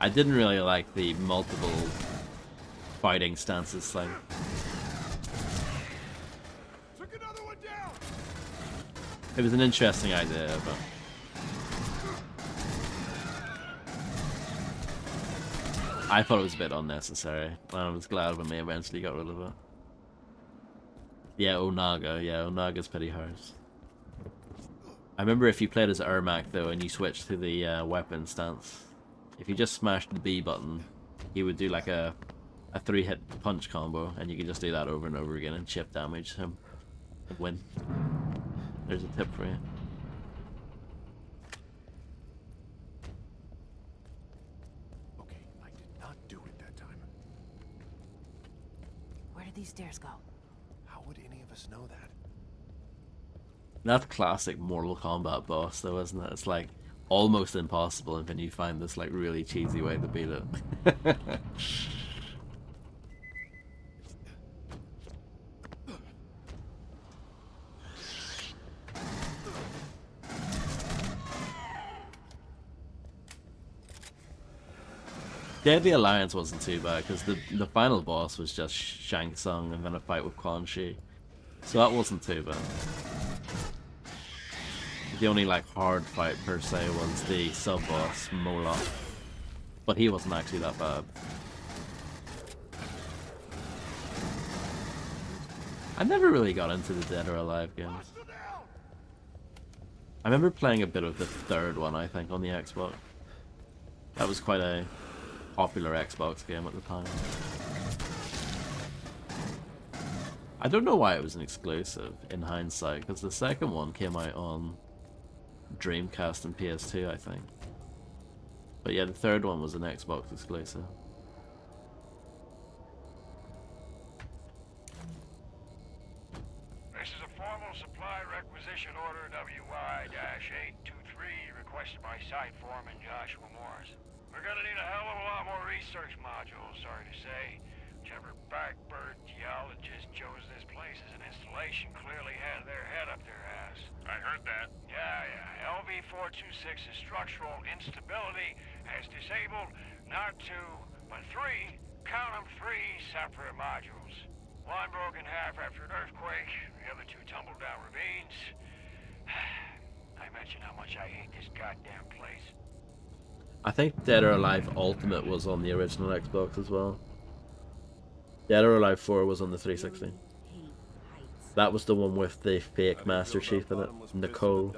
I didn't really like the multiple fighting stances thing. Took another one down! It was an interesting idea, but I thought it was a bit unnecessary. I was glad when they eventually got rid of it. Yeah, Onaga. Yeah, Onaga's pretty hard. I remember if you played as Ermac though and you switched to the weapon stance, if you just smashed the B button, he would do like a 3-hit punch combo, and you can just do that over and over again and chip damage him and win. There's a tip for you. Okay, I did not do it that time. Where did these stairs go? How would any of us know that? That's classic Mortal Kombat boss though, isn't it? It's like almost impossible, and then you find this like really cheesy way to beat it. Deadly Alliance wasn't too bad because the final boss was just Shang Tsung and then a fight with Quan Chi, so that wasn't too bad. The only like hard fight per se was the sub boss Moloch, but he wasn't actually that bad. I never really got into the Dead or Alive games. I remember playing a bit of the third one, I think, on the Xbox. That was quite a popular Xbox game at the time. I don't know why it was an exclusive in hindsight, because the second one came out on Dreamcast and PS2, I think. But yeah, the third one was an Xbox exclusive. This is a formal supply requisition order WY-823 requested by Site Foreman Joshua Morris. We're gonna need a hell of a lot more research modules, sorry to say. Whichever backbird geologist chose this place as an installation clearly had their head up their ass. I heard that. Yeah. LV-426's structural instability has disabled not two, but three, count 'em, three separate modules. One broke in half after an earthquake, the other two tumbled down ravines. I mentioned how much I hate this goddamn place. I think Dead or Alive Ultimate was on the original Xbox as well. Dead or Alive 4 was on the 360. That was the one with the fake Master Chief in it, Nicole.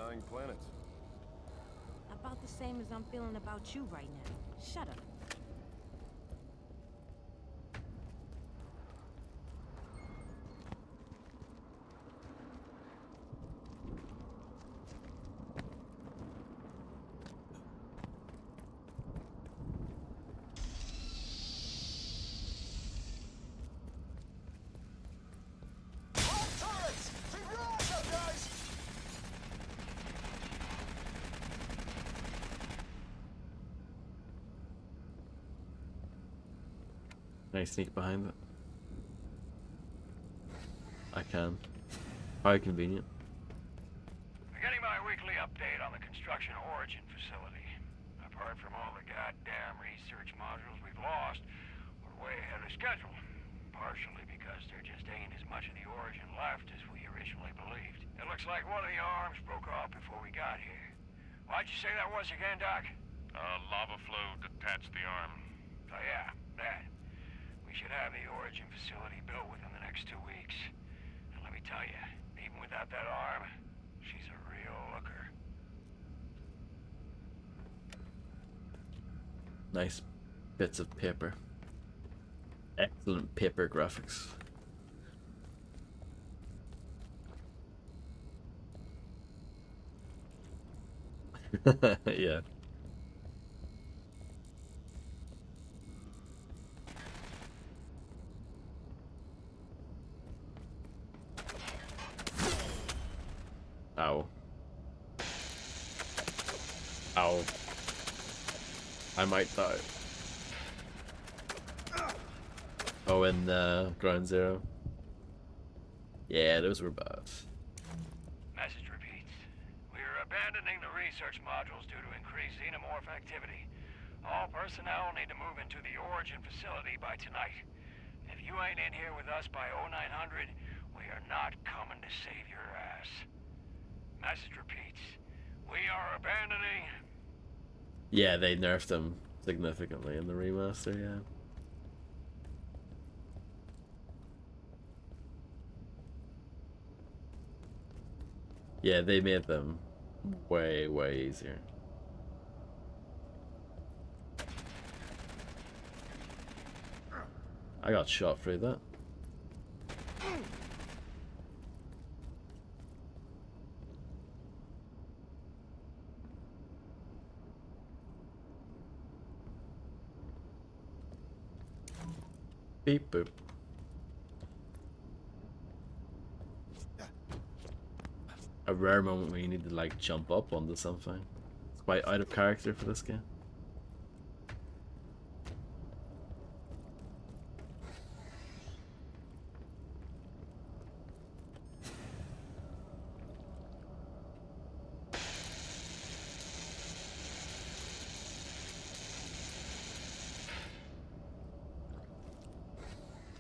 About the same as I'm feeling about you right now. Shut up. Can I sneak behind it? I can. How convenient. I'm getting my weekly update on the construction origin facility. Apart from all the goddamn research modules we've lost, we're way ahead of schedule. Partially because there just ain't as much of the origin left as we originally believed. It looks like one of the arms broke off before we got here. Why'd you say that was again, Doc? Lava flow detached the arm. Oh yeah, that. We should have the origin facility built within the next 2 weeks. And let me tell you, even without that arm, she's a real looker. Nice bits of paper. Excellent paper graphics. Yeah. Ow. Ow. I might die. Oh, in Ground Zero. Yeah, those were bad. Message repeats. We are abandoning the research modules due to increased xenomorph activity. All personnel need to move into the origin facility by tonight. If you ain't in here with us by 0900, we are not coming to save your ass. Message repeats. We are abandoning... Yeah, they nerfed them significantly in the remaster, yeah. Yeah, they made them way, way easier. I got shot through that. Beep boop. A rare moment where you need to like jump up onto something. It's quite out of character for this game.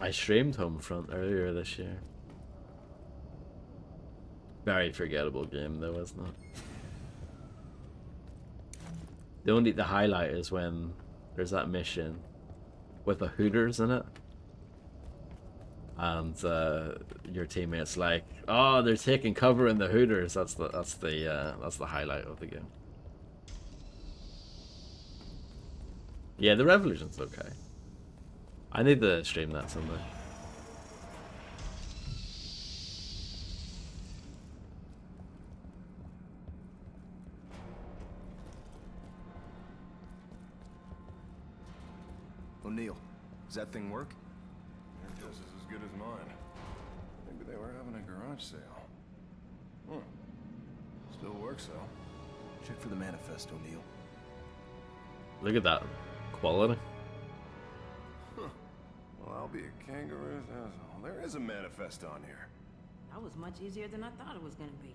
I streamed Homefront earlier this year. Very forgettable game though, isn't it? The highlight is when there's that mission with a Hooters in it, and your teammates like, oh, they're taking cover in the Hooters. That's the highlight of the game. Yeah, the Revolution's okay. I need to stream that someday. O'Neill, does that thing work? Your guess is as good as mine. Maybe they were having a garage sale. Still works though. Check for the manifest, O'Neill. Look at that quality. Well, I'll be a kangaroo's asshole. There is a manifest on here. That was much easier than I thought it was gonna be.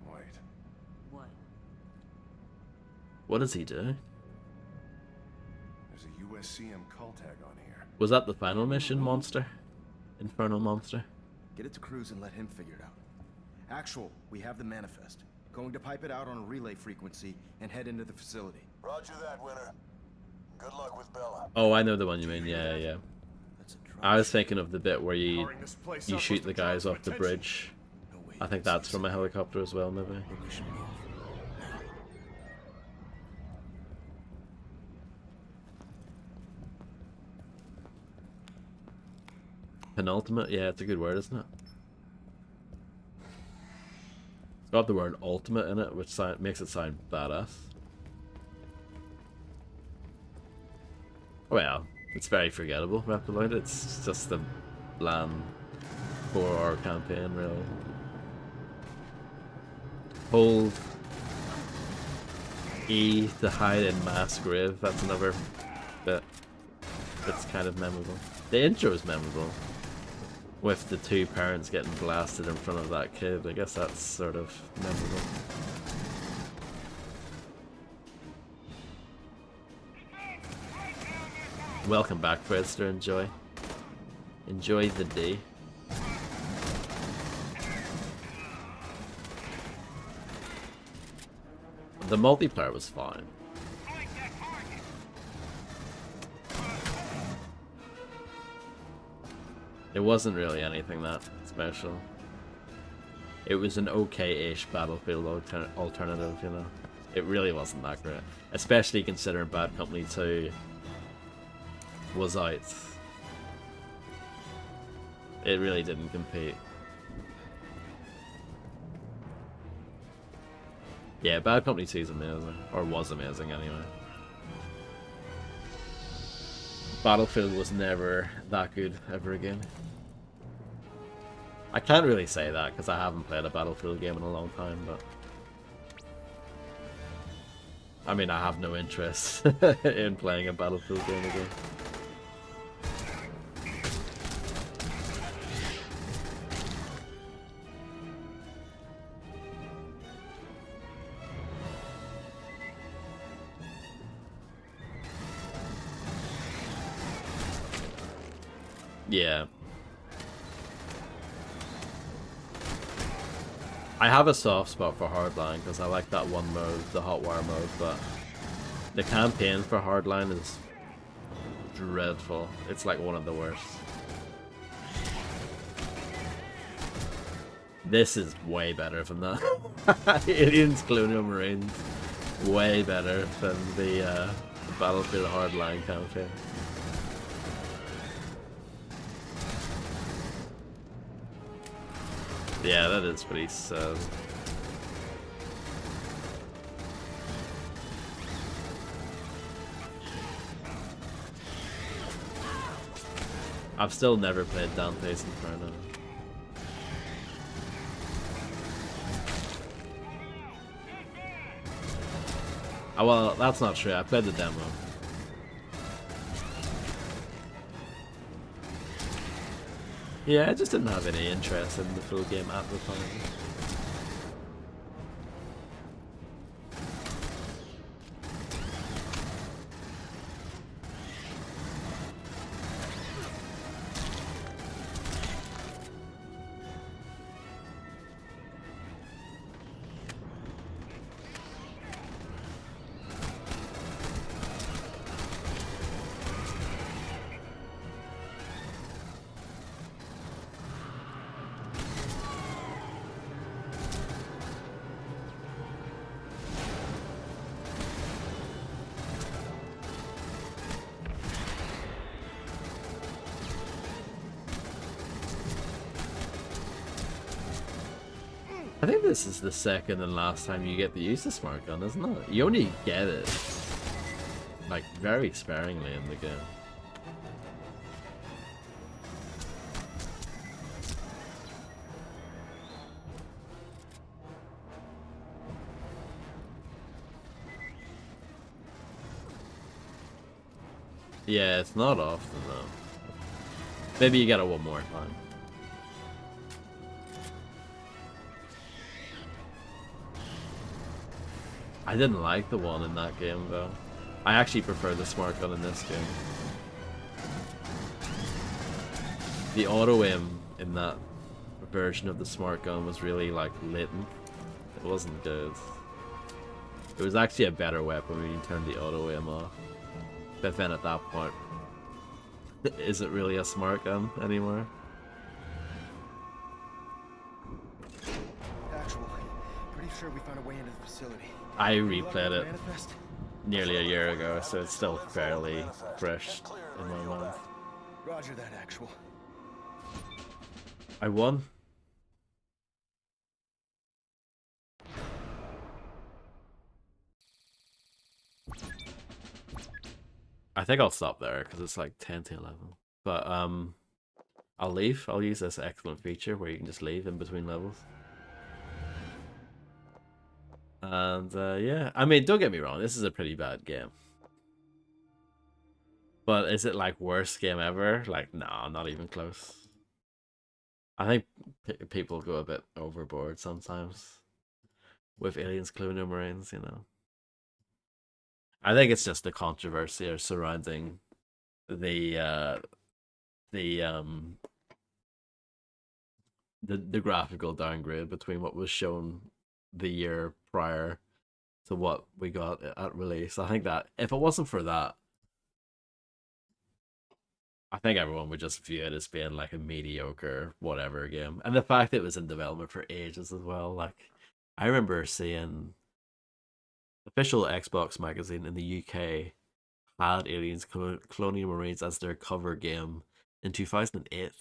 Wait. What? What does he do? There's a USCM call tag on here. Was that the final mission, Monster? Infernal Monster? Get it to Cruz and let him figure it out. Actual, we have the manifest. Going to pipe it out on a relay frequency and head into the facility. Roger that, Winter. Good luck with Bella. Oh, I know the one you mean. Yeah. I was thinking of the bit where you shoot the guys off the bridge. I think that's from a helicopter as well, maybe. Penultimate? Yeah, it's a good word, isn't it? It's got the word ultimate in it, which makes it sound badass. Well, it's very forgettable, Reptiloid. It's just a bland 4-hour campaign, really. Hold E to hide in mass grave. That's another bit that's kind of memorable. The intro is memorable, with the two parents getting blasted in front of that kid. I guess that's sort of memorable. Welcome back, Fredster. Enjoy the day. The multiplayer was fine. It wasn't really anything that special. It was an okay-ish Battlefield alternative, you know. It really wasn't that great. Especially considering Bad Company 2 was out. It really didn't compete. Yeah, Bad Company 2 is amazing. Or was amazing anyway. Battlefield was never that good ever again. I can't really say that because I haven't played a Battlefield game in a long time, but I mean, I have no interest in playing a Battlefield game again. Yeah. I have a soft spot for Hardline because I like that one mode, the Hotwire mode, but the campaign for Hardline is dreadful. It's like one of the worst. This is way better than that. Aliens Colonial Marines, way better than the Battlefield Hardline campaign. Yeah, that is pretty sad. I've still never played Dante's Inferno. Oh, well, that's not true. I played the demo. Yeah, I just didn't have any interest in the full game at the time. I think this is the second and last time you get to use the smart gun, isn't it? You only get it, like, very sparingly in the game. Yeah, it's not often though. Maybe you get it one more time. I didn't like the one in that game though. I actually prefer the smart gun in this game. The auto aim in that version of the smart gun was really like latent. It wasn't good. It was actually a better weapon when you turned the auto aim off. But then at that point, is it really a smart gun anymore? Actual, pretty sure we found a way into the facility. I replayed it nearly a year ago, so it's still fairly fresh in my mind. Roger that, Actual. I won. I think I'll stop there because it's like 10 to 11. But I'll leave. I'll use this excellent feature where you can just leave in between levels. And yeah, I mean, don't get me wrong, this is a pretty bad game. But is it like worst game ever? Like, nah, not even close. I think people go a bit overboard sometimes with Aliens Colonial Marines, you know. I think it's just the controversy surrounding the graphical downgrade between what was shown the year prior to what we got at release. I think that if it wasn't for that, I think everyone would just view it as being like a mediocre whatever game. And the fact that it was in development for ages as well. Like, I remember seeing official Xbox magazine in the UK had Aliens Colonial Marines as their cover game in 2008.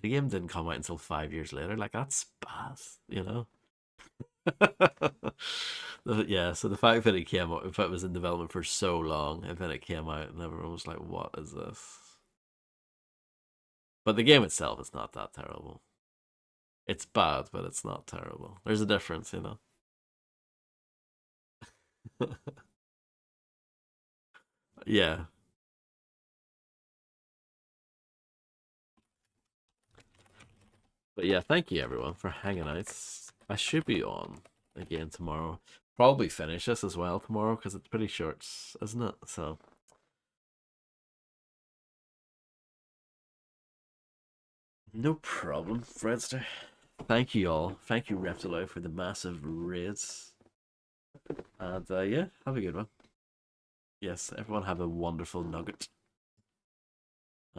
The game didn't come out until 5 years later. Like, that's bad, you know? Yeah, so the fact that it came out, if it was in development for so long, and then it came out and everyone was like, what is this? But the game itself is not that terrible. It's bad, but it's not terrible. There's a difference, you know? Yeah. But yeah, thank you everyone for hanging out. I should be on again tomorrow. Probably finish this as well tomorrow because it's pretty short, isn't it? So no problem, Fredster. Thank you all. Thank you, Reptilo, for the massive raids. And yeah, have a good one. Yes, everyone have a wonderful nugget.